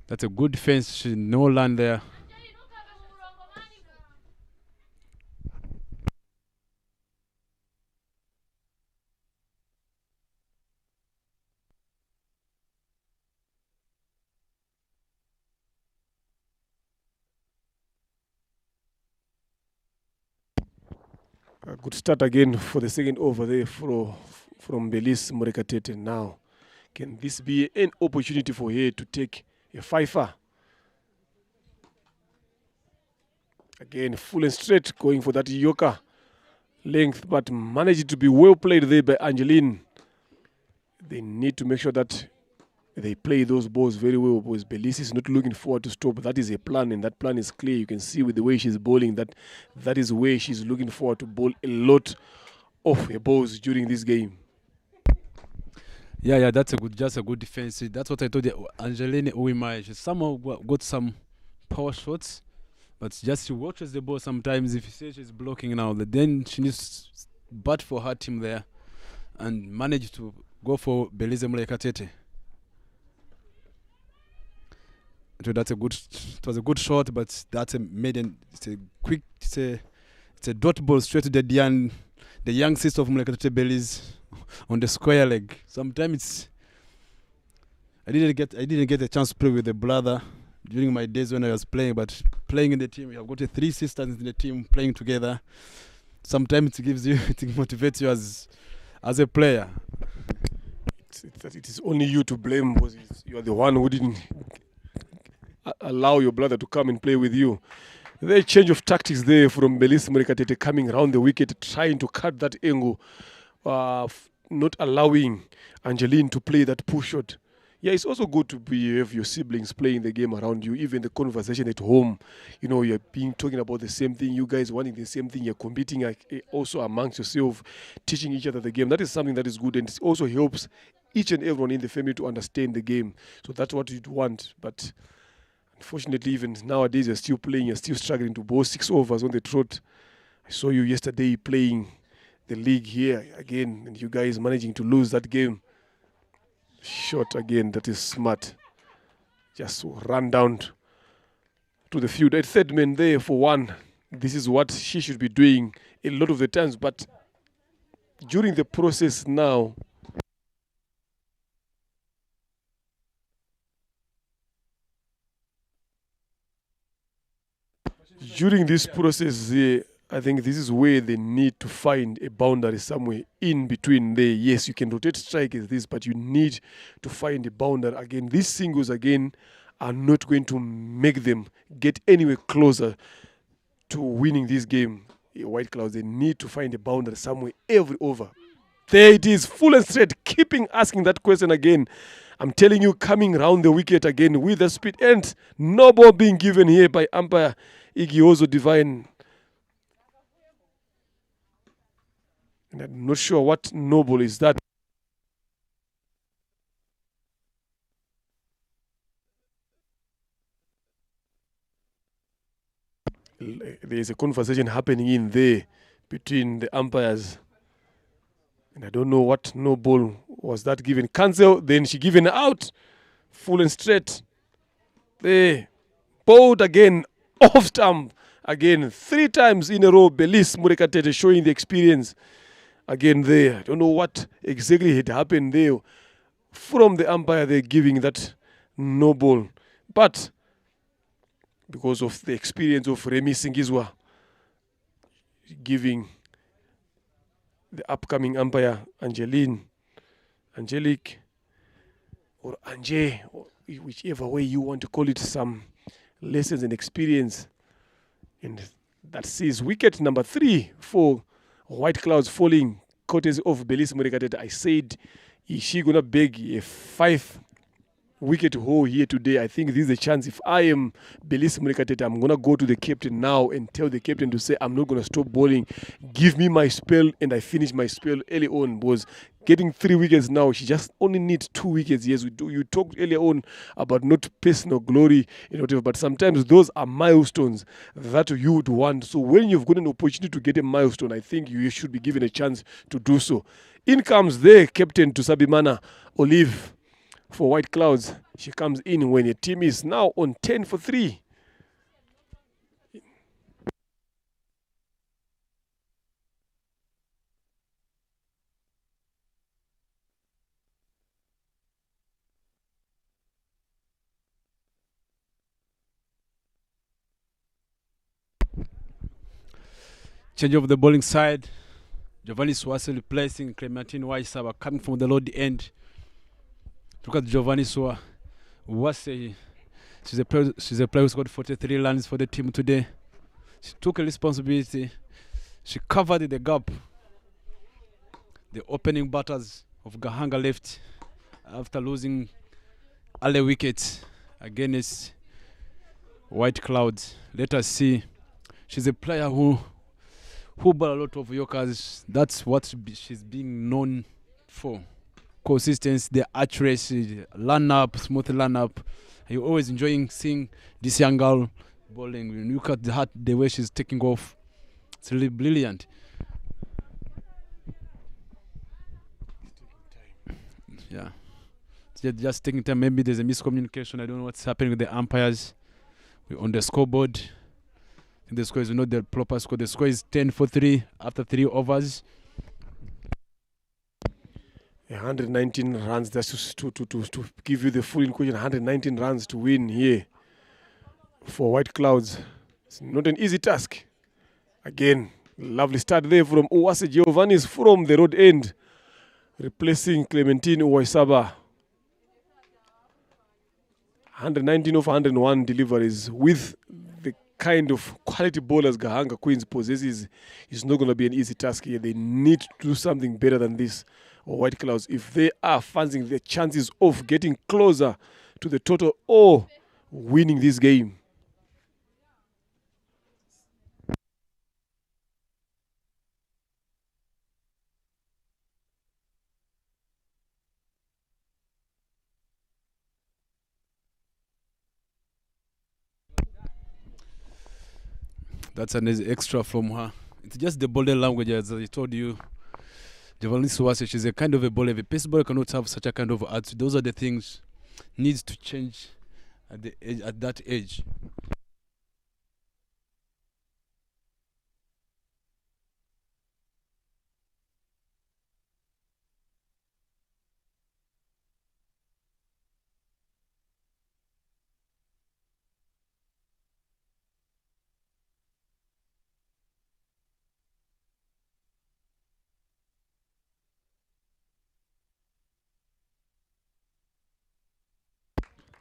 That's a good fence. No land there. A good start again for the second over there from Belis Murekatete. Now, can this be an opportunity for her to take a fifer? Again, full and straight, going for that Yorker length, but managed to be well played there by Angeline. They need to make sure that They play those balls very well because Belize is not looking forward to stop. That is a plan, and that plan is clear. You can see with the way she's bowling that is where she's looking forward to bowl a lot of her balls during this game. Yeah, that's just a good defense. That's what I told you. Angeline Uwimai, she somehow got some power shots, but just she watches the ball sometimes. If you say she's blocking now, then she needs to bat for her team there and manage to go for Belize Mulekatete. So it was a good shot, but that's a maiden. It's a quick. It's a dot ball straight to the young sister of Mulekatete Belize on the square leg. Sometimes I didn't get a chance to play with the brother during my days when I was playing, but playing in the team, you have got 3 sisters in the team playing together. Sometimes it motivates you as a player. It is only you to blame because you are the one who didn't allow your brother to come and play with you. The change of tactics there from Belize Mulekatete coming around the wicket, trying to cut that angle, not allowing Angeline to play that push shot. Yeah, it's also good to have your siblings playing the game around you, even the conversation at home. You know, you're talking about the same thing, you guys wanting the same thing, you're competing also amongst yourself, teaching each other the game. That is something that is good, and it also helps each and everyone in the family to understand the game. So that's what you'd want, but unfortunately, even nowadays, you're still playing, you're still struggling to bowl 6 overs on the trot. I saw you yesterday playing the league here again, and you guys managing to lose that game. Shot again, that is smart. Just run down to the field. A third man there for one. This is what she should be doing a lot of the times, but during the process now, during this process, I think this is where they need to find a boundary somewhere in between there. Yes, you can rotate strikers this, but you need to find a boundary. Again, these singles again are not going to make them get anywhere closer to winning this game. White Clouds, they need to find a boundary somewhere every over. There it is, full and straight, keeping asking that question again. I'm telling you, coming round the wicket again with the speed, and no ball being given here by umpire Igiozo Divine. And I'm not sure what noble is that. There is a conversation happening in there between the umpires. And I don't know what noble was that given. Cancel, then she given out. Full and straight. There. Bowled again. Off stump. Again, 3 times in a row. Belize Mulekatete showing the experience. Again there. I don't know what exactly had happened there. From the umpire, they're giving that no ball. But because of the experience of Remy Singizwa, giving the upcoming umpire, Angelique, or Anje, or whichever way you want to call it, some lessons and experience. And that sees wicket number 3 for White Clouds falling courtesy of Belize Mulekatete. I said, is she going to beg a 5-wicket haul here today? I think this is a chance. If I am Belize Mulekatete, I'm going to go to the captain now and tell the captain to say, I'm not going to stop bowling. Give me my spell, and I finish my spell early on. Was getting 3 wickets now. She just only needs 2 wickets. Yes, you talked earlier on about not personal glory and whatever, but sometimes those are milestones that you would want. So when you've got an opportunity to get a milestone, I think you should be given a chance to do so. In comes the captain to Sabimana Olive for White Clouds. She comes in when your team is now on 10 for 3. Change of the bowling side. Giovanni Swase replacing Clementine Waisaba coming from the low end. Look at Giovanni Swase. She's a player who scored 43 runs for the team today. She took a responsibility. She covered the gap. The opening batters of Gahanga left after losing early wicket against White Clouds. Let us see. She's a player who bought a lot of Yorkers. That's what she's being known for. Consistency, the accuracy, smooth line-up. You're always enjoying seeing this young girl bowling. When you look at the way she's taking off, it's really brilliant. Yeah. Just taking time. Maybe there's a miscommunication. I don't know what's happening with the umpires. We're on the scoreboard. I think the score is not the proper score. The score is 10-3 after 3 overs. 119 runs. That's to give you the full equation. 119 runs to win here for White Clouds. It's not an easy task. Again, lovely start there from Uwase Giovanni's from the road end, replacing Clementine Uwaisaba. 119 of 101 deliveries with the kind of quality bowlers Gahanga Queens possesses. It's not going to be an easy task here. They need to do something better than this, or White Clouds, if they are fancying their chances of getting closer to the total or winning this game. That's an extra from her. It's just the bowling language, as I told you. Giovanni Suwase, she's a kind of a bowler. If a pace bowler cannot have such a kind of attitude, those are the things needs to change at that age.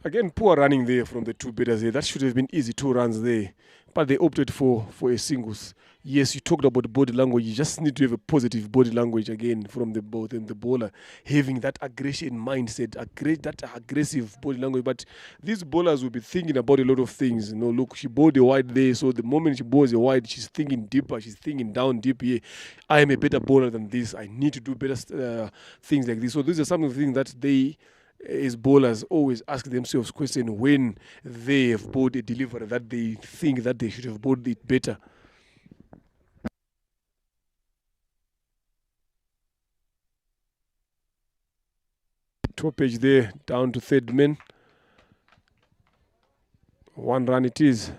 Again, poor running there from the two batters there. That should have been easy 2 runs there. But they opted for a singles. Yes, you talked about body language. You just need to have a positive body language again from the bowler, having that aggression mindset, that aggressive body language. But these bowlers will be thinking about a lot of things. You know, look, she bowled a wide there, so the moment she bowls a wide, she's thinking deeper. She's thinking down deep here. I am a better bowler than this. I need to do better things like this. So these are some of the things that they, as bowlers, always ask themselves question when they have bowled a delivery that they think that they should have bowled it better. Top edge there, down to third man. 1 run it is.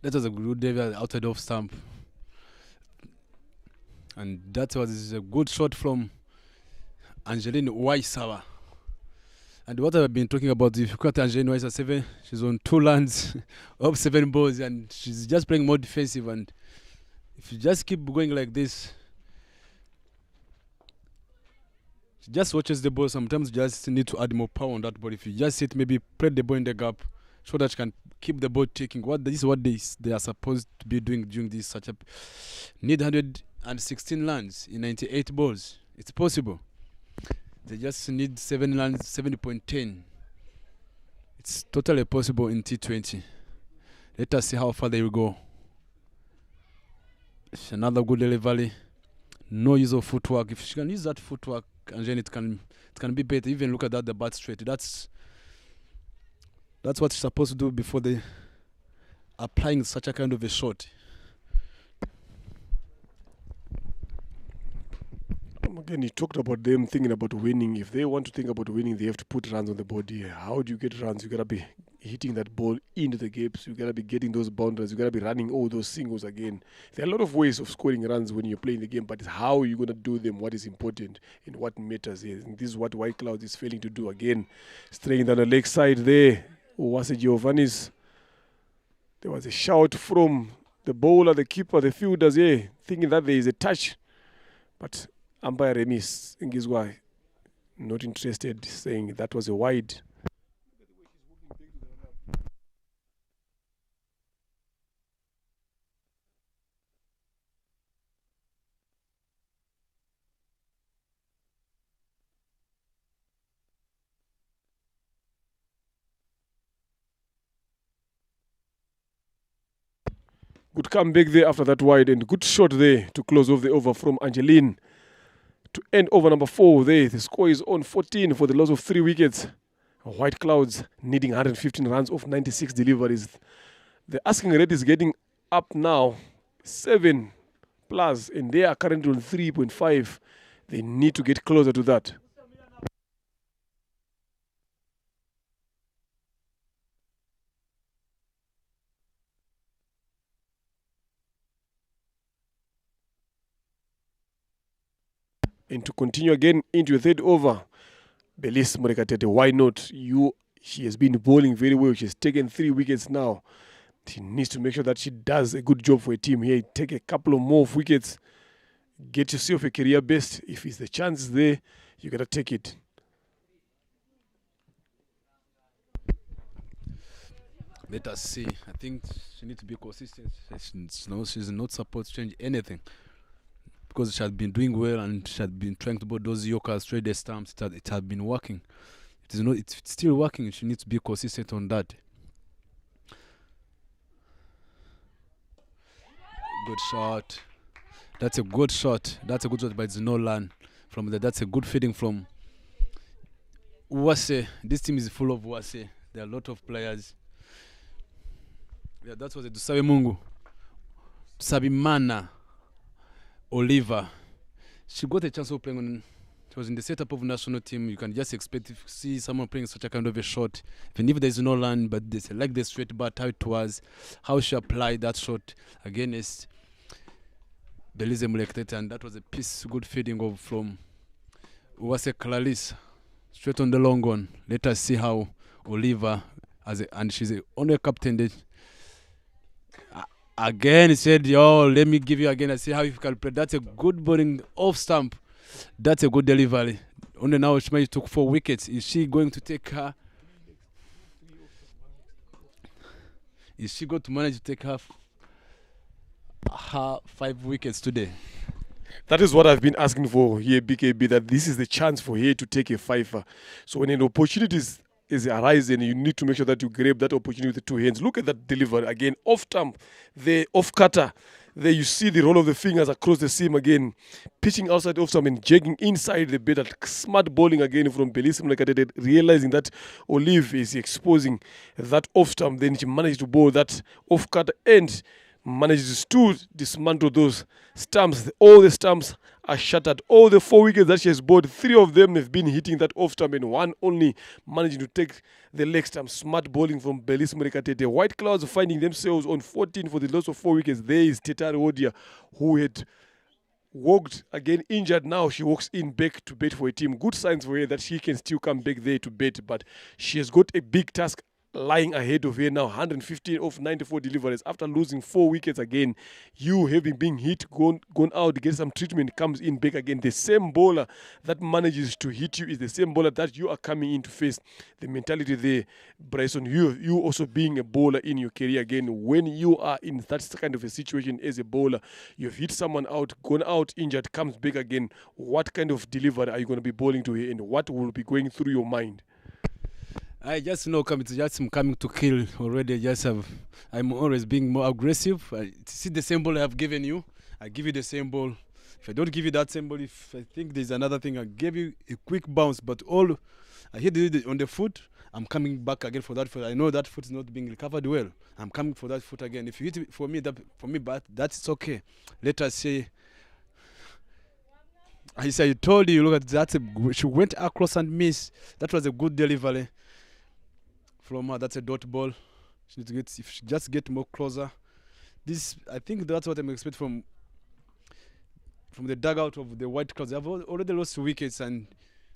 That was a good delivery outside off stump. And that was a good shot from Angeline Uwaisawa. And what I've been talking about, if you look at Angeline Uwaisawa 7, she's on 2 runs of 7 balls, and she's just playing more defensive. And if you just keep going like this, she just watches the ball. Sometimes you just need to add more power on that ball. If you just sit, maybe play the ball in the gap, so that you can keep the ball ticking. This is what they are supposed to be doing during this such a need 116 runs in 98 balls. It's possible. They just need 7 runs, 70.10. It's totally possible in T20. Let us see how far they will go. It's another good delivery. No use of footwork. If she can use that footwork, and then it can be better. Even look at that, the bat straight. That's what she's supposed to do before they applying such a kind of a shot. Again, you talked about them thinking about winning. If they want to think about winning, they have to put runs on the board here. How do you get runs? You gotta be hitting that ball into the gaps. You gotta be getting those boundaries. You gotta be running all those singles again. There are a lot of ways of scoring runs when you're playing the game, but it's how you're gonna do them, what is important and what matters here. And this is what White Clouds is failing to do again. Straying down the leg side there. Uwase Giovanni's. There was a shout from the bowler, the keeper, the fielders here, thinking that there is a touch. But umpire Remis Ngizwa not interested, saying that was a wide. Good comeback there after that wide, and good shot there to close off the over from Angeline. To end over number 4 there, the score is on 14 for the loss of 3 wickets. White Clouds needing 115 runs off 96 deliveries. The asking rate is getting up now, 7 plus, and they are currently on 3.5. They need to get closer to that. And to continue again into a third over, Belis Morekatete, why not? She has been bowling very well. She's taken 3 wickets now. She needs to make sure that she does a good job for a team here. Take a couple of more wickets. Get yourself a career best. If it's the chance there, you got to take it. Let us see. I think she needs to be consistent. She's not supposed to change anything. Because she had been doing well and she had been trying to bowl those Yorkers, trade the stamps. It had been working. It's still working. She needs to be consistent on that. Good shot. That's a good shot. That's a good shot, but it's no land from there. That's a good feeding from Uwase. This team is full of Uwase. There are a lot of players. Yeah, that was a Dusabe Mungu. Sabimana. Oliver, she got a chance of playing on. It was in the setup of national team. You can just expect to see someone playing such a kind of a shot, even if there's no land. But they like the straight bat, how it was, how she applied that shot against Belize Mulekete, and that was a piece good feeding of from Uwase Clarisse, straight on the long one. Let us see how Oliver, and she's the only captain that. Again, he said, yo, let me give you again. I see how you can play. That's a good bowling off stump. That's a good delivery. Only now she took 4 wickets. Is she going to take her? Is she going to manage to take her 5 wickets today? That is what I've been asking for here, BKB, that this is the chance for her to take a 5. So when an opportunity is arising, you need to make sure that you grab that opportunity with the 2 hands. Look at that delivery again, off stump, the off cutter. There you see the roll of the fingers across the seam again, pitching outside off stump and jagging inside the bed. Smart bowling again from Belize Mulekete, realizing that Olive is exposing that off stump. Then she managed to bowl that off cutter and manages to dismantle those stumps. All the stumps are shattered. All the 4 wickets that she has bowled, 3 of them have been hitting that off stump and 1 only managing to take the leg stump. Smart bowling from Belize Morekatete. White Clouds finding themselves on 14 for the loss of 4 wickets. There is Tetare Odia, who had walked again injured. Now she walks in back to bat for a team. Good signs for her that she can still come back there to bat, but she has got a big task lying ahead of her now. 115 off 94 deliveries after losing 4 wickets again. You having been hit, gone out, get some treatment, comes in back again. The same bowler that manages to hit you is the same bowler that you are coming in to face. The mentality there, Bryson, you also being a bowler in your career again, when you are in that kind of a situation as a bowler, you've hit someone out, gone out injured, comes back again. What kind of delivery are you going to be bowling to her, and what will be going through your mind? I just know I'm coming to kill already. I'm always being more aggressive. See the same ball I have given you, I give you the same ball. If I don't give you that same ball, if I think there's another thing, I give you a quick bounce. But all I hit it on the foot, I'm coming back again for that foot. I know that foot is not being recovered well. I'm coming for that foot again. If you hit it for me, but that's okay. Let us say. I told you, look at that. She went across and missed. That was a good delivery from her. That's a dot ball. She needs to get, if she just get more closer. I think that's what I'm expecting from the dugout of the White Clouds. They have already lost wickets, and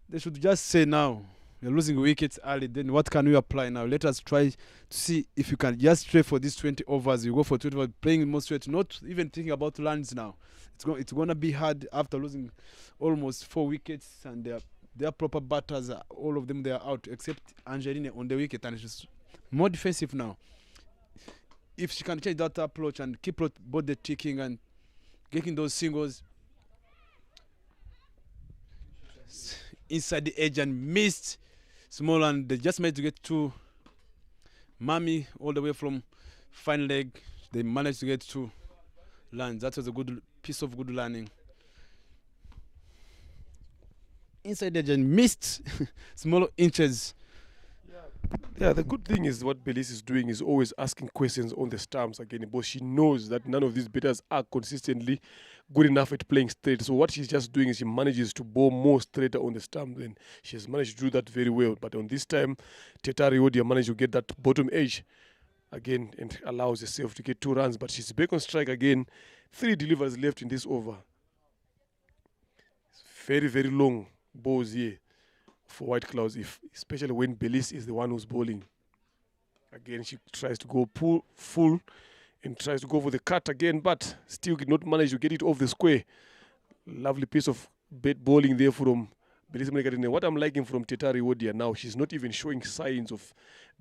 they should just say now, you're losing wickets early, then what can we apply now? Let us try to see if you can just stray for these 20 overs. You go for 20 overs, playing more straight, not even thinking about lands now. It's going to be hard after losing almost 4 wickets, and their proper batters, all of them, they are out, except Angeline on the wicket, and she's more defensive now. If she can change that approach and keep both the ticking and getting those singles inside the edge and missed small, and they just managed to get to Mami all the way from fine leg. they managed to get 2 lands. That was a good piece of good learning. Inside edge and missed small inches. Yeah, the good thing is what Belize is doing is always asking questions on the stumps again, but she knows that none of these batters are consistently good enough at playing straight. So what she's just doing is she manages to bowl more straighter on the stump, and she has managed to do that very well. But on this time, Tetari Odia managed to get that bottom edge again and allows herself to get 2 runs. But she's back on strike again. 3 deliveries left in this over. It's very, very long balls here for White Clouds, especially when Belize is the one who's bowling. Again, she tries to go full and tries to go for the cut again, but still did not manage to get it off the square. Lovely piece of bait bowling there from Belize. What I'm liking from Tetari Odia now, she's not even showing signs of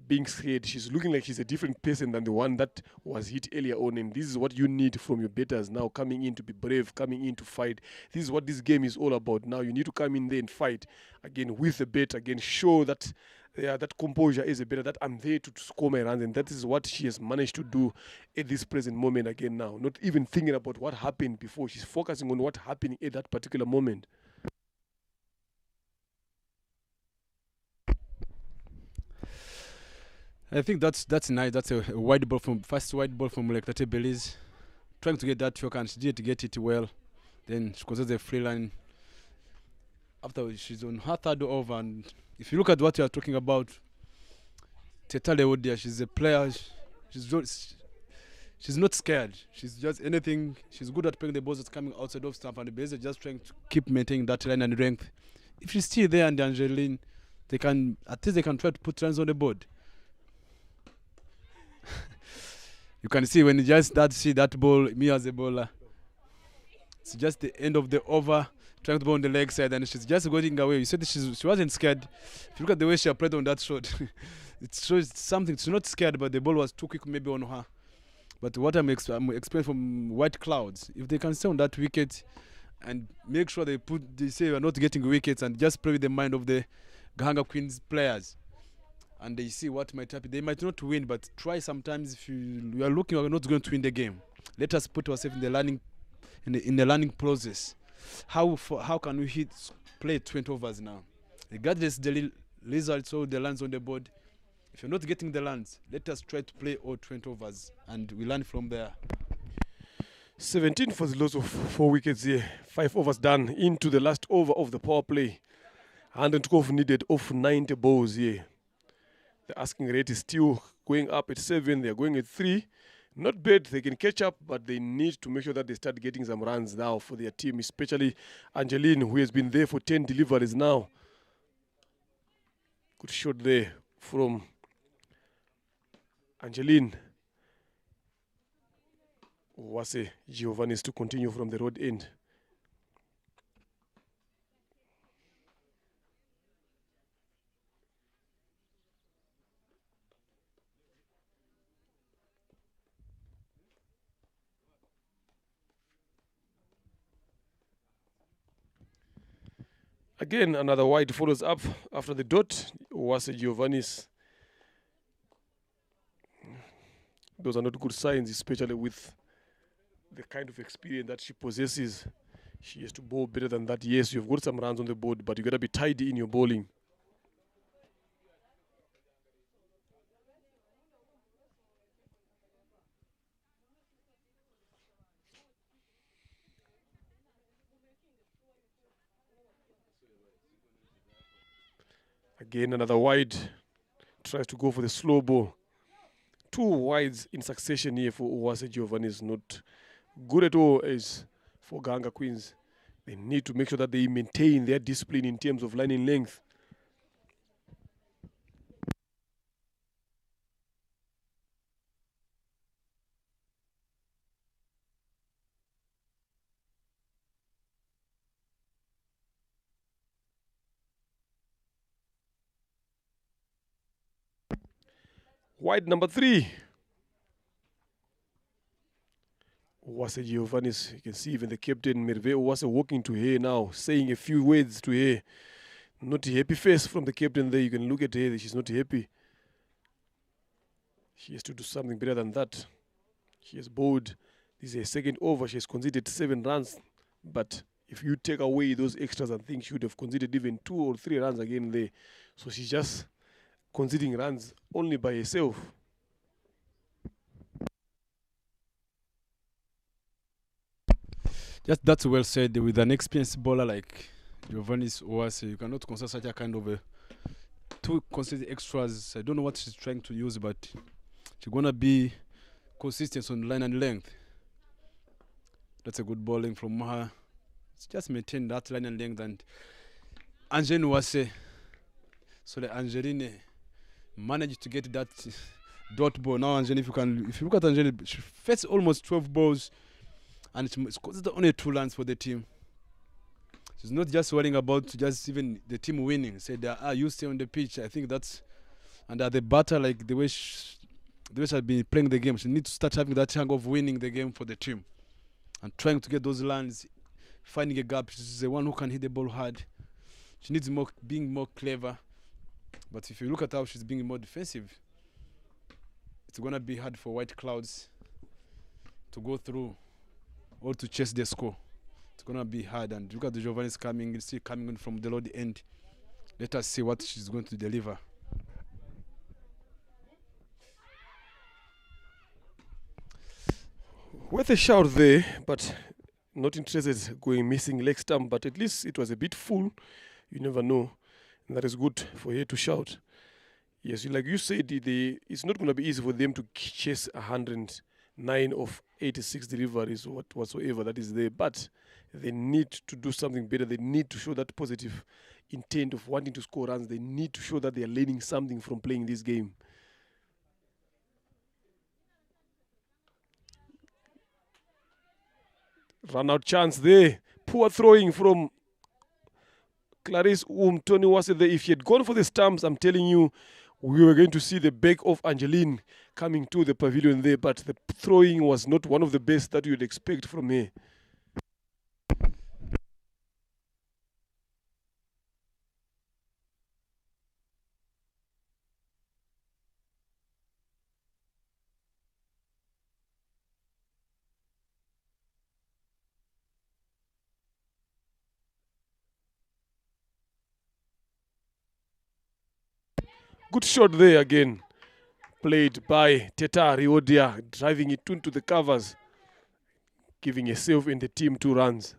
being scared. She's looking like she's a different person than the one that was hit earlier on, and this is what you need from your batters now, coming in to be brave, coming in to fight. This is what this game is all about now. You need to come in there and fight again with the bat, again show that that composure is a better, that I'm there to score my runs, and that is what she has managed to do at this present moment again now. Not even thinking about what happened before. She's focusing on what happened at that particular moment. I think that's nice. That's a wide ball from first wide ball from Tate Belize, trying to get that choke, and she did get it well. Then she considers a free line. After she's on her 3rd over, and if you look at what you are talking about, Tetale Odia, she's a player. She's not scared. She's just anything. She's good at playing the balls that's coming outside of stump, and the Belize are just trying to keep maintaining that line and length. If she's still there and Angeline, they can at least try to put runs on the board. You can see when you just start to see that ball, me as a bowler, it's just the end of the over, trying to bowl on the leg side, and she's just going away. You said she wasn't scared. If you look at the way she played on that shot, it shows something. She's not scared, but the ball was too quick maybe on her. But what I'm expecting from White Clouds, if they can stay on that wicket and make sure they say we're not getting wickets and just play with the mind of the Gahanga Queens players, and they see what might happen. They might not win, but try sometimes. If you are looking, we're not going to win the game. Let us put ourselves in the learning, in the learning process. How can we play 20 overs now? Regardless the results or the lands on the board, if you're not getting the lands, let us try to play all 20 overs, and we learn from there. 17 for the loss of 4 wickets here. 5 overs done into the last over of the power play. 112 needed off 90 balls here. The asking rate is still going up at 7. They're going at 3. Not bad. They can catch up, but they need to make sure that they start getting some runs now for their team, especially Angeline, who has been there for 10 deliveries now. Good shot there from Angeline. Wase Giovanni is to continue from the road end. Again, another wide follows up after the dot. Wase Giovanni's. Those are not good signs, especially with the kind of experience that she possesses. She has to bowl better than that. Yes, you've got some runs on the board, but you got to be tidy in your bowling. Again, another wide. Tries to go for the slow ball. 2 wides in succession here for Uwase Giovanni is not good at all as for Gahanga Queens. They need to make sure that they maintain their discipline in terms of lining length. Wide number 3. Uwase Giovannis, you can see even the captain Merve Uwase walking to her now, saying a few words to her. Not a happy face from the captain there. You can look at her, she's not happy. She has to do something better than that. She has bowled. This is her second over. She has conceded 7 runs. But if you take away those extras, I think she would have conceded even 2 or 3 runs again there. So she's just conceding runs only by herself. That's well said. With an experienced bowler like Giovanni Owase, you cannot consider such a kind of a 2 consistent extras. I don't know what she's trying to use, but she's gonna be consistent on line and length. That's a good bowling from her. It's just maintain that line and length. And Angeline Owase, so the Angeline managed to get that dot ball. Now Angeline, if you look at Angeline, she faced almost 12 balls. And it's considered only 2 runs for the team. She's not just worrying about just even the team winning. Said, you stay on the pitch. I think that's under the batter, like the way she's been playing the game. She needs to start having that hang of winning the game for the team and trying to get those runs, finding a gap. She's the one who can hit the ball hard. She needs being more clever. But if you look at how she's being more defensive, it's gonna be hard for White Clouds to go through or to chase the score. It's gonna be hard. And look at the Giovanni's coming, still coming in from the low end. Let us see what she's going to deliver. Worth a shout there, but not interested going missing leg stump. But at least it was a bit full. You never know, and that is good for her to shout. Yes, like you said, it's not going to be easy for them to chase 109 of 86 deliveries or whatsoever that is there, but they need to do something better. They need to show that positive intent of wanting to score runs. They need to show that they are learning something from playing this game. Run out chance there. Poor throwing from Clarice Tony was there. If she had gone for the stumps, I'm telling you, we were going to see the back of Angeline coming to the pavilion there, but the throwing was not one of the best that you'd expect from her. Good shot there again. Played by Teta Riodia, driving it into the covers, giving herself and the team 2 runs.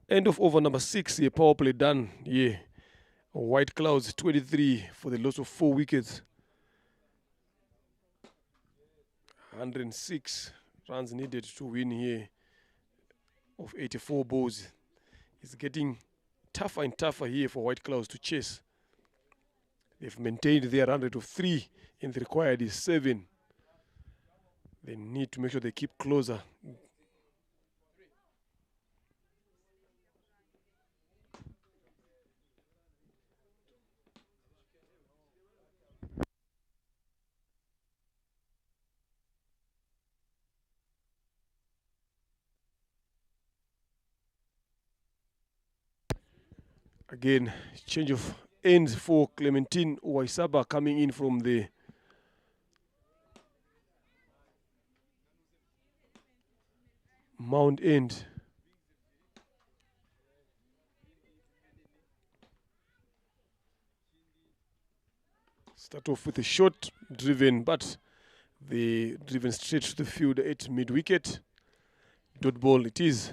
End of over number 6 here, power play done here. White Clouds 23 for the loss of 4 wickets. 106 runs needed to win here of 84 balls. It's getting tougher and tougher here for White Clouds to chase. They've maintained their run rate of 3 and the required is 7. They need to make sure they keep closer. Again, change of ends for Clementine Waisaba coming in from the Mount End. Start off with a short driven, but they driven straight to the field at mid-wicket. Dot ball it is.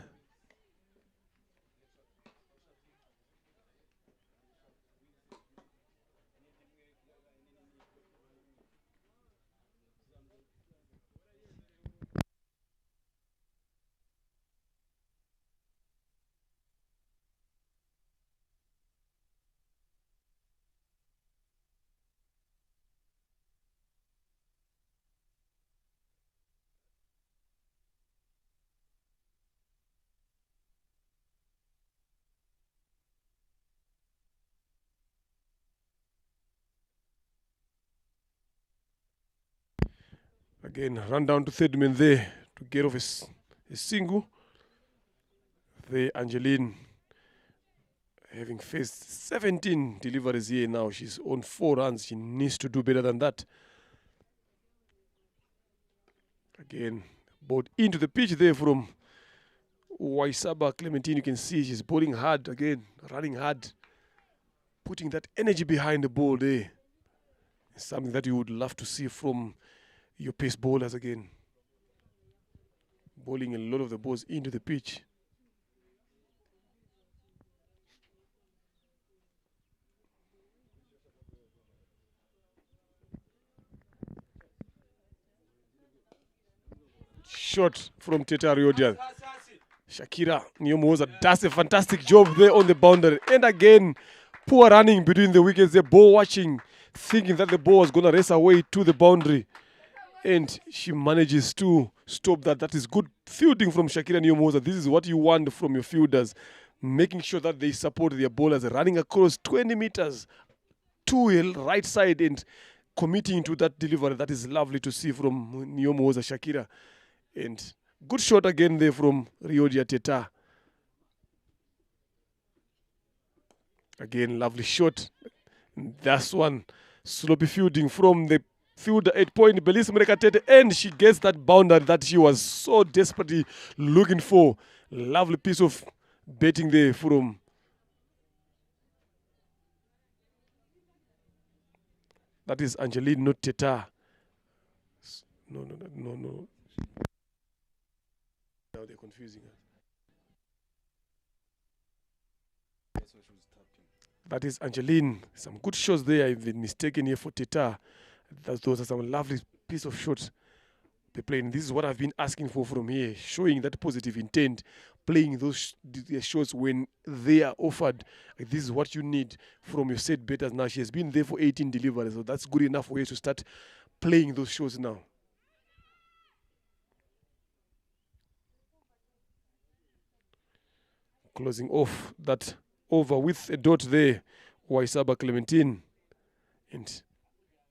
Again, run down to third man there to get off a single. There, Angeline Having faced 17 deliveries here now, she's on 4 runs. She needs to do better than that. Again, bowled into the pitch there from Waisaba Clementine. You can see she's bowling hard again, running hard, putting that energy behind the ball there. It's something that you would love to see from your pace bowlers again. Bowling a lot of the balls into the pitch. Shot from Teta Riodia. Shakira Nyomoza does a fantastic job there on the boundary. And again, poor running between the wickets. The ball watching, thinking that the ball was going to race away to the boundary. And she manages to stop that. That is good fielding from Shakira Nyomoza. This is what you want from your fielders. Making sure that they support their bowlers. Running across 20 meters to the right side and committing to that delivery. That is lovely to see from Nyomoza Shakira. And good shot again there from Riodia Teta. Again, lovely shot. And that's one. Sloppy fielding from the fielder 8 point, Belisa Tete, and she gets that boundary that she was so desperately looking for. Lovely piece of betting there from that is Angeline, not Teta. No. Now they're confusing us. That is Angeline. Some good shots there. I've been mistaken here for Teta. Those are some lovely piece of shots they're playing. This is what I've been asking for from here, showing that positive intent, playing those shots when they are offered. Like, this is what you need from your set betters now. She has been there for 18 deliveries, so that's good enough for you to start playing those shots now. Closing off that over with a dot there, Waisaba Clementine. And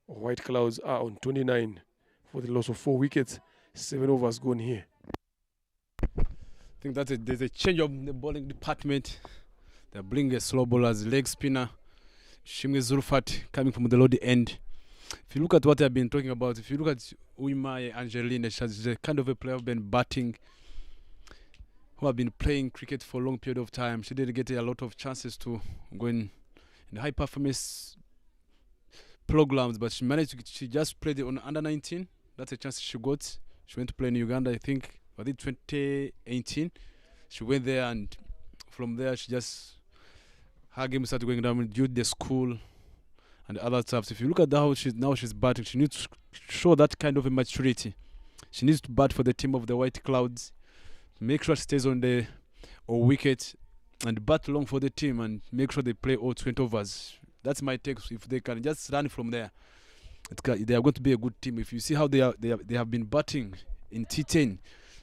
White Clouds are on 29 for the loss of 4 wickets. 7 overs gone here. I think that there's a change of the bowling department. They're bringing a slow bowler as leg spinner, Shimge Zulfat, coming from the low end. If you look at what I've been talking about, if you look at Uima Angeline, she's the kind of a player who's been batting, who have been playing cricket for a long period of time. She didn't get a lot of chances to go in high performance programs, but she managed to, she just played on under 19. That's a chance she got. She went to play in Uganda, I think 2018. She went there, and from there she just, her game started going down due to the school and other stuff. So if you look at how she's batting, she needs to show that kind of a maturity. She needs to bat for the team of the White Clouds, make sure she stays on the wicket and bat long for the team and make sure they play all 20 overs. That's my take. If they can just run from there, they are going to be a good team. If you see how they have been batting in T10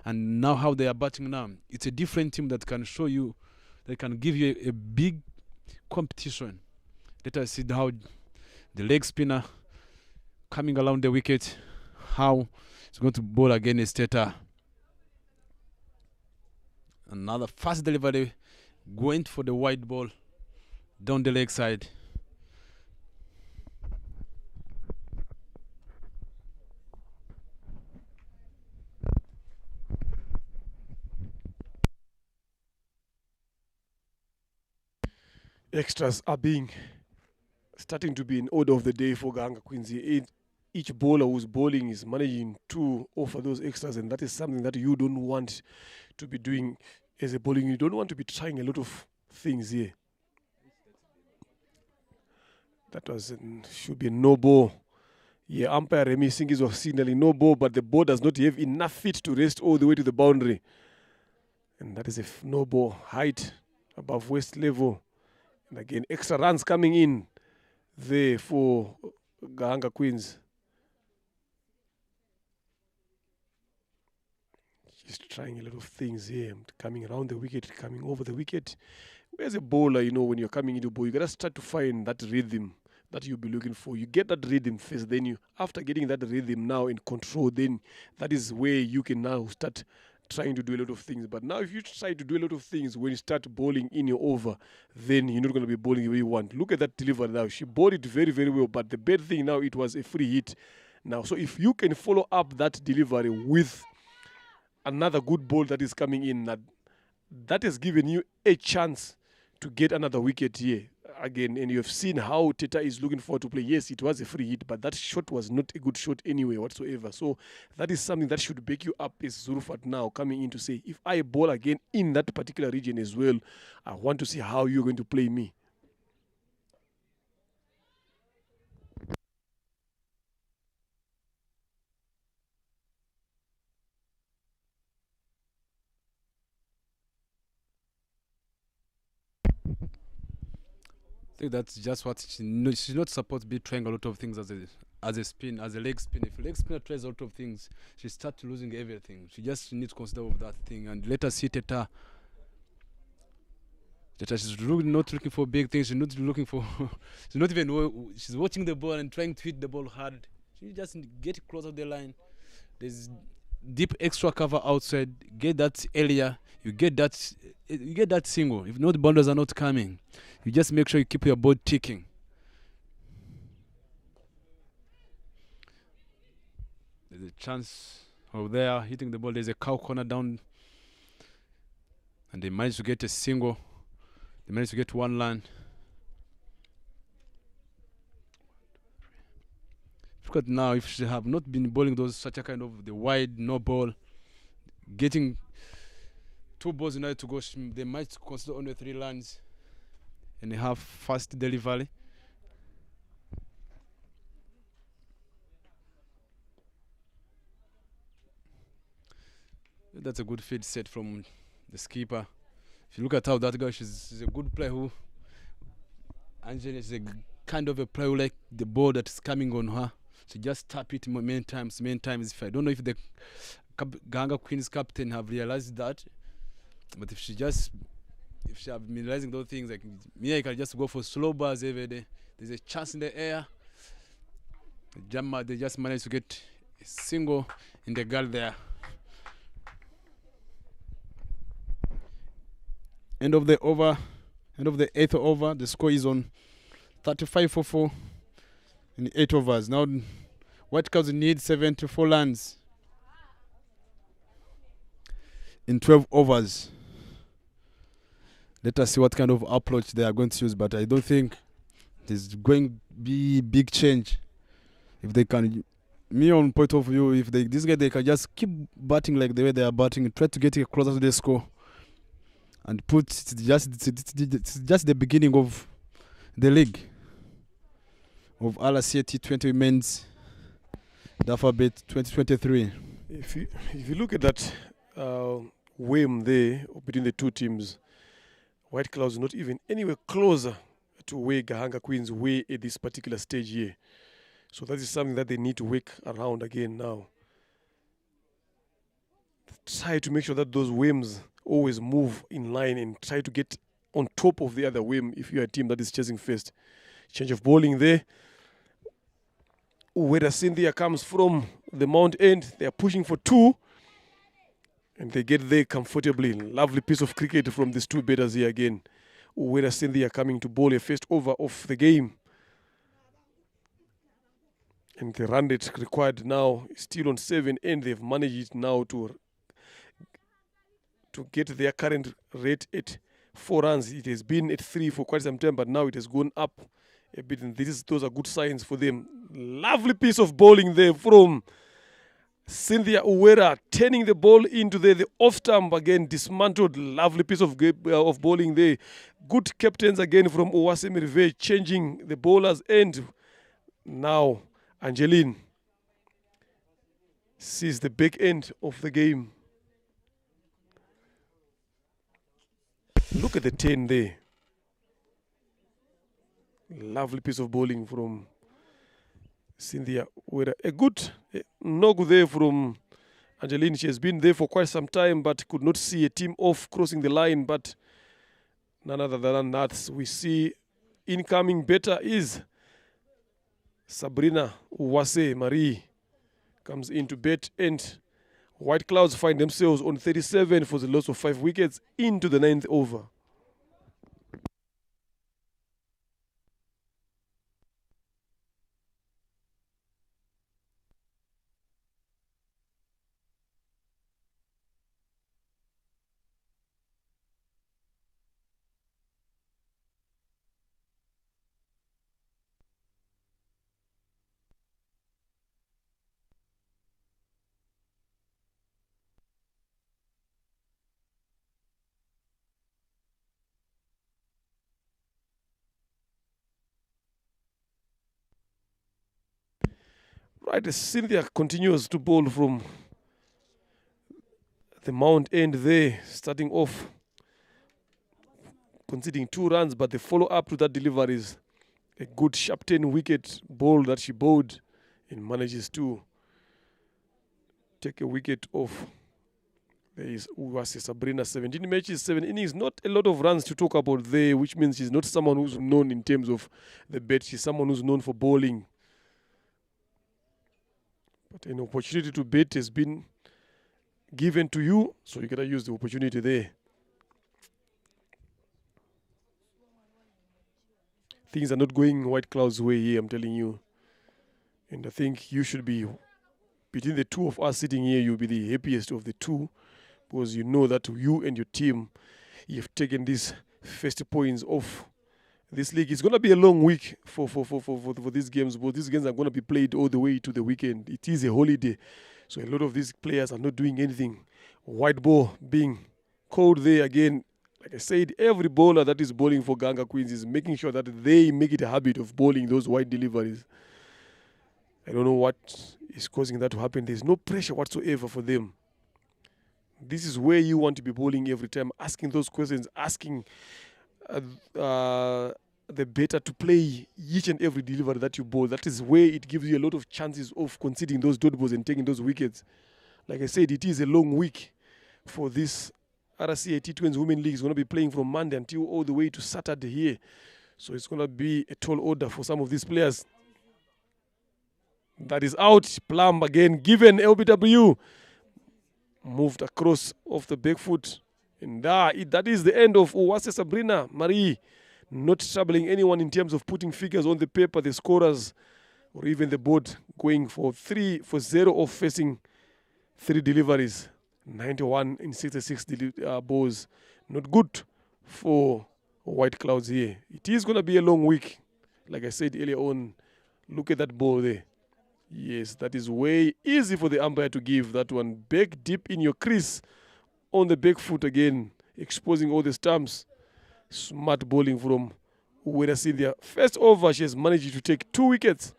and now how they are batting now, it's a different team that can show you, that can give you a big competition. Let us see how the leg spinner coming around the wicket, how it's going to bowl against Teta. Another fast delivery, going for the wide ball down the leg side. Extras are starting to be in order of the day for Gahanga Queens. Each bowler who's bowling is managing to offer those extras, and that is something that you don't want to be doing as a bowling. You don't want to be trying a lot of things here. That should be a no ball. Yeah, umpire Remy Singis was signaling no ball, but the ball does not have enough feet to rest all the way to the boundary. And that is a no ball, height above waist level. And again, extra runs coming in there for Gahanga Queens. She's trying a lot of things here, coming around the wicket, coming over the wicket. Where's a bowler, when you're coming into bowl, you got to start to find that rhythm that you'll be looking for. You get that rhythm first, then after getting that rhythm now in control, then that is where you can now start trying to do a lot of things. But now if you try to do a lot of things when you start bowling in your over, then you're not going to be bowling the way you want. Look at that delivery now. She bowled it very, very well. But the bad thing now, it was a free hit. Now, so if you can follow up that delivery with another good ball that is coming in, that has given you a chance to get another wicket here again. And you have seen how Teta is looking forward to play. Yes, it was a free hit, but that shot was not a good shot anyway whatsoever. So that is something that should back you up as Zulfat now coming in to say, if I bowl again in that particular region as well, I want to see how you're going to play me. I think that's just what she's not supposed to be trying a lot of things as a spin, as a leg spin. If a leg spinner tries a lot of things, she starts losing everything. She just needs to consider of that thing. And let us see Teta. Teta, she's really not looking for big things. She's not looking for. She's not even. She's watching the ball and trying to hit the ball hard. She just get closer to the line. There's deep extra cover outside. Get that earlier. You get that single. If not, the boulders are not coming. You just make sure you keep your board ticking. There's a chance of there hitting the ball. There's a cow corner down, and they managed to get a single. They managed to get one line. Look at now, if she have not been bowling such a kind of the wide no ball, getting 2 balls in order to go, they might consider only 3 lines and have fast delivery. That's a good feed set from the skipper. If you look at how that girl, she's a good player who, Angela is a kind of a player who like the ball that is coming on her. She just tap it many times. If I don't know if the Ganga Queen's captain have realized that, but if she have been realizing those things, like me, I can just go for slow bars every day. There's a chance in the air. They just managed to get a single in the guard there. End of the 8th over. The score is on 35 for 4 in 8 overs. Now, White Cows need 74 runs in 12 overs. Let us see what kind of approach they are going to use, but I don't think there's going to be big change. If they can, me on point of view, if this guy they can just keep batting like the way they are batting, try to get it closer to the score, and put just the beginning of the league of RCA T20 Women's Alphabet 2023. If you look at that whim there between the two teams, White Clouds not even anywhere closer to where Gahanga Queens were at this particular stage here. So that is something that they need to work around again now. Try to make sure that those whims always move in line and try to get on top of the other whim if you are a team that is chasing first. Change of bowling there. Where Cynthia comes from the mount end, they are pushing for 2. And they get there comfortably. Lovely piece of cricket from these 2 batters here again. Where Cynthia coming to bowl a first over of the game. And the run rate required now is still on 7, and they've managed now to get their current rate at 4 runs. It has been at 3 for quite some time, but now it has gone up a bit, and those are good signs for them. Lovely piece of bowling there from Cynthia Uwera, turning the ball into the off stump again, dismantled. Lovely piece of bowling there. Good captains again from Owase Mirive, changing the bowlers end. Now Angeline sees the back end of the game. Look at the 10 there. Lovely piece of bowling from Cynthia Uwera. A good knock there from Angeline. She has been there for quite some time, but could not see a team off crossing the line. But none other than that, we see incoming better is Sabrina Uwase Marie comes into bat, and White Clouds find themselves on 37 for the loss of 5 wickets into the 9th over. Right, as Cynthia continues to bowl from the mount end there, starting off conceding 2 runs, but the follow-up to that delivery is a good sharp 10-wicket ball that she bowled and manages to take a wicket off. There is Uwase Sabrina, 17 matches, 7 innings. Not a lot of runs to talk about there, which means she's not someone who's known in terms of the bat. She's someone who's known for bowling. But an opportunity to bet has been given to you, so you gotta use the opportunity there. Things are not going White Cloud's way here, I'm telling you. And I think you should be, between the two of us sitting here, you'll be the happiest of the two, because you know that you and your team, you've taken these first points off this league. It's going to be a long week for these games, but these games are going to be played all the way to the weekend. It is a holiday, so a lot of these players are not doing anything. White ball being called there again. Like I said, every bowler that is bowling for Ganga Queens is making sure that they make it a habit of bowling those wide deliveries. I don't know what is causing that to happen. There's no pressure whatsoever for them. This is where you want to be bowling every time, asking those questions, asking the batter to play each and every delivery that you bowl. That is where it gives you a lot of chances of conceding those dot balls and taking those wickets. Like I said, it is a long week for this RCA T20 Women League. Is going to be playing from Monday until all the way to Saturday here. So it's going to be a tall order for some of these players. That is out. Plum again given. LBW moved across off the back foot. And that is the end of Uwase Sabrina Marie. Not troubling anyone in terms of putting figures on the paper, the scorers, or even the board, going for 0 of facing 3 deliveries. 91 in 66 balls. Not good for White Clouds here. It is going to be a long week. Like I said earlier on, look at that ball there. Yes, that is way easy for the umpire to give that one. Back deep in your crease on the back foot again, exposing all the stumps. Smart bowling from Uwera Cynthia. First over, she has managed to take 2 wickets,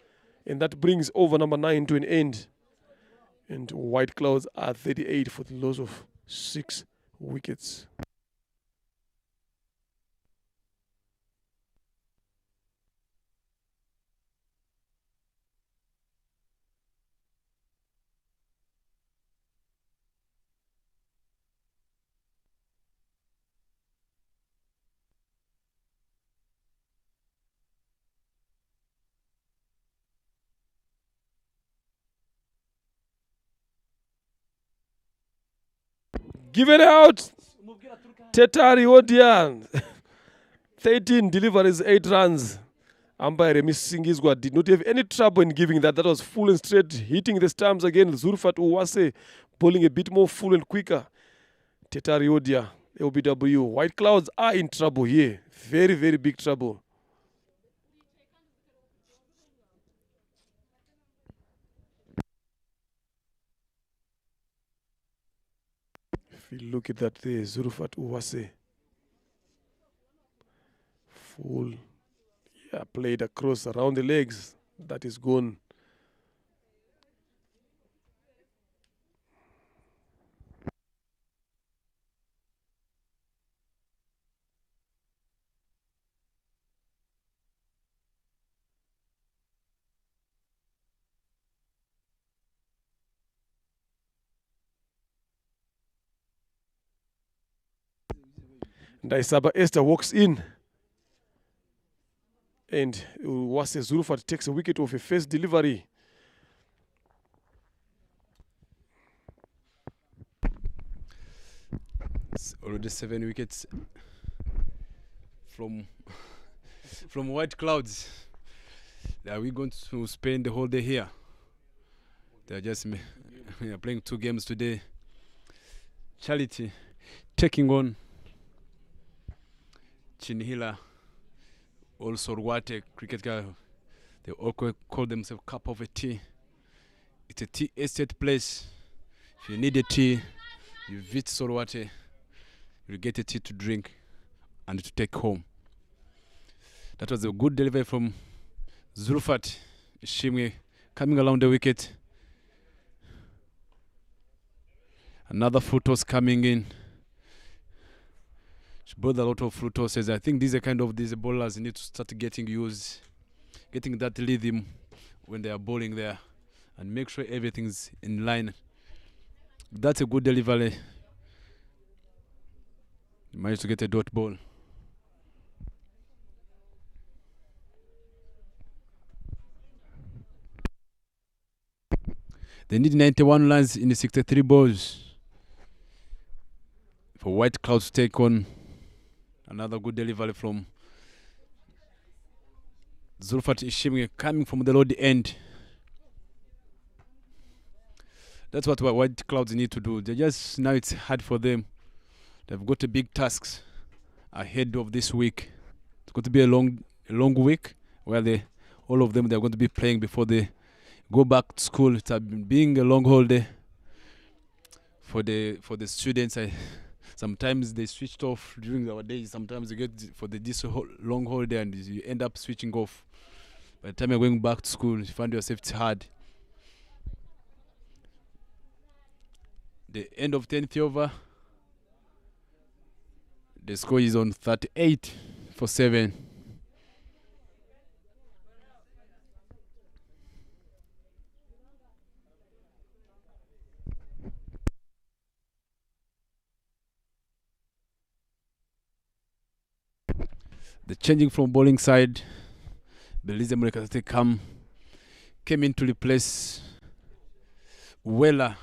and that brings over number 9 to an end. And White Clouds are 38 for the loss of 6 wickets. Given out. Tetari Odian. 13 deliveries, 8 runs. Umpire Remis Singizwa did not have any trouble in giving that. That was full and straight, hitting the stumps again. Zulfat Uwase bowling a bit more full and quicker. Tetari Odia, LBW. White Clouds are in trouble here. Very, very big trouble. If you look at that there, Zulfat Uwase. Full. Yeah, played across around the legs. That is gone. Ndaisaba Esther walks in. And Uwase Zulfat takes a wicket off a first delivery. Already 7 wickets from White Clouds. Are we going to spend the whole day here? They're just playing 2 games today. Charity taking on Chinhila, also Sorwate cricket guy. They all call themselves Cup of a Tea. It's a tea estate place. If you need a tea, you visit Sorwate, you'll get a tea to drink and to take home. That was a good delivery from Zulfat Shimwe coming along the wicket. Another fruit toss coming in. She brought a lot of fruit tosses. I think these bowlers need to start getting used, getting that rhythm when they are bowling there, and make sure everything's in line. That's a good delivery. Managed to get a dot ball. They need 91 runs in the 63 balls for White Clouds to take on. Another good delivery from Zulfat Ishimwe coming from the low end. That's what White Clouds need to do. Now it's hard for them. They've got a big tasks ahead of this week. It's going to be a long week where all of them they're going to be playing before they go back to school. It's being a long holiday for the students. Sometimes they switched off during our days. Sometimes you get for this long holiday and you end up switching off. By the time you're going back to school, you find yourself it's hard. The end of 10th over, the score is on 38 for 7. The changing from bowling side, Belize Murekatete came in to replace Wella.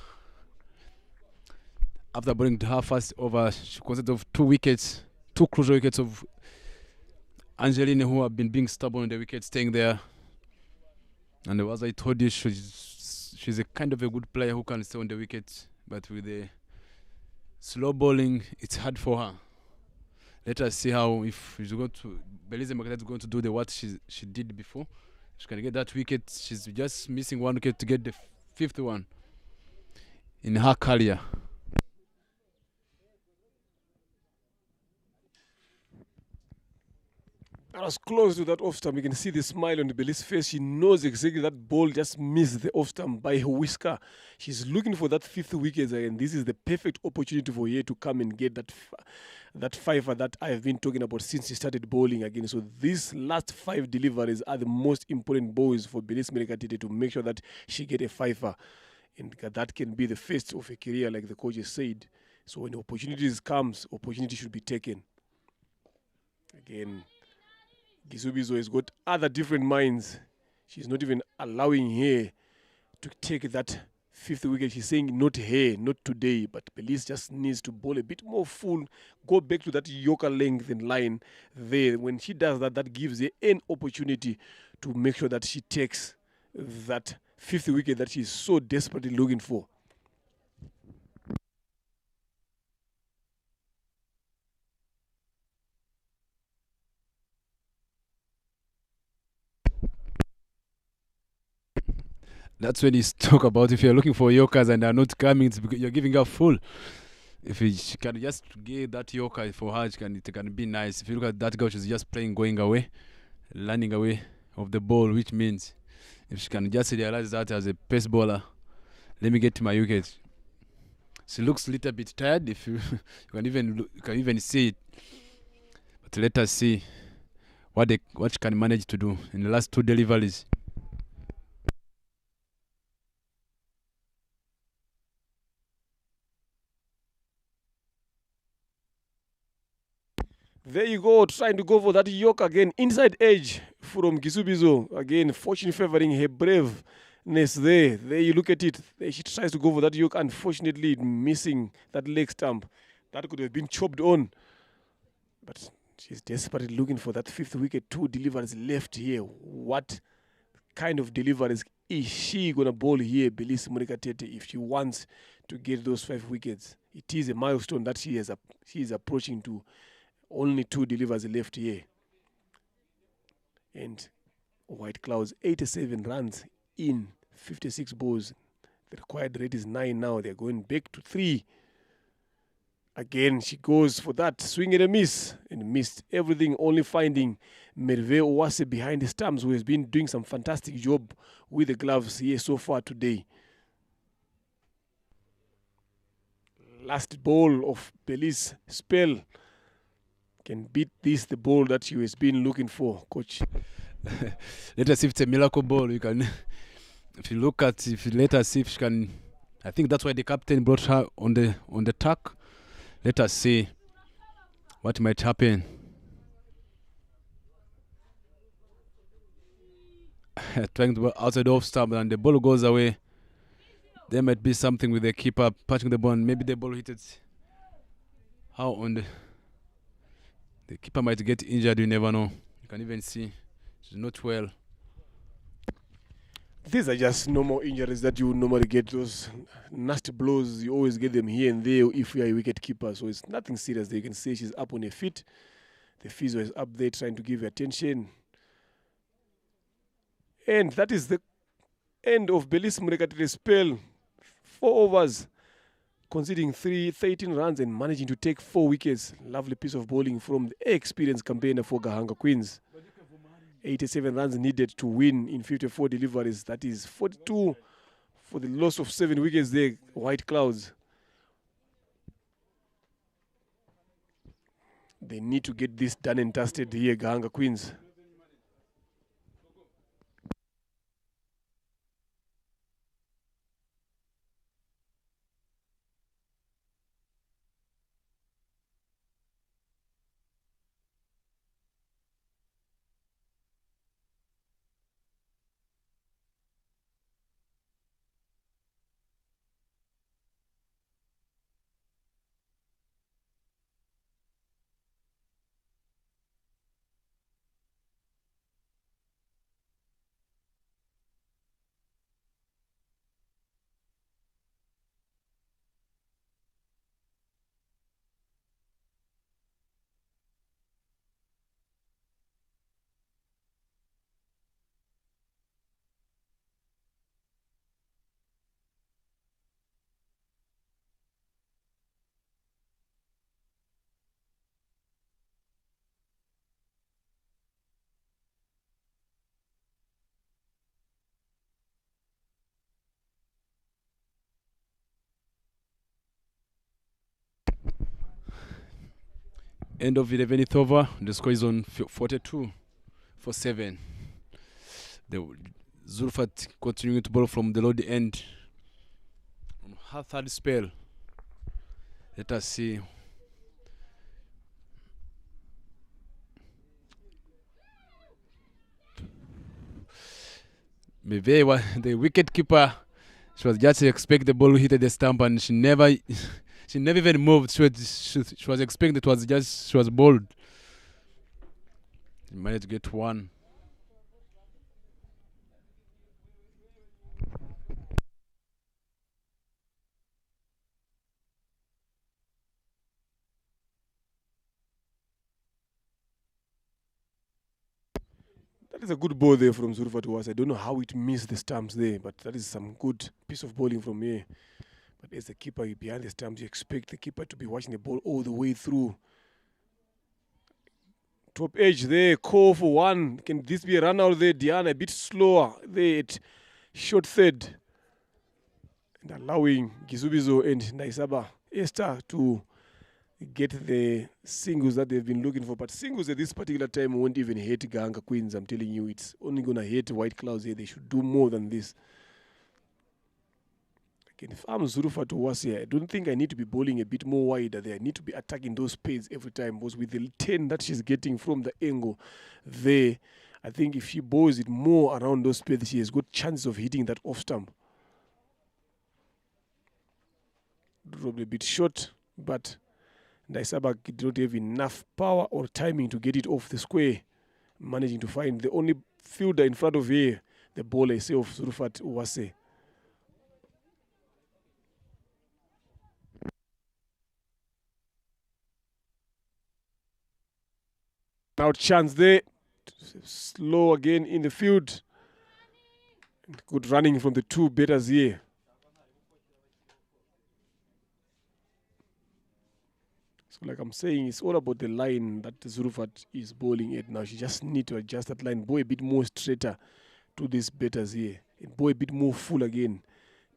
After bowling her first over, she consisted of 2 wickets, 2 crucial wickets of Angeline, who have been being stubborn on the wicket, staying there. And as I told you, she's a kind of a good player who can stay on the wicket, but with the slow bowling, it's hard for her. Let us see how, if she's going to, Belize Murekatete is going to do what she did before. She can get that wicket. She's just missing 1 wicket to get the 5th one in her career. I was close to that off stump. You can see the smile on the Belize's face. She knows exactly that ball just missed the off stump by her whisker. She's looking for that 5th wicket, and this is the perfect opportunity for her to come and get that fiver that I've been talking about since she started bowling again. So these last 5 deliveries are the most important balls for Belize Murekatete to make sure that she get a fiver, and that can be the first of a career, like the coach has said. So when opportunities comes, opportunity should be taken. Again, Gisubizo has got other different minds. She's not even allowing her to take that 5th wicket. She's saying not her, not today, but Belize just needs to bowl a bit more full, go back to that Yorker length and line there. When she does that, that gives her an opportunity to make sure that she takes that 5th wicket that she's so desperately looking for. That's when you talk about if you're looking for Yorkers and they're not coming, it's because you're giving her full. If she can just get that Yorker for her, it can be nice. If you look at that girl, she's just playing, going away, running away of the ball, which means if she can just realize that as a pace bowler, let me get to my wicket. She looks a little bit tired. If you can even see it, but let us see what she can manage to do in the last 2 deliveries. There you go, trying to go for that York again. Inside edge from Gisubizo. Again, fortune favoring her braveness there. There you look at it. There she tries to go for that York. Unfortunately, missing that leg stump. That could have been chopped on. But she's desperately looking for that 5th wicket. 2 deliveries left here. What kind of deliveries is she going to bowl here, Belize Murekatete, if she wants to get those 5 wickets? It is a milestone that she is approaching to. Only 2 deliveries left here. And White Clouds, 87 runs in 56 balls. The required rate is 9 now. They're going back to 3. Again, she goes for that swing and a miss, and missed everything, only finding Merve Owase behind the stumps, who has been doing some fantastic job with the gloves here so far today. Last ball of Belize spell. Can beat this the ball that she has been looking for, coach. Let us see if it's a miracle ball. You can, if you let us see if she can. I think that's why the captain brought her on the tack. Let us see what might happen. Trying to go outside off stump and the ball goes away. There might be something with the keeper patching the ball. Maybe the ball hit it. How on the keeper might get injured. You never know. You can even see she's not well. These are just normal injuries that you normally get. Those nasty blows, you always get them here and there if you are a wicket keeper. So it's nothing serious. You can say she's up on her feet. The physio is up there trying to give her attention. And that is the end of Belize Murekatele's spell. 4 overs, conceding 13 runs and managing to take 4 wickets. Lovely piece of bowling from the experienced campaigner for Gahanga Queens. 87 runs needed to win in 54 deliveries. That is 42 for the loss of 7 wickets there, White Clouds. They need to get this done and dusted here, Gahanga Queens. End of 11th over. The score is on 42 for 7. The Zulfat continuing to bowl from the low end on her 3rd spell. Let us see. Maybe the wicket keeper, she was just expect the ball hit the stump and she never even moved. She was expecting it was just, she was bowled. She managed to get 1. That is a good ball there from Zulfat Owase. I don't know how it missed the stumps there, but that is some good piece of bowling from here. But as the keeper behind the stumps, you expect the keeper to be watching the ball all the way through. Top edge there, call for 1. Can this be a run out there? Diana a bit slower there at short 3rd. And allowing Gizubizo and Naisaba Esther to get the singles that they've been looking for. But singles at this particular time won't even hit Gahanga Queens. I'm telling you, it's only going to hit White Clouds here. They should do more than this. Again, if I'm Zulfat Owase, I don't think I need to be bowling a bit more wider there. I need to be attacking those spades every time. Because with the 10 that she's getting from the angle there, I think if she bowls it more around those spades, she has got chances of hitting that off stump. Probably a bit short, but Ndaisaba did not have enough power or timing to get it off the square, managing to find the only fielder in front of here, the ball itself, Zurufat Uwase. Now chance there, slow again in the field. Good running from the two batters here. So like I'm saying, it's all about the line that Zurufat is bowling at now. She just need to adjust that line, bow a bit more straighter to these batters here, and bow a bit more full again.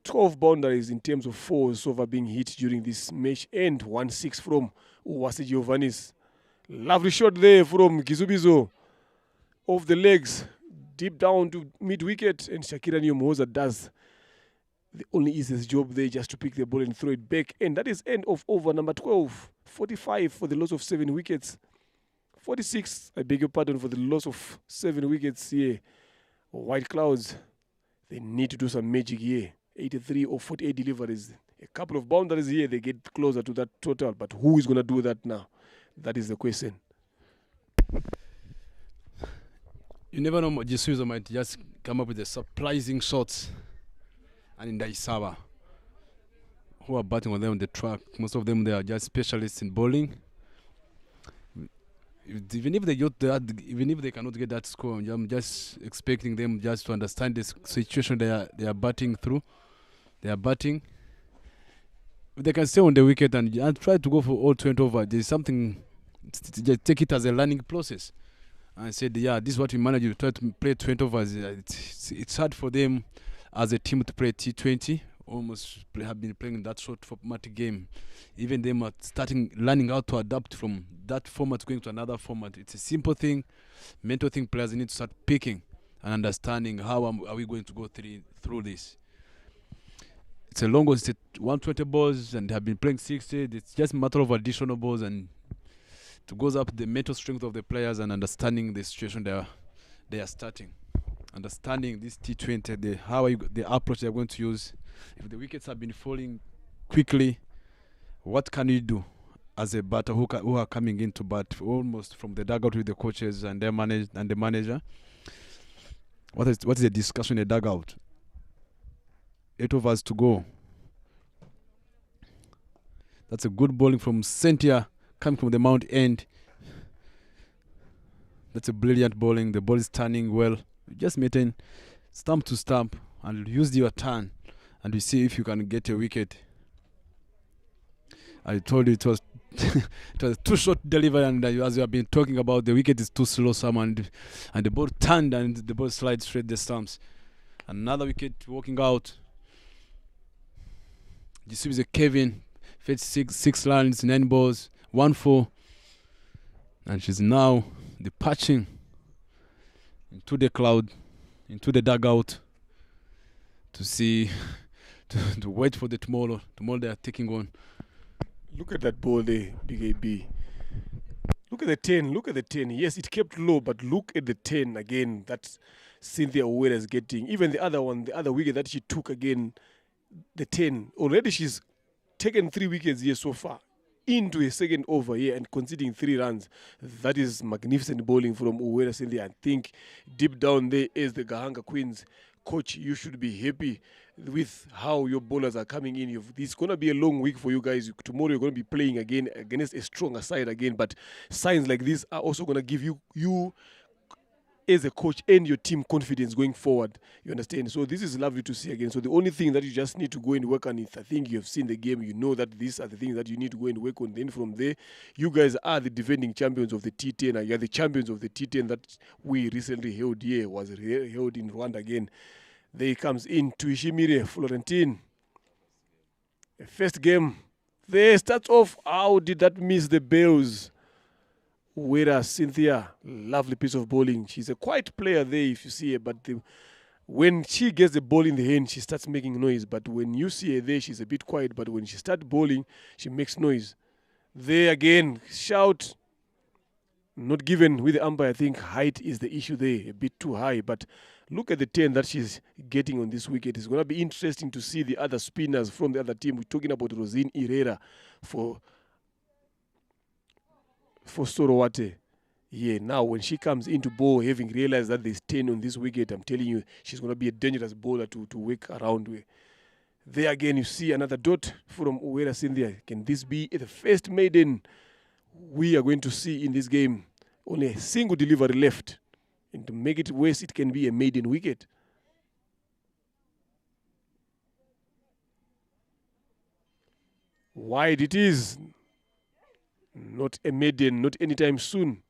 12 boundaries in terms of fours over being hit during this match, and 1-6 from Uwase Giovannis. Lovely shot there from Gizubizo. Off the legs, deep down to mid-wicket, and Shakira Nyomhoza does the only easiest job there, just to pick the ball and throw it back. And that is end of over number 12. 45 for the loss of 7 wickets. 46, I beg your pardon, for the loss of 7 wickets here. White Clouds, they need to do some magic here. 83 or 48 deliveries. A couple of boundaries here, they get closer to that total. But who is going to do that now? That is the question. You never know, Jesuizo might just come up with the surprising shots. And in Ndaisaba, who are batting on them on the track, most of them, they are just specialists in bowling. Even if they get that, even if they cannot get that score, I'm just expecting them just to understand this situation they are batting through. They are batting. If they can stay on the wicket and try to go for all 20 over, there's something. Just take it as a learning process. And I said, yeah, this is what we manage to try to play 20 overs. It's hard for them as a team to play T20. Almost have been playing that short format game. Even them are learning how to adapt from that format going to another format. It's a simple thing, mental thing. Players need to start picking and understanding how are we going to go through this. It's a long one. It's 120 balls and they have been playing 60. It's just a matter of additional balls, and it goes up the mental strength of the players and understanding the situation they are starting. Understanding this T20, the approach they're going to use. If the wickets have been falling quickly, what can you do as a batter who are coming in to bat almost from the dugout with the coaches and the manager? What is the discussion in the dugout? 8 overs to go. That's a good bowling from Cynthia coming from the mount end. That's a brilliant bowling. The ball is turning well. Just maintain stump to stump and use your turn, and we see if you can get a wicket. I told you it was it was too short delivery, and as you have been talking about, the wicket is too slow and the ball turned and the ball slides straight the stumps. Another wicket walking out. You see the Kevin fetched six lines, 9 balls, 1-4, and she's now departing into the cloud, into the dugout to see, to wait for the tomorrow. Tomorrow they are taking on. Look at that ball there, Big AB. Look at the 10. Look at the 10. Yes, it kept low, but look at the 10 again. That Cynthia Owera is getting. Even the other one, the other wicket that she took again, the 10. Already she's taken 3 wickets here so far. Into a second over here and conceding 3 runs. That is magnificent bowling from Owera Cynthia. I think deep down there is the Gahanga Queens. Coach, you should be happy with how your bowlers are coming in. It's going to be a long week for you guys. Tomorrow you're going to be playing again against a stronger side again. But signs like this are also going to give you as a coach and your team confidence going forward. You understand? So this is lovely to see again. So the only thing that you just need to go and work on is, I think you have seen the game. You know that these are the things that you need to go and work on. Then from there, you guys are the defending champions of the T10. And you are the champions of the T10 that we recently held here. Was held in Rwanda again. There comes in Tuishimire Florentine. The first game. There starts off. How did that miss the bells? Whereas Cynthia, lovely piece of bowling. She's a quiet player there if you see her, but when she gets the ball in the hand, she starts making noise. But when you see her there, she's a bit quiet. But when she starts bowling, she makes noise. There again, shout. Not given with the umpire. I think height is the issue there, a bit too high. But look at the 10 that she's getting on this wicket. It's going to be interesting to see the other spinners from the other team. We're talking about Rosine Herrera for for Sorowate. Yeah, now when she comes into ball, having realized that there's 10 on this wicket, I'm telling you, she's going to be a dangerous bowler to work around with. There again, you see another dot from Uwera Cynthia. Can this be the first maiden we are going to see in this game? Only a single delivery left. And to make it worse, it can be a maiden wicket. Wide it is. Not a maiden, not anytime soon.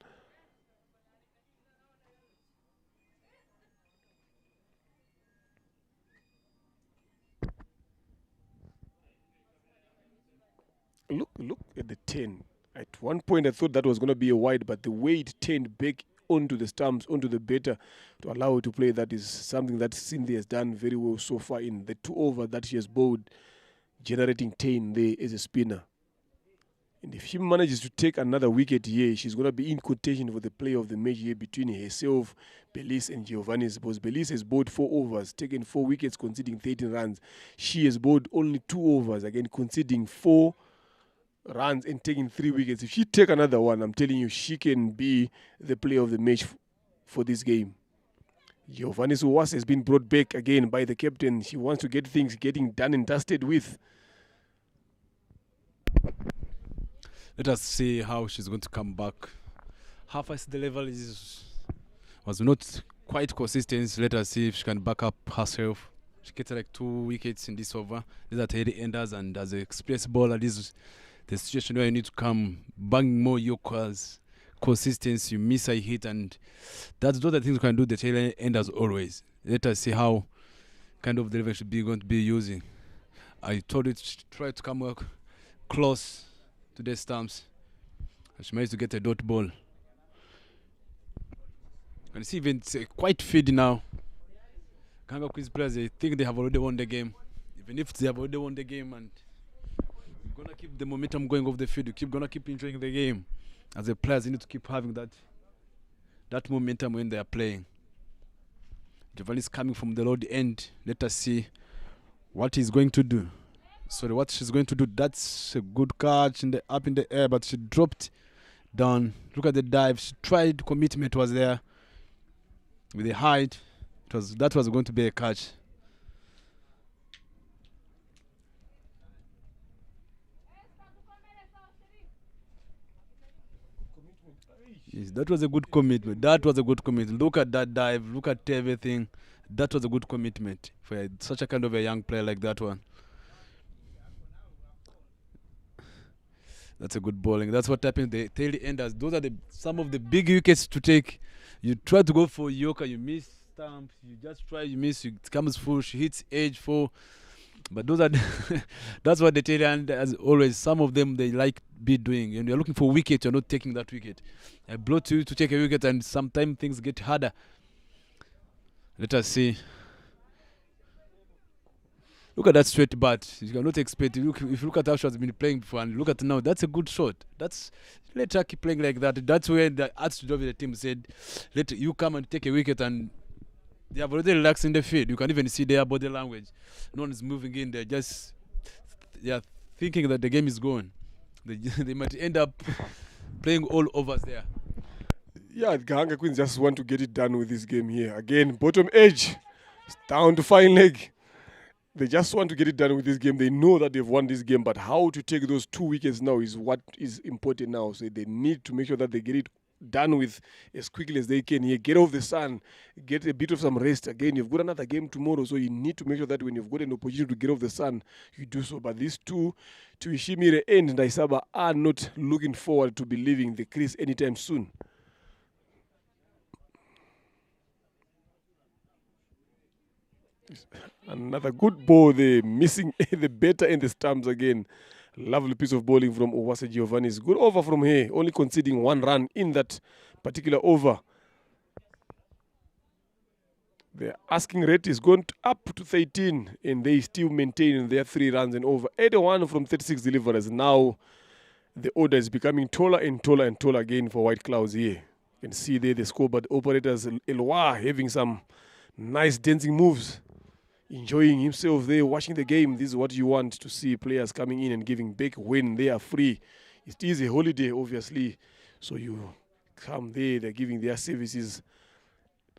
Look at the 10. At one point, I thought that was going to be a wide, but the way it turned back onto the stumps, onto the batter, to allow her to play, that is something that Cindy has done very well so far in the 2 over that she has bowled, generating 10 there as a spinner. And if she manages to take another wicket here, she's going to be in contention for the player of the match here between herself, Belize, and Giovanni. Because Belize has bowled 4 overs, taken 4 wickets, conceding 13 runs. She has bowled only 2 overs, again conceding 4 runs and taking 3 wickets. If she take another one, I'm telling you, she can be the player of the match for this game. Giovanni Suwas has been brought back again by the captain. She wants to get things getting done and dusted with. Let us see how she's going to come back. Half past the level was not quite consistent. Let us see if she can back up herself. She gets like 2 wickets in this over. These are heady enders, and as an express bowler, this is the situation where you need to come bang more Yorkers. Consistency, you miss a hit, and that's those are the things you can do the tail enders always. Let us see how kind of delivery should be going to be using. I told it to try to come close to the stumps. She managed to get a dot ball. And see, even it's quite feed now. Kanga Queen's players, they think they have already won the game. Even if they have already won the game, and you're gonna keep the momentum going off the field, you keep gonna keep enjoying the game. As a players, you need to keep having that momentum when they are playing. Giovanni is coming from the low end. Let us see what he's going to do. Sorry, what she's going to do. That's a good catch up in the air, but she dropped down. Look at the dive. She tried. Commitment was there with the height. That was going to be a catch. Yes, that was a good commitment. That was a good commitment. Look at that dive. Look at everything. That was a good commitment for such a kind of a young player like that one. That's a good bowling. That's what happened. The tail enders. Those are some of the big wickets to take. You try to go for Yorker, you miss stump. You just try, you miss. It comes full. She hits edge 4. But those are that's what the tail end, as always. Some of them they like be doing. And you're looking for wicket. You're not taking that wicket. I blow to you to take a wicket, and sometimes things get harder. Let us see. Look at that straight bat. You cannot expect it. If you look at how she has been playing before, and look at now, that's a good shot. Let her keep playing like that. That's where the attitude of the team said, let you come and take a wicket, and they have already relaxed in the field. You can even see their body language. No one is moving in. They are thinking that the game is going. They might end up playing all overs there. Yeah, the Gahanga Queens just want to get it done with this game here. Again, bottom edge, down to fine leg. They just want to get it done with this game. They know that they've won this game, but how to take those 2 wickets now is what is important now. So they need to make sure that they get it done with as quickly as they can here. Get off the sun, get a bit of some rest. Again, you've got another game tomorrow, so you need to make sure that when you've got an opportunity to get off the sun, you do so. But these two, Tuishimire and Ndaisaba, are not looking forward to be leaving the crease anytime soon. Another good ball there, missing the batter and the stumps again. Lovely piece of bowling from Owase Giovanni's. Good over from here, only conceding 1 run in that particular over. The asking rate is gone up to 13, and they still maintain their 3 runs and over. 81 from 36 deliverers. Now the order is becoming taller and taller and taller again for White Clouds here. You can see there the scoreboard operators, Elwa, having some nice dancing moves. Enjoying himself there, watching the game. This is what you want to see, players coming in and giving back when they are free. It is a holiday, obviously, So you come there, they're giving their services,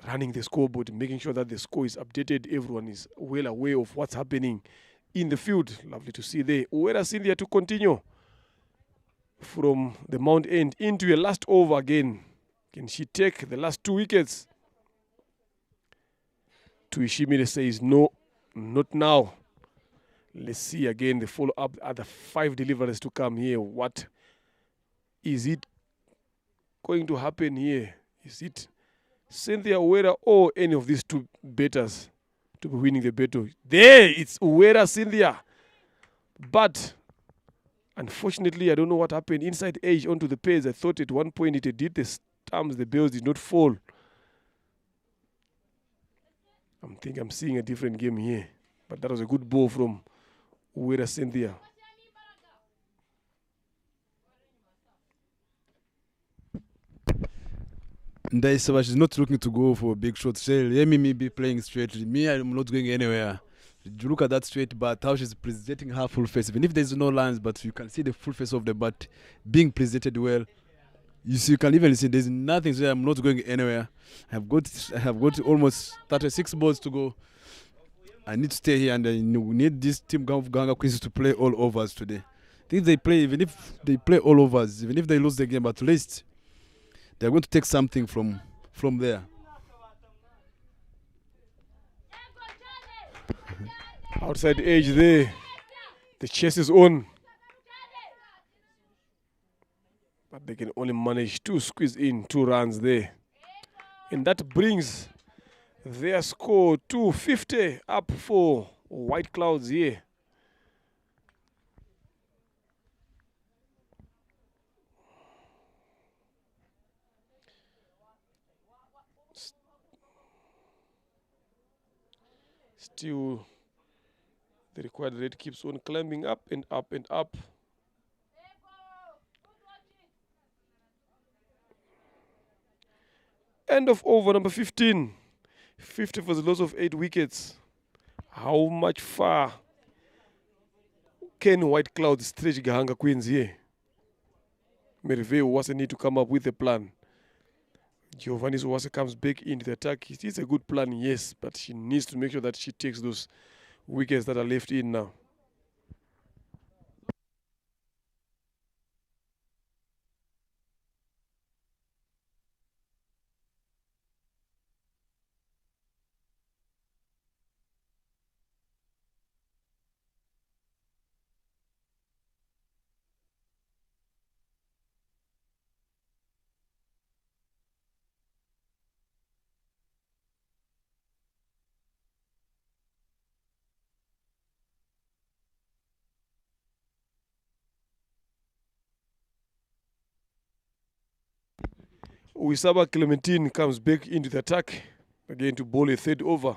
running the scoreboard, making sure that the score is updated. Everyone is well aware of what's happening in the field. Lovely to see there. Uwera Cynthia to continue from the Mount End into a last over again. Can she take the last 2 wickets? Tuishimile says no, not now. Let's see again the follow-up, other 5 deliveries to come here. What is it going to happen here? Is it Cynthia Uwera or any of these 2 batters to be winning the battle? There, it's Uwera Cynthia. But unfortunately, I don't know what happened. Inside edge onto the pace. I thought at one point it did the stumps, the bells did not fall. I think I'm seeing a different game here. But that was a good ball from Uwera Cynthia. Ndaisaba, she's not looking to go for a big shot. Let me be playing straight. Me, I'm not going anywhere. You look at that straight bat, how she's presenting her full face. Even if there's no lines, but you can see the full face of the bat being presented well. You see, you can even see there's nothing. So I'm not going anywhere. I have got almost 36 balls to go. I need to stay here, and I need this team of Ganga Queens to play all overs today. I think they play, even if they play all overs, even if they lose the game, at least they're going to take something from there. Outside edge there. The chase is on. But they can only manage to squeeze in 2 runs there. And that brings their score to 50 up for White Clouds here. Still, the required rate keeps on climbing up and up and up. End of over number 15. 50 for the loss of 8 wickets. How much far can White Clouds stretch Gahanga Queens here? Meriveo Uwase need to come up with a plan. Giovanni Uwase comes back into the attack. It is a good plan, yes, but she needs to make sure that she takes those wickets that are left in now. Uisaba Clementine comes back into the attack again to bowl a 3rd over.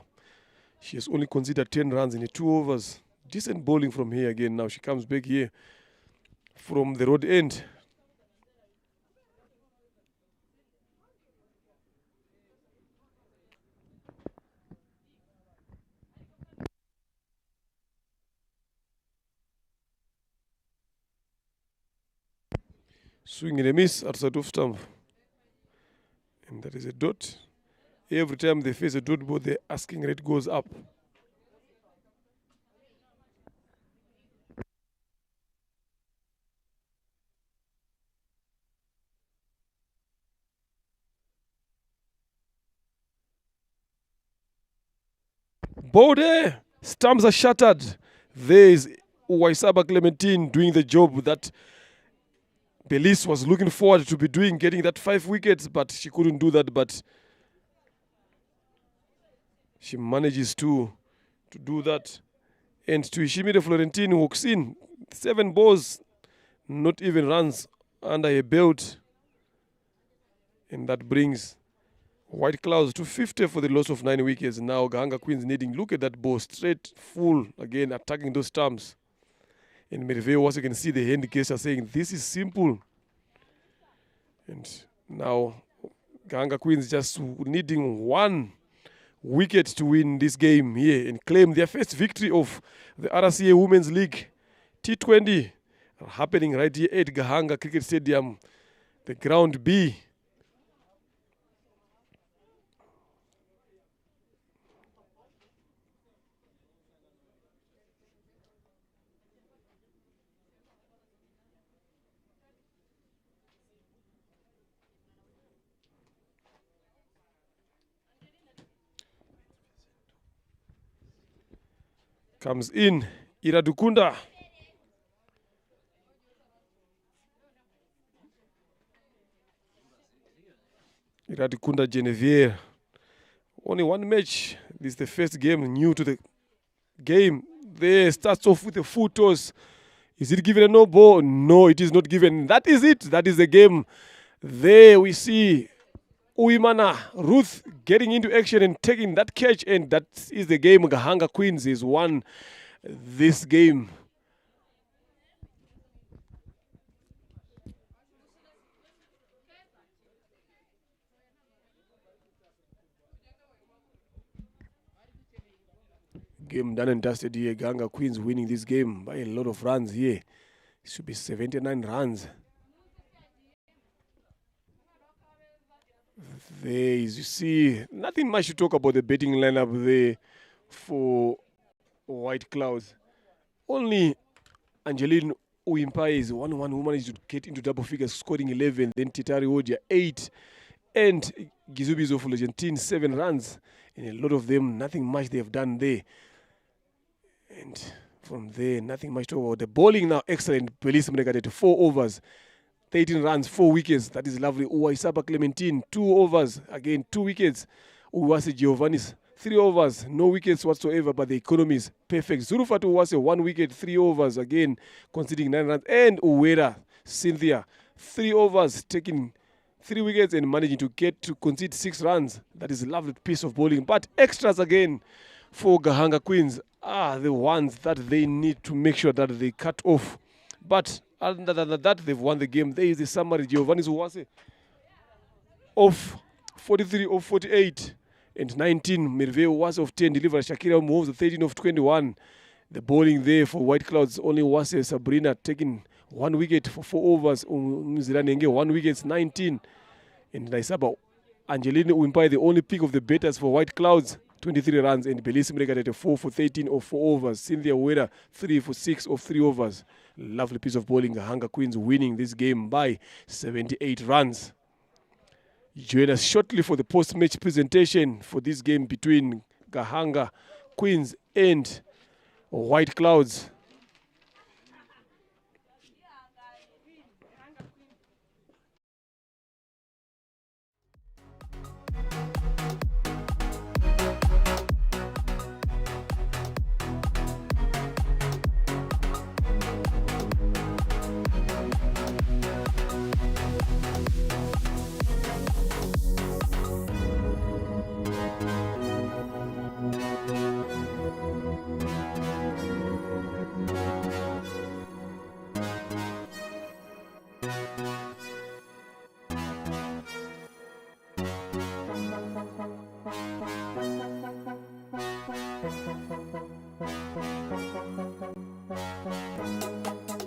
She has only considered 10 runs in the 2 overs. Decent bowling from here again. Now she comes back here from the road end. Swing and a miss outside of stump. And that is a dot. Every time they face a dot ball, the asking rate goes up. Bode! Stumps are shattered. There is Uwaisaba Clementine doing the job that Belize was looking forward to be doing, getting that 5 wickets, but she couldn't do that. But she manages to do that. And Tuishimile Florentine walks in. 7 balls, not even runs under her belt. And that brings White Clouds to 50 for the loss of 9 wickets. Now Gahanga Queens needing, look at that ball, straight full, again attacking those stumps. And Meriveo once you can see the hand gesture saying, this is simple. And now Gahanga Queens just needing 1 wicket to win this game here and claim their first victory of the RCA Women's League T20 happening right here at Gahanga Cricket Stadium. The ground B. Comes in Iradukunda. Iradukunda Genevieve. Only one match. This is the first game new to the game. There starts off with a full toss. Is it given a no ball? No, it is not given. That is it. That is the game. There we see Uimana Ruth getting into action and taking that catch, and that is the game. Gahanga Queens has won this game. Game done and dusted here. Gahanga Queens winning this game by a lot of runs here. It should be 79 runs. There is, you see, nothing much to talk about the betting lineup there for White Clouds. Only Angeline Uimpai is one who managed to get into double figures, scoring 11. Then Titari Odia 8, and Gizubizo Fulgentine 7 runs. And a lot of them, nothing much they have done there. And from there, nothing much to talk about. The bowling now excellent. Belis Mnegade 4 overs. 13 runs, 4 wickets. That is lovely. Uwaisaba Clementine, 2 overs. Again, 2 wickets. Uwase Giovannis, 3 overs. No wickets whatsoever, but the economy is perfect. Zurufatu Uwase, 1 wicket, 3 overs. Again, conceding 9 runs. And Uwera Cynthia, 3 overs, taking 3 wickets and managing to get to concede 6 runs. That is a lovely piece of bowling. But extras again for Gahanga Queens are the ones that they need to make sure that they cut off. But other than that, they've won the game. There is the summary. Giovanni Uwase of 43 of 48 and 19. Merve Uwase of 10. Delivered Shakira moves 13 of 21. The bowling there for White Clouds, only Uwase Sabrina taking 1 wicket for 4 overs. Mziranenge 1 wicket, 19. And Naisaba Angelina Uimpai, the only pick of the batters for White Clouds, 23 runs. And Belis Mregate 4 for 13 of 4 overs. Cynthia Uwera 3 for 6 of 3 overs. Lovely piece of bowling. Gahanga Queens winning this game by 78 runs. Join us shortly for the post-match presentation for this game between Gahanga Queens and White Clouds.